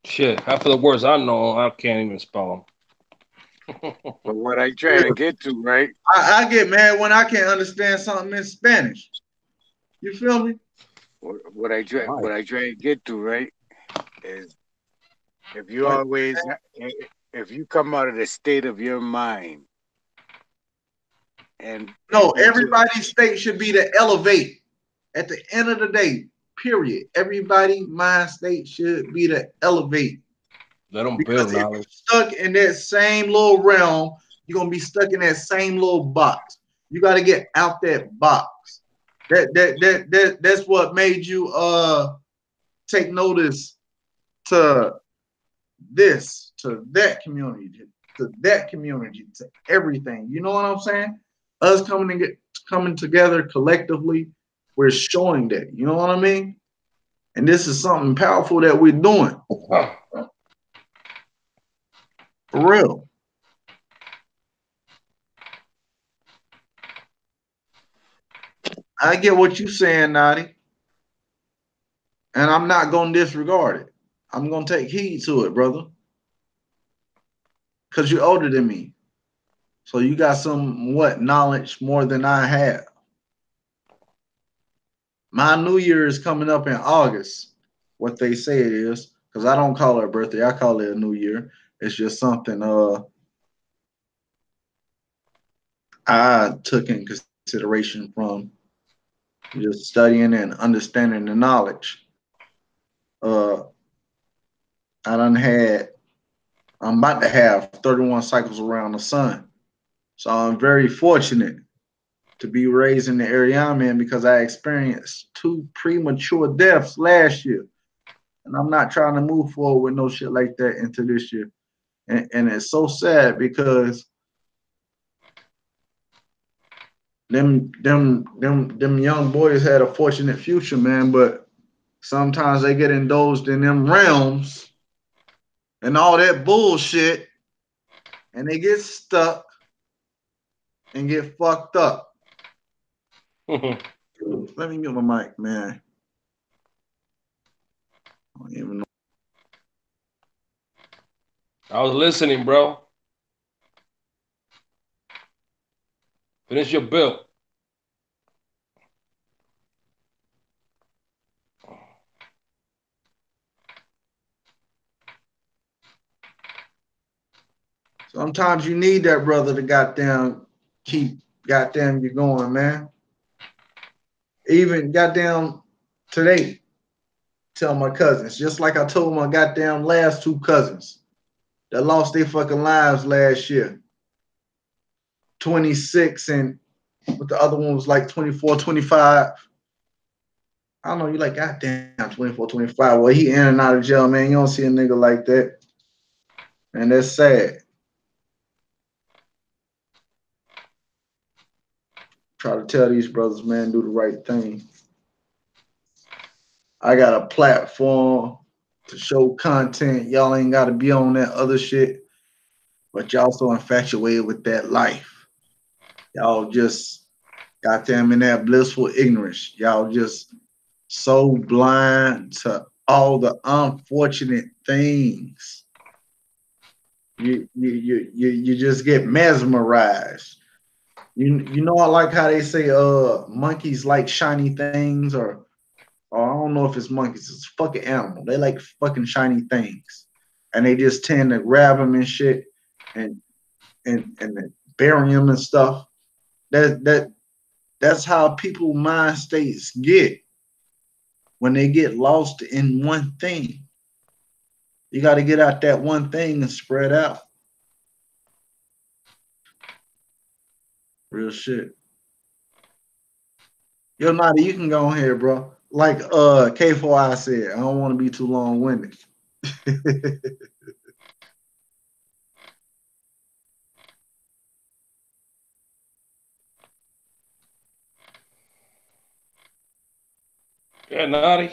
Shit, half of the words I know, I can't even spell them. But what I trying to Real. get to, right? I get mad when I can't understand something in Spanish. You feel me? What I try to get to, right, is if you When always if you come out of the state of your mind and no, into everybody's state should be to elevate. At the end of the day, period. Everybody mind state should be to elevate. Let them Because build if you're knowledge. stuck in that same little realm, you're gonna be stuck in that same little box. You got to get out that box. That's what made you take notice to this, to that community, to everything. You know what I'm saying? Us coming together collectively, we're showing that. You know what I mean? And this is something powerful that we're doing for real. I get what you're saying, Nadi, and I'm not gonna disregard it. I'm gonna take heed to it, brother, because you're older than me. So you got some what knowledge more than I have. My New Year is coming up in August. What they say it is, because I don't call it a birthday. I call it a New Year. It's just something I took in consideration from just studying and understanding the knowledge. Uh, I done had. I'm about to have 31 cycles around the sun. So I'm very fortunate to be raised in the area I'm in because I experienced two premature deaths last year. And I'm not trying to move forward with no shit like that into this year. And it's so sad because them young boys had a fortunate future, man, but sometimes they get indulged in them realms and all that bullshit and they get stuck and get fucked up. I Let me mute my mic, man. I don't even know. was listening, bro. Finish your bill. Sometimes you need that brother to goddamn keep goddamn you going, man. Even goddamn today, tell my cousins, just like I told my goddamn last two cousins that lost their fucking lives last year. 26 and but the other one was like 24, 25. I don't know, you like goddamn 24, 25. Well, he in and out of jail, man. You don't see a nigga like that. And that's sad. Try to tell these brothers, man, do the right thing. I got a platform to show content. Y'all ain't got to be on that other shit, but y'all so infatuated with that life. Y'all just got them in that blissful ignorance. Y'all just so blind to all the unfortunate things. You just get mesmerized. You know I like how they say monkeys like shiny things or I don't know if it's monkeys, it's a fucking animal. They like fucking shiny things. And they just tend to grab them and shit and and bury them and stuff. That's how people mind states get when they get lost in one thing. You got to get out that one thing and spread out. Real shit. Yo, Nadi, you can go on here, bro. Like K4I said, I don't want to be too long winded. Yeah, Naughty.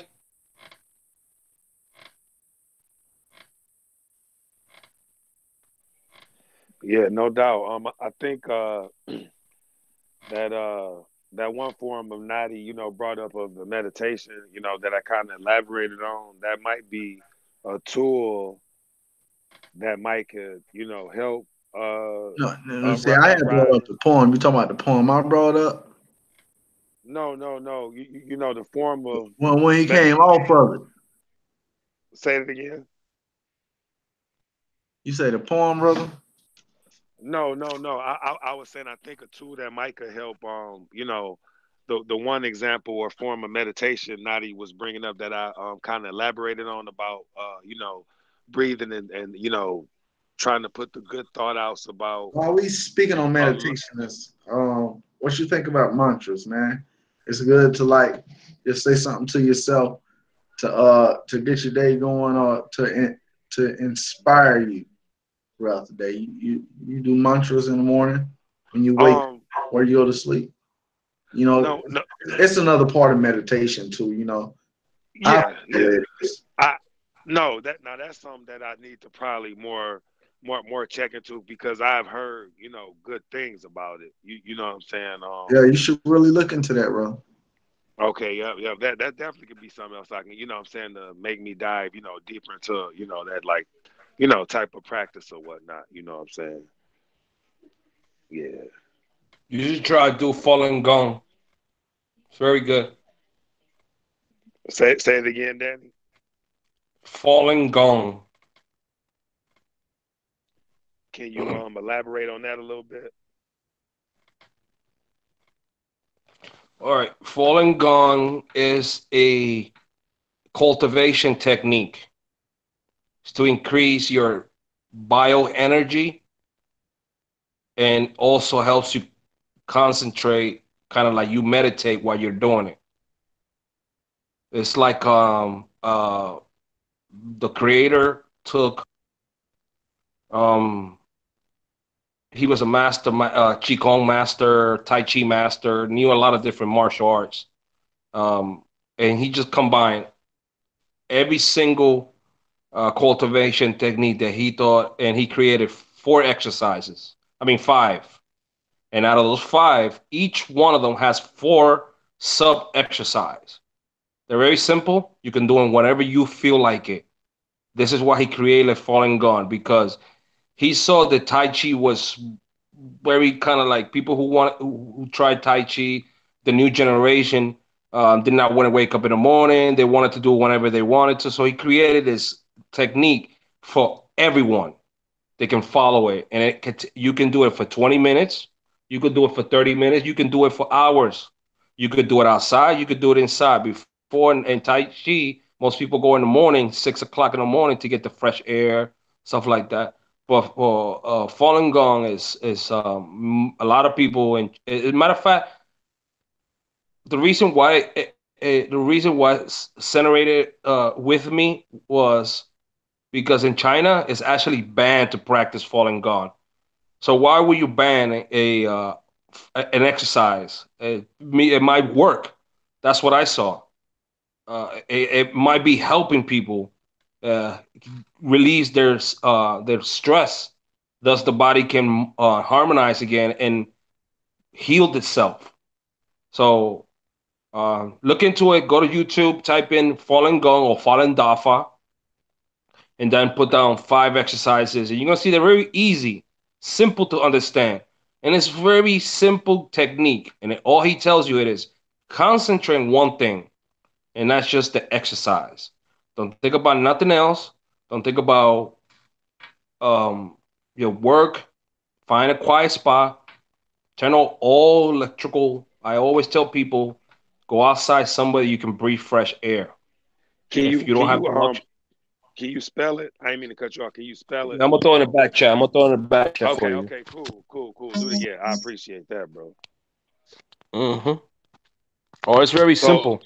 Yeah, no doubt. I think that that one form of Nadi, brought up of the meditation, that I kind of elaborated on, that might be a tool that might could, help No, no, see, I had brought up uprising. the poem. You talking about the poem I brought up? No, no, no. The form of When he med- came off of it. say it again. You say the poem, brother? No, no, no. I was saying I think a tool that might could help. The one example or form of meditation Nadi was bringing up that I kind of elaborated on about breathing and trying to put the good thought outs about. While we speaking on Uh, meditation, what you think about mantras, man? It's good to like just say something to yourself to get your day going or to inspire you throughout the day. You do mantras in the morning when you wake um, or you go to sleep. You know, no, no, it's another part of meditation too. You know, I yeah, yeah. I no that now that's something that I need to probably more check into because I've heard good things about it. You know what I'm saying? yeah, you should really look into that, bro. Okay, yeah, yeah. That definitely could be something else I can, what I'm saying, to make me dive, deeper into, that like, type of practice or whatnot. You know what I'm saying? Yeah. You should try to do Fallen Gong. It's very good. Say it again, Danny. Fallen Gong. Can you elaborate on that a little bit? All right. Fallen Gong is a cultivation technique. It's to increase your bioenergy and also helps you concentrate, kind of like you meditate while you're doing it. It's like the creator took um he was a master qigong master, tai chi master, knew a lot of different martial arts. Um and he just combined every single cultivation technique that he thought, and he created four exercises. I mean, five. And out of those five, each one of them has four sub exercise. They're very simple. You can do them whenever you feel like it. This is why he created Fallen Gone, because he saw that Tai Chi was very kind of like people who tried Tai Chi, the new generation did not want to wake up in the morning. They wanted to do it whenever they wanted to. So he created this technique for everyone. They can follow it, and you can do it for 20 minutes. You could do it for 30 minutes. You can do it for hours. You could do it outside. You could do it inside. Before in Tai Chi, most people go in the morning, 6 o'clock in the morning, to get the fresh air, stuff like that. But for Falun Gong a lot of people, and as a matter of fact, the reason why it's centered with me was because in China it's actually banned to practice Falun Gong. So why would you ban an exercise? It might work. That's what I saw. It might be helping people uh, release their stress. Thus, the body can harmonize again and heal itself. So look into it. Go to YouTube, type in Falun Gong or Falun Dafa, and then put down five exercises. And you're gonna see they're very easy, simple to understand, and it's very simple technique. And all he tells you it is concentrate on one thing, and that's just the exercise. Don't think about nothing else. Don't think about um, your work. Find a quiet spot. Turn on all electrical. I always tell people, go outside somewhere you can breathe fresh air. Can If you you can don't have you the luxury, can you spell it? I didn't mean to cut you off. Can you spell it? I'm gonna throw in the back chat. I'm gonna throw in the back chat for Okay, you. okay, cool, cool, cool. Do it. Yeah, I appreciate that, bro. Mm-hmm. Oh, it's very So simple.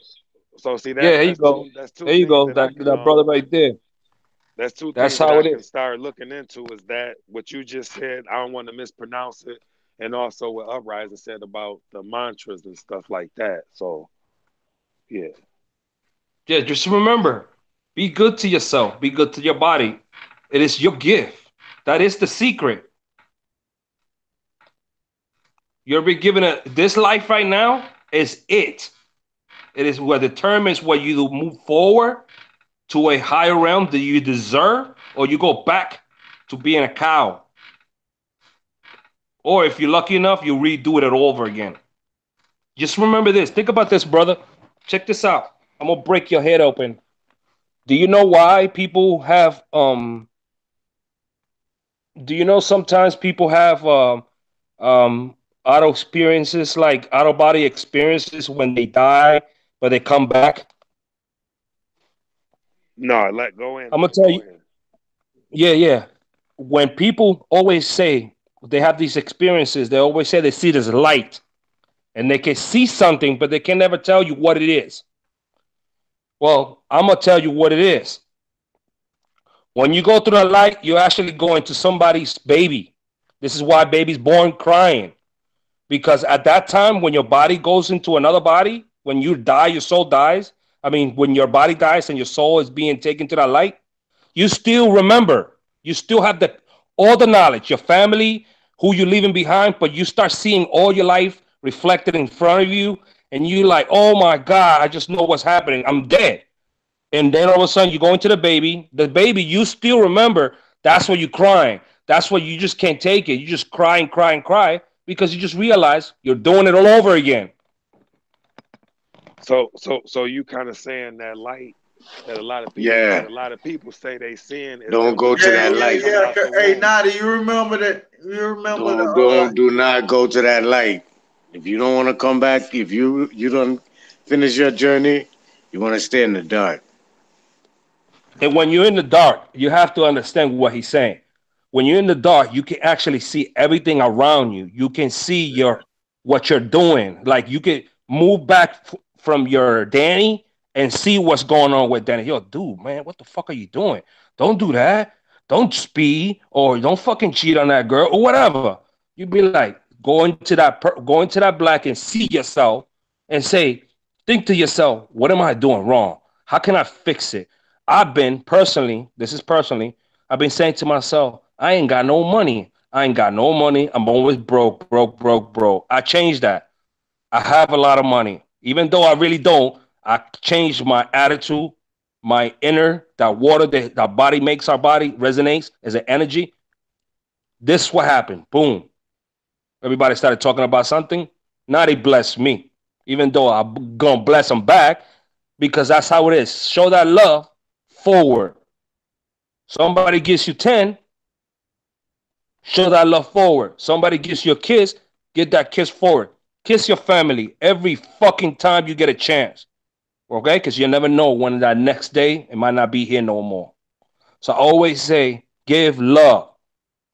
see Yeah, here you that's go. two There you things go. that I can That brother right there. that's two That's things that how I it can is. start looking into is that what you just said, I don't want to mispronounce it, and also what Uprising said about the mantras and stuff like that. So yeah. Yeah, just remember, be good to yourself, be good to your body. It is your gift. That is the secret. You're being given this life right now is it. It is what determines whether you move forward to a higher realm that you deserve, or you go back to being a cow. Or if you're lucky enough, you redo it all over again. Just remember this. Think about this, brother. Check this out. I'm gonna break your head open. Do you know why people have do you know sometimes people have um auto experiences, like out of body experiences when they die, but they come back? No, let go in I'm gonna though. tell Go you. in. Yeah, yeah. When people always say they have these experiences, they always say they see this light and they can see something, but they can never tell you what it is. Well, I'm gonna tell you what it is. When you go through the light, you're actually going to somebody's baby. This is why baby's born crying. Because at that time, when your body goes into another body, when you die, your soul dies. I mean, when your body dies and your soul is being taken to that light, you still remember. You still have the all the knowledge, your family, who you're leaving behind, but you start seeing all your life reflected in front of you, and you like, oh my God, I just know what's happening. I'm dead. And then all of a sudden you go into the baby, you still remember that's what you're crying. That's what you just can't take it. You just cry and cry and cry because you just realize you're doing it all over again. So you kind of saying that light Yeah. that a lot of people say they sin is Don't them go to Yeah, that yeah, children light. coming yeah. out the Hey, womb. Nadi, you remember that? You remember the Do not go to that light. If you don't want to come back, if you don't finish your journey, you want to stay in the dark. And when you're in the dark, you have to understand what he's saying. When you're in the dark, you can actually see everything around you. You can see your what you're doing. Like you can move back from your Danny and see what's going on with Danny. Yo, dude, man, what the fuck are you doing? Don't do that. Don't speed or don't fucking cheat on that girl or whatever. You'd be like, go into that black and see yourself and say, think to yourself, what am I doing wrong? How can I fix it? I've been personally, this is personally, I've been saying to myself, I ain't got no money. I ain't got no money. I'm always broke, broke, broke, broke. I changed that. I have a lot of money. Even though I really don't, I changed my attitude, my inner, that water that body makes our body resonates as an energy. This is what happened. Boom. Everybody started talking about something. Now they bless me. Even though I'm going to bless them back because that's how it is. Show that love forward. Somebody gives you 10, show that love forward. Somebody gives you a kiss, get that kiss forward. Kiss your family every fucking time you get a chance. Okay? Because you never know when that next day it might not be here no more. So I always say, give love.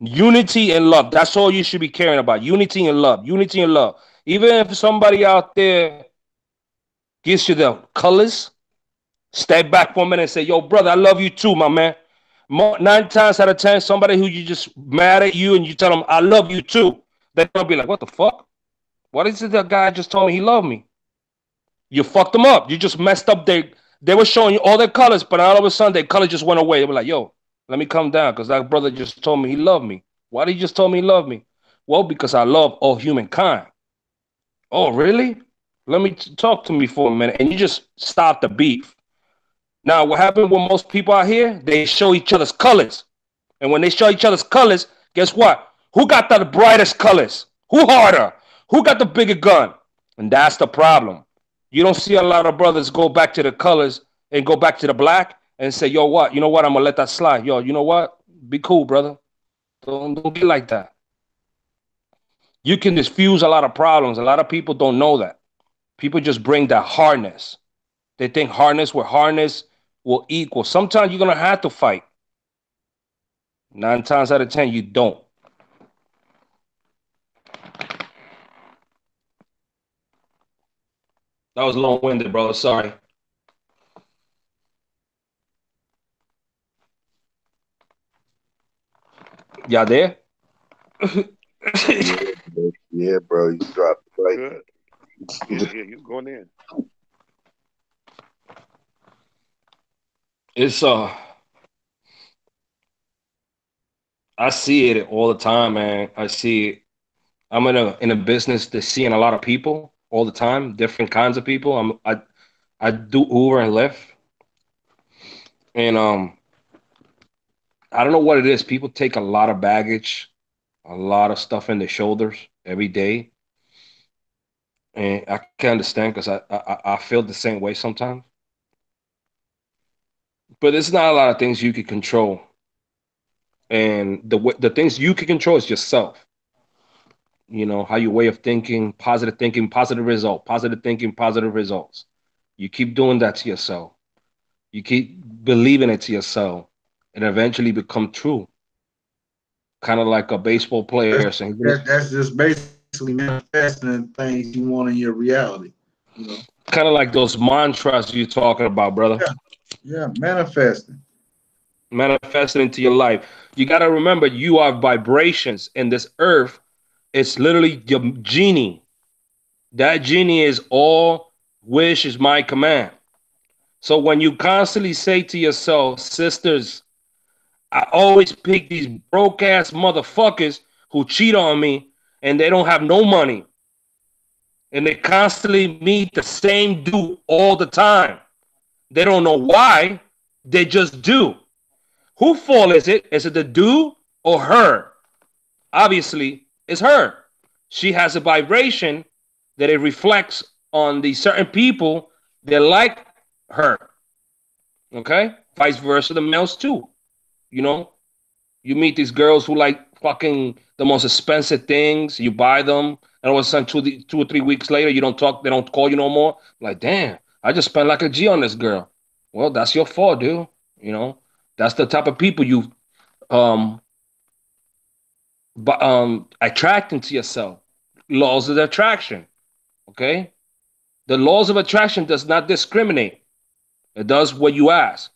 Unity and love. That's all you should be caring about. Unity and love. Unity and love. Even if somebody out there gives you the colors, step back for a minute and say, yo, brother, I love you too, my man. 9 times out of 10, somebody who you just mad at you and you tell them, I love you too, they're going to be like, what the fuck? What is it that guy just told me he loved me? You fucked them up. You just messed up. They were showing you all their colors, but all of a sudden their color just went away. They were like, yo, let me calm down because that brother just told me he loved me. Why did he just told me he loved me? Well, because I love all humankind. Oh, really? Let me talk to me for a minute. And you just stop the beef. Now, what happened with most people out here? They show each other's colors. And when they show each other's colors, guess what? Who got the brightest colors? Who harder? Who got the bigger gun? And that's the problem. You don't see a lot of brothers go back to the colors and go back to the black and say, yo, what? You know what? I'm going to let that slide. Yo, you know what? Be cool, brother. Don't get like that. You can diffuse a lot of problems. A lot of people don't know that. People just bring that hardness. They think hardness with hardness will equal. Sometimes you're going to have to fight. 9 times out of 10, you don't. That was long winded, brother. Sorry. Y'all there? Yeah, bro. Yeah, bro. You dropped it right. Good. Yeah, yeah, you going in. It's I see it all the time, man. I see it. I'm in a business that's seeing a lot of people all the time, different kinds of people. I do Uber and Lyft, and I don't know what it is. People take a lot of baggage, a lot of stuff in their shoulders every day, and I can understand because I feel the same way sometimes. But there's not a lot of things you can control, and the things you can control is yourself. You know how your way of thinking, positive result, positive thinking, positive results. You keep doing that to yourself. You keep believing it to yourself, and eventually become true. Kind of like a baseball player saying, That's just basically manifesting things you want in your reality. You know. kind of like those mantras you're talking about, brother. Yeah. Yeah. Manifesting. Manifesting into your life. You got to remember, you are vibrations, and this earth, it's literally your genie. That genie is all wish is my command. So when you constantly say to yourself, sisters, I always pick these broke ass motherfuckers who cheat on me and they don't have no money. And they constantly meet the same dude all the time. They don't know why, they just do. Who fault is it? Is it the dude or her? Obviously, it's her. She has a vibration that it reflects on the certain people that like her. Okay? Vice versa, the males too. You know, you meet these girls who like fucking the most expensive things. You buy them, and all of a sudden, 2 or 3 weeks later, you don't talk. They don't call you no more. Like, damn, I just spent like a G on this girl. Well, that's your fault, dude. You know, that's the type of people you um attracting to yourself. Laws of attraction. Okay, the laws of attraction does not discriminate. It does what you ask.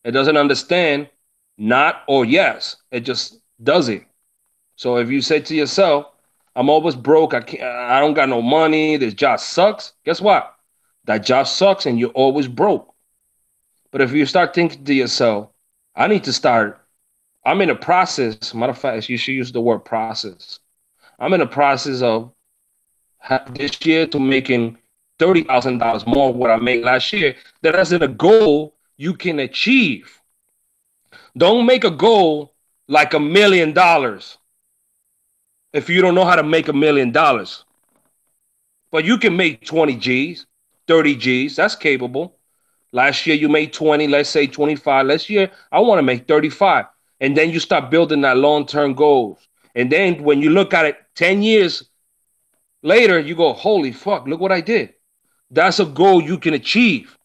It doesn't understand not or yes. It just does it. So if you say to yourself, I'm always broke, I don't got no money, this job sucks, guess what? That job sucks and you're always broke. But if you start thinking to yourself, I need to start, I'm in a process, matter of fact, you should use the word process. I'm in a process of this year to making $30,000 more what I made last year. That isn't a goal you can achieve. Don't make a goal like $1 million if you don't know how to make $1 million. But you can make 20 G's, 30 G's. That's capable. Last year you made 20, let's say 25. Last year I want to make 35. And then you start building that long-term goals. And then when you look at it 10 years later, you go, holy fuck, look what I did. That's a goal you can achieve.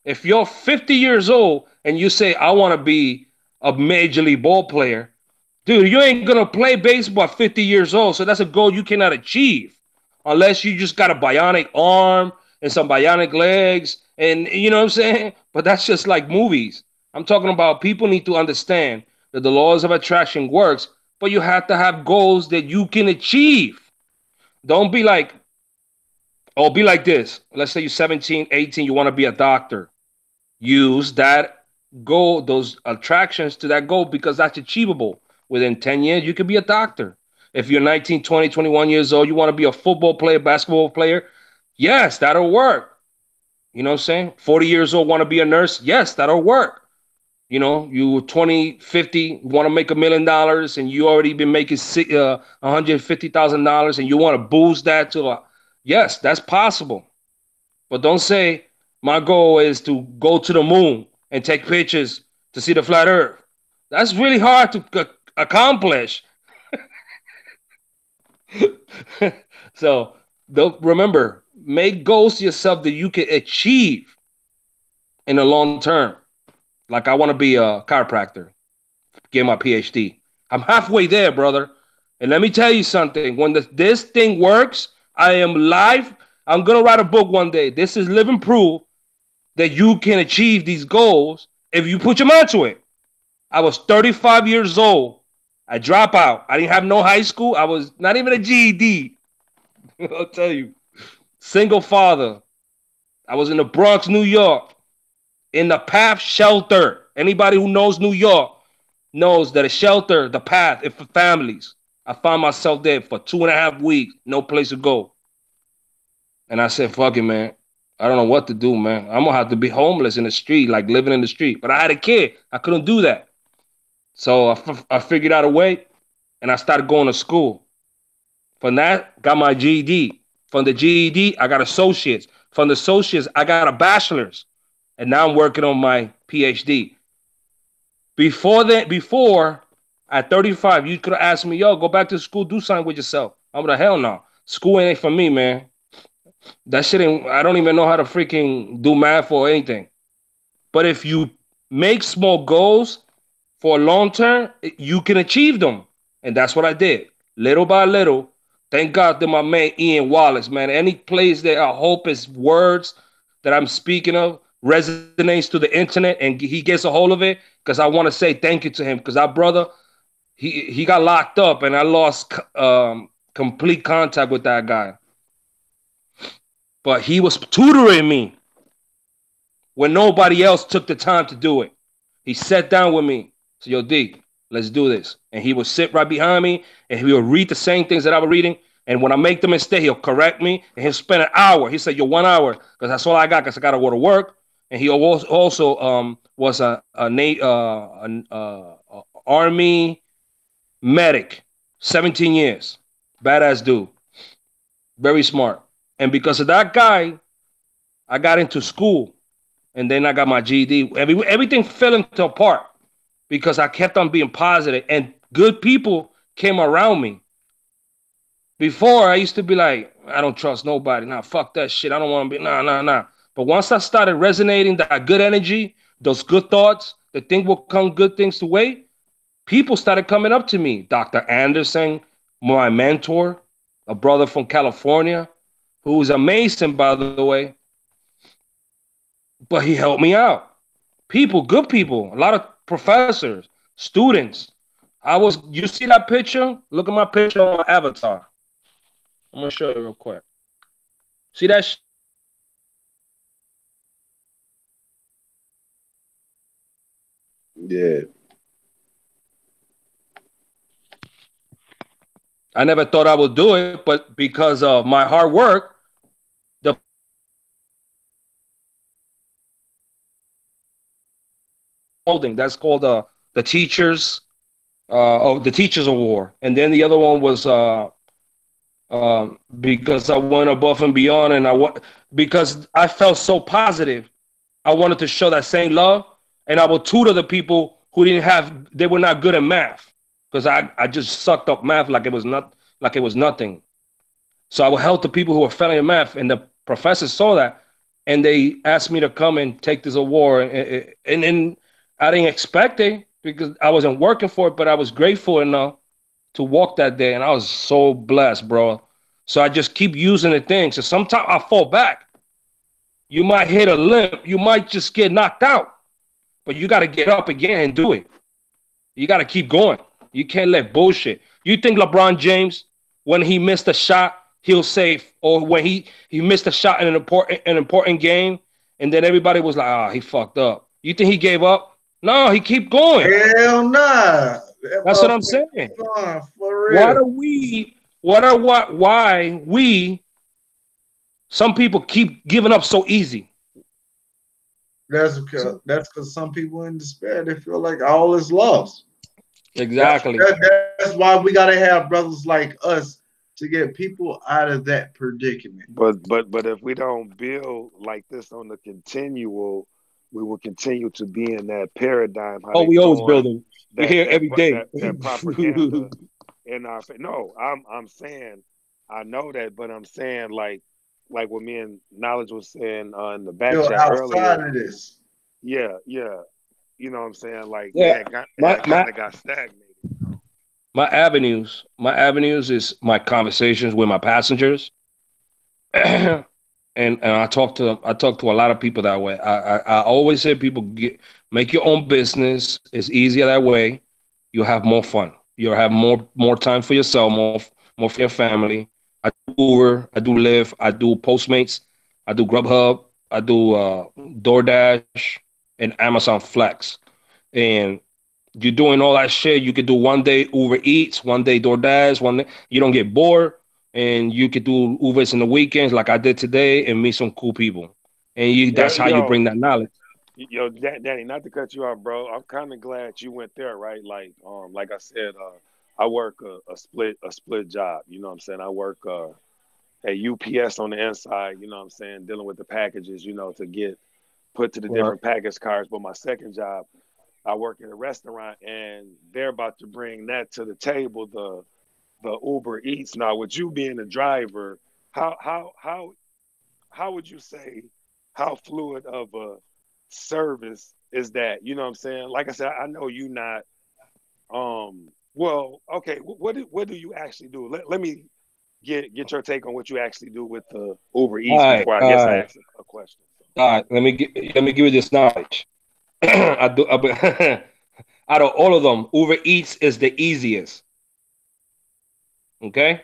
If you're 50 years old and you say, I want to be a major league ball player, dude, you ain't going to play baseball at 50 years old. So that's a goal you cannot achieve unless you just got a bionic arm and some bionic legs. And you know what I'm saying? But that's just like movies. I'm talking about people need to understand that the laws of attraction works, but you have to have goals that you can achieve. Don't be like, oh, be like this. Let's say you're 17, 18, you want to be a doctor. Use that goal, those attractions to that goal because that's achievable. Within 10 years, you could be a doctor. If you're 19, 20, 21 years old, you want to be a football player, basketball player, yes, that'll work. You know what I'm saying? 40 years old, want to be a nurse, yes, that'll work. You know, you 20, 50, want to make $1 million and you already been making $150,000 and you want to boost that to yes, that's possible. But don't say my goal is to go to the moon and take pictures to see the flat earth. That's really hard to accomplish. So don't remember, make goals to yourself that you can achieve in the long term. Like I want to be a chiropractor, get my PhD. I'm halfway there, brother. And let me tell you something. When this thing works, I am live. I'm gonna write a book one day. This is living proof that you can achieve these goals if you put your mind to it. I was 35 years old. I drop out. I didn't have no high school. I was not even a GED. I'll tell you. Single father. I was in the Bronx, New York. in the path shelter. Anybody who knows New York knows that a shelter, the path, is for families. I found myself there for 2.5 weeks, no place to go. And I said, fuck it, man. I don't know what to do, man. I'm gonna have to be homeless in the street, like living in the street. But I had a kid. I couldn't do that. So I figured out a way and I started going to school. From that, got my GED. From the GED, I got associates. From the associates, I got a bachelor's. And now I'm working on my PhD. Before at 35, you could have asked me, yo, go back to school, do something with yourself. I'm like, hell no. School ain't for me, man. That shit ain't, I don't even know how to freaking do math or anything. But if you make small goals for a long term, you can achieve them. And that's what I did. Little by little. Thank God that my man Ian Wallace, man. Any place that I hope his words that I'm speaking of resonates to the internet and he gets a hold of it, because I want to say thank you to him. Because our brother, he got locked up and I lost complete contact with that guy. But he was tutoring me when nobody else took the time to do it. He sat down with me. Said, yo, D, let's do this. And he would sit right behind me and he would read the same things that I was reading. And when I make the mistake, he'll correct me and he'll spend an hour. He said, yo, 1 hour, because that's all I got, because I got to go to work. And he also was an army medic, 17 years. Badass dude. Very smart. And because of that guy, I got into school. And then I got my GED. Everything fell into part because I kept on being positive and good people came around me. Before, I used to be like, I don't trust nobody. Nah, fuck that shit. I don't want to be, nah. But once I started resonating that good energy, those good thoughts, the thing will come good things to way, people started coming up to me. Dr. Anderson, my mentor, a brother from California, who was amazing, by the way, but he helped me out. People, good people, a lot of professors, students. You see that picture? Look at my picture on my avatar. I'm gonna show you real quick. See that shit? Yeah. I never thought I would do it, but because of my hard work, the holding that's called the teachers the teachers award, and then the other one was because I went above and beyond, and because I felt so positive. I wanted to show that same love, and I would tutor the people who they were not good at math, because I just sucked up math like it was nothing. So I would help the people who were failing in math, and the professors saw that, and they asked me to come and take this award, and I didn't expect it because I wasn't working for it, but I was grateful enough to walk that day, and I was so blessed, bro. So I just keep using the thing. So sometimes I fall back. You might hit a limp. You might just get knocked out, but you got to get up again and do it. You got to keep going. You can't let bullshit. You think LeBron James, when he missed a shot, he'll say, or when he missed a shot in an important game, and then everybody was like, he fucked up. You think he gave up? No, he keep going. Hell nah. That's what I'm saying. For real. Why some people keep giving up so easy? That's because some people in despair, they feel like all is lost. Exactly. That's why we gotta have brothers like us to get people out of that predicament. But if we don't build like this on the continual, we will continue to be in that paradigm. How we always building. We hear every day that propaganda in our face. No, I'm saying I know that, but I'm saying like what me and Knowledge was saying in the back chat earlier. Of this. Yeah. You know what I'm saying? Like it kind of got stagnated. My avenues is my conversations with my passengers. and I talk to a lot of people that way. I always say people make your own business. It's easier that way. You'll have more fun. You'll have more time for yourself, more for your family. I do Uber, I do Lyft, I do Postmates, I do Grubhub, I do DoorDash. and Amazon Flex. And you're doing all that shit. You could do one day Uber Eats, one day DoorDash, one day you don't get bored, and you could do Ubers in the weekends like I did today and meet some cool people. And you Yeah, that's how you yo, bring that knowledge. Danny, not to cut you off, bro. I'm kind of glad you went there, right? Like I said, I work a split job. You know what I'm saying? I work at UPS on the inside. You know what I'm saying? Dealing with the packages, to get put to the Right. different package cars. But my second job, I work in a restaurant, and they're about to bring that to the table. The Uber Eats. Now, with you being a driver, how how how how would you say how fluid of a service is that? You know what I'm saying? Like I said, I know you not. Well, okay. What do you actually do? Let me get your take on what you actually do with the Uber All Eats right, before I all guess I right, ask a question. all right. Let me give you this knowledge. I do. Out of all of them, Uber Eats is the easiest. Okay.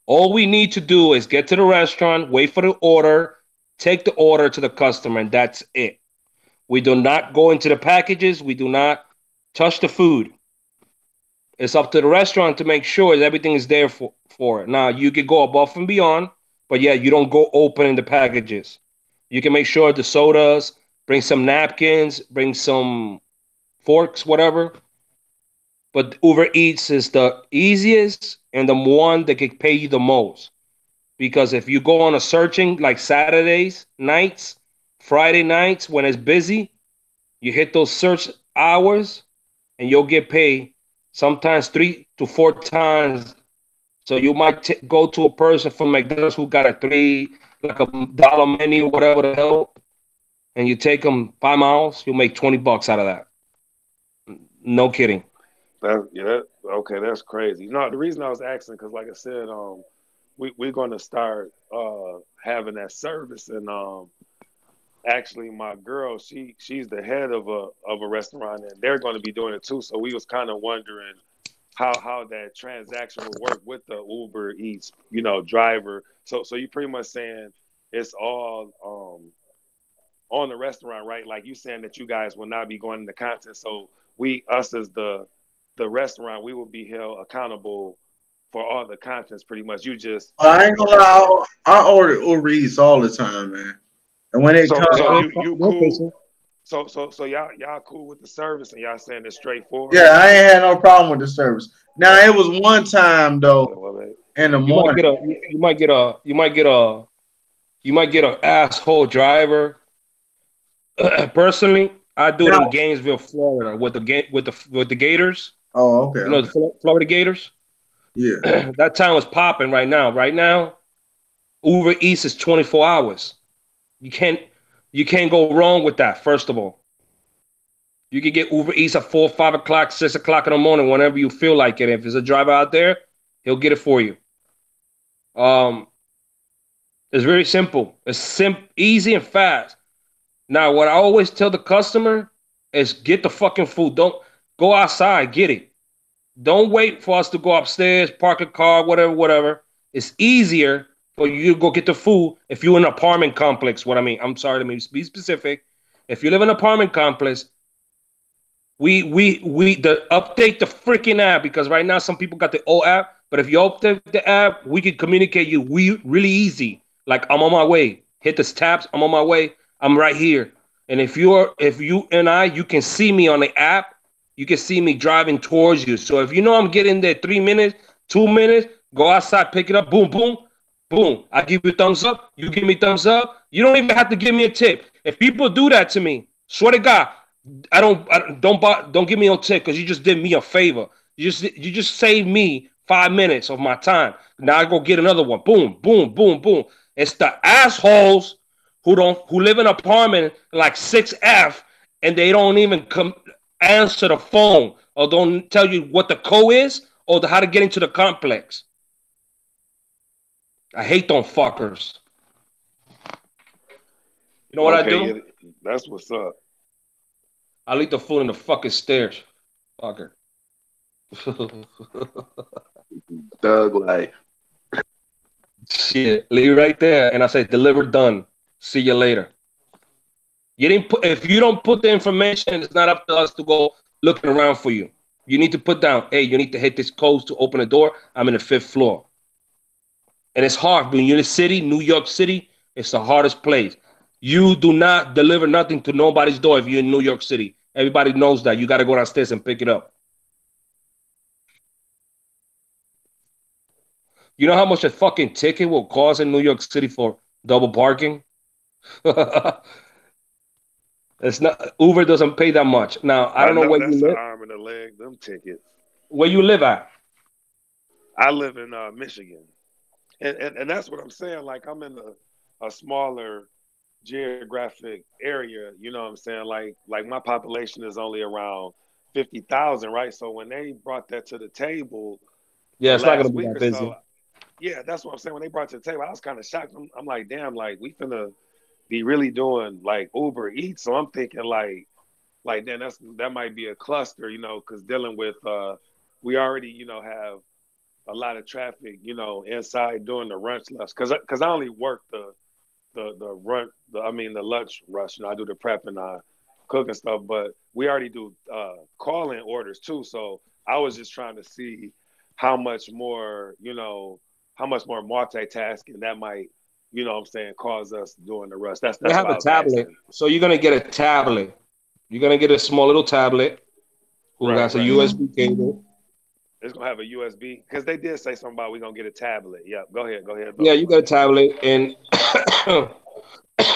All we need to do is get to the restaurant, wait for the order, take the order to the customer, and that's it. We do not go into the packages. We do not touch the food. It's up to the restaurant to make sure that everything is there for it. Now, you can go above and beyond, but yeah, you don't go opening the packages. You can make sure the sodas, bring some napkins, bring some forks, whatever. But Uber Eats is the easiest and the one that can pay you the most. Because if you go on a searching like Saturdays nights, Friday nights when it's busy, you hit those search hours and you'll get paid sometimes 3 to 4 times. So you might go to a person from McDonald's who got a like $1 menu, whatever the hell, and you take them 5 miles, you'll make $20 out of that. No kidding. Okay, that's crazy. No, the reason I was asking because, like I said, we're going to start having that service, and actually, my girl, she's the head of a restaurant, and they're going to be doing it too. So we was kind of wondering how that transaction would work with the Uber Eats, driver. So you pretty much saying it's all on the restaurant, right? Like you saying that you guys will not be going into content. So us as the restaurant, we will be held accountable for all the contents. Pretty much, you just I ain't gonna lie, I order Uber Eats all the time, man. And when it so comes, so Yeah, you cool. So y'all cool with the service and y'all saying it's straightforward. yeah, I ain't had no problem with the service. Now it was one time though Well, in the you might morning. get a, you might get a, you might get an asshole driver. Personally, I do it Now, in Gainesville, Florida, with the Gators. oh, okay, You know okay, the Florida Gators. yeah. That time was popping right now. Right now, Uber Eats is 24 hours. You can't you can't go wrong with that. First of all, you can get Uber Eats at 4, 5 o'clock, 6 o'clock in the morning, whenever you feel like it. If there's a driver out there, he'll get it for you. Um, it's very simple. It's easy and fast. Now, what I always tell the customer is get the fucking food. Don't go outside, get it. Don't wait for us to go upstairs, park a car, whatever, whatever. It's easier for you to go get the food if you're in an apartment complex. What I mean, I'm sorry to be specific. If you live in an apartment complex, we the update the freaking app because right now some people got the old app. But if you update the app, we can communicate you. We really easy. Like I'm on my way. Hit the taps. I'm on my way. I'm right here. And if you and you can see me on the app. You can see me driving towards you. So if you know I'm getting there 3 minutes, 2 minutes, go outside, pick it up, boom, boom, boom. I give you a thumbs up. You give me thumbs up. You don't even have to give me a tip. If people do that to me, swear to God, don't give me no tip because you just did me a favor. You just saved me 5 minutes of my time. Now I go get another one. Boom, boom, boom, boom. It's the assholes who live in an apartment like 6F and they don't even answer the phone or don't tell you what the code is or how to get into the complex. I hate them fuckers. You know what I okay, do? yeah, that's what's up. I leave the food in the fucking stairs. Fucker. Thug life. Shit, leave right there. And I say, deliver done. See you later. You didn't put if you don't put the information, it's not up to us to go looking around for you. You need to put down, hey, you need to hit this code to open the door. I'm in the fifth floor. And it's hard when you're in the city, New York City, it's the hardest place. You do not deliver nothing to nobody's door if you're in New York City. Everybody knows that. You got to go downstairs and pick it up. You know how much a fucking ticket will cost in New York City for double parking? It's not Uber doesn't pay that much. Now, I I don't know know where you that's an live. arm and a leg. Them tickets. Where you live at? I live in Michigan, and that's what I'm saying. Like I'm in a smaller geographic area. You know what I'm saying? Like my population is only around 50,000, right? So when they brought that to the table Yeah, it's not gonna last be week that or so, busy. yeah, that's what I'm saying. When they brought it to the table, I was kind of shocked. I'm like, damn, like we finna be really doing like Uber Eats. So I'm thinking like then that might be a cluster, because dealing with we already have a lot of traffic, inside during the lunch rush. Because I only work the lunch rush. I do the prep and cook and stuff, but we already do call in orders too. So I was just trying to see how much more, how much more multitasking that might, what I'm saying, cause us during the rush. That's They that's have why a I was tablet, asking. so you're gonna get a tablet. You're gonna get a small little tablet who Right, has a right. USB cable. It's gonna have a USB because they did say something about we gonna get a tablet. Yep. Go ahead Yeah, though. you get a tablet, and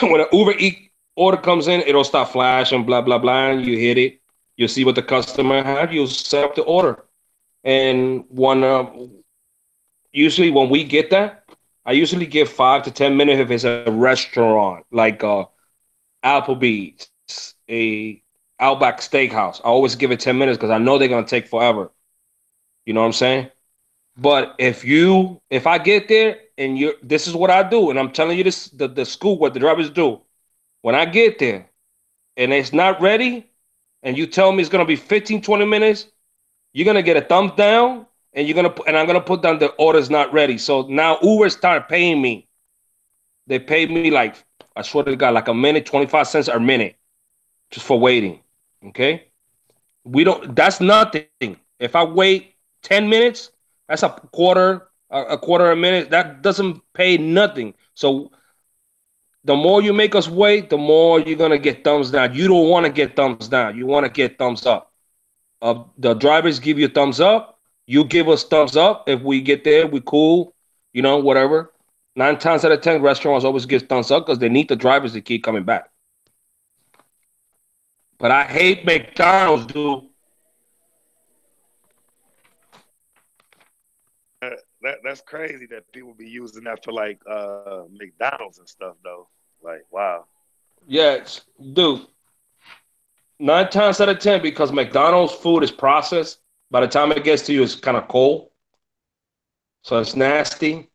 when an Uber Eat order comes in, it'll start flashing, blah blah blah, and you hit it. You see what the customer had. You set up the order, and usually when we get that, I usually give 5 to 10 minutes if it's a restaurant like Applebee's, a Outback Steakhouse. I always give it 10 minutes because I know they're gonna take forever. You know what I'm saying? But if I get there and this is what I do, and I'm telling you this, the school, what the drivers do. When I get there and it's not ready, and you tell me it's gonna be 15, 20 minutes, you're gonna get a thumbs down, and I'm gonna put down the order's not ready. So now Uber start paying me. They pay me like, I swear to God, like a minute, 25 cents a minute just for waiting. Okay? We don't That's nothing. If I wait 10 minutes, that's a quarter a minute. That doesn't pay nothing. So the more you make us wait, the more you're gonna get thumbs down. You don't want to get thumbs down. You want to get thumbs up. The drivers give you thumbs up. You give us thumbs up. If we get there, we cool. Whatever. 9 times out of 10, restaurants always give thumbs up because they need the drivers to keep coming back. But I hate McDonald's, dude. That's crazy that people be using that for like McDonald's and stuff though. Like wow. Yes, dude. 9 times out of 10, because McDonald's food is processed. By the time it gets to you, it's kind of cold, so it's nasty.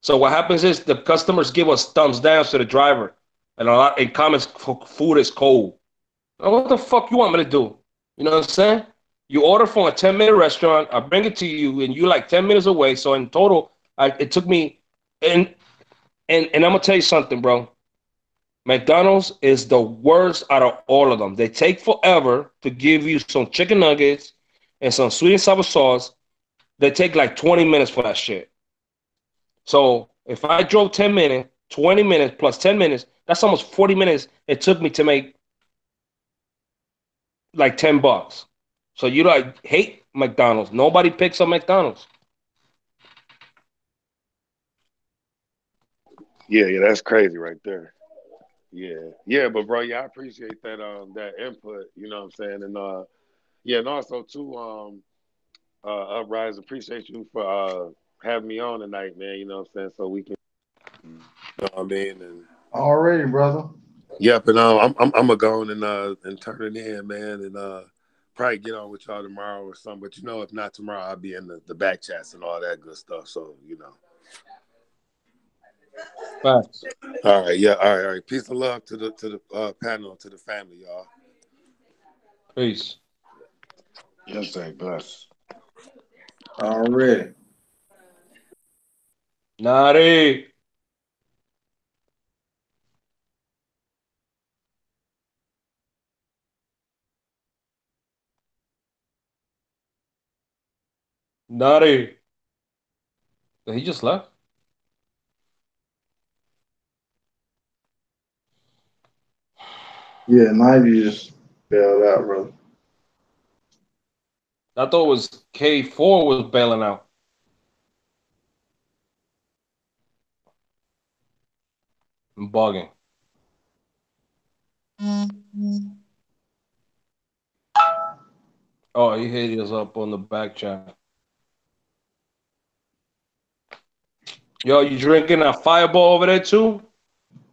So what happens is the customers give us thumbs down to the driver, and a lot in comments, food is cold. Now, what the fuck you want me to do? You know what I'm saying? You order from a 10-minute restaurant, I bring it to you, and you're like 10 minutes away. So in total, it took me, and and I'm gonna tell you something, bro. McDonald's is the worst out of all of them. They take forever to give you some chicken nuggets and some sweet and sour sauce. They take like 20 minutes for that shit. So if I drove 10 minutes, 20 minutes plus 10 minutes, that's almost 40 minutes it took me to make like $10. So you like hate McDonald's. Nobody picks up McDonald's. Yeah, yeah, that's crazy right there. Yeah. Yeah, but bro, yeah, I appreciate that input, you know what I'm saying? And yeah, and also too, Uprise, appreciate you for having me on tonight, man, you know what I'm saying? So we can what I mean? And Already, brother. yep, and I'm gonna go on and turn it in, man, and probably get on with y'all tomorrow or something. But if not tomorrow, I'll be in the back chats and all that good stuff. So. Facts. All right, yeah, all right. Peace and love to the panel, to the family, y'all. Peace. Yes, sir. Bless. Already. Nari. Nutty. He just left. Yeah, Nivey just bailed out, brother. I thought it was K4 was bailing out. I'm bugging. Oh, he hit us up on the back chat. Yo, you drinking a fireball over there too?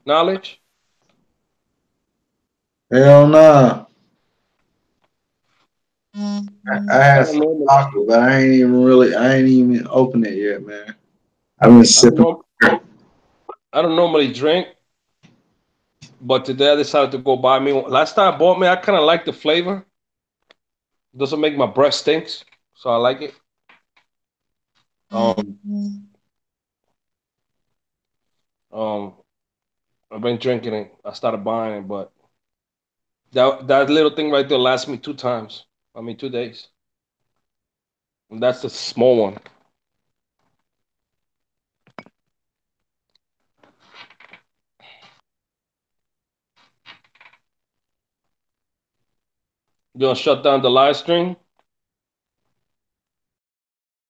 Knowledge? Hell nah. I I had don't some normally, vodka, but I ain't even opened it yet, man. I've been I don't sipping. know, I don't normally drink, but today I decided to go buy me one. Last time I bought me, I kind of like the flavor. Doesn't make my breath stinks, so I like it. Um, um, I've been drinking it. I started buying it, but that little thing right there lasts me 2 times. I mean, 2 days. And that's the small one. You gonna shut down the live stream?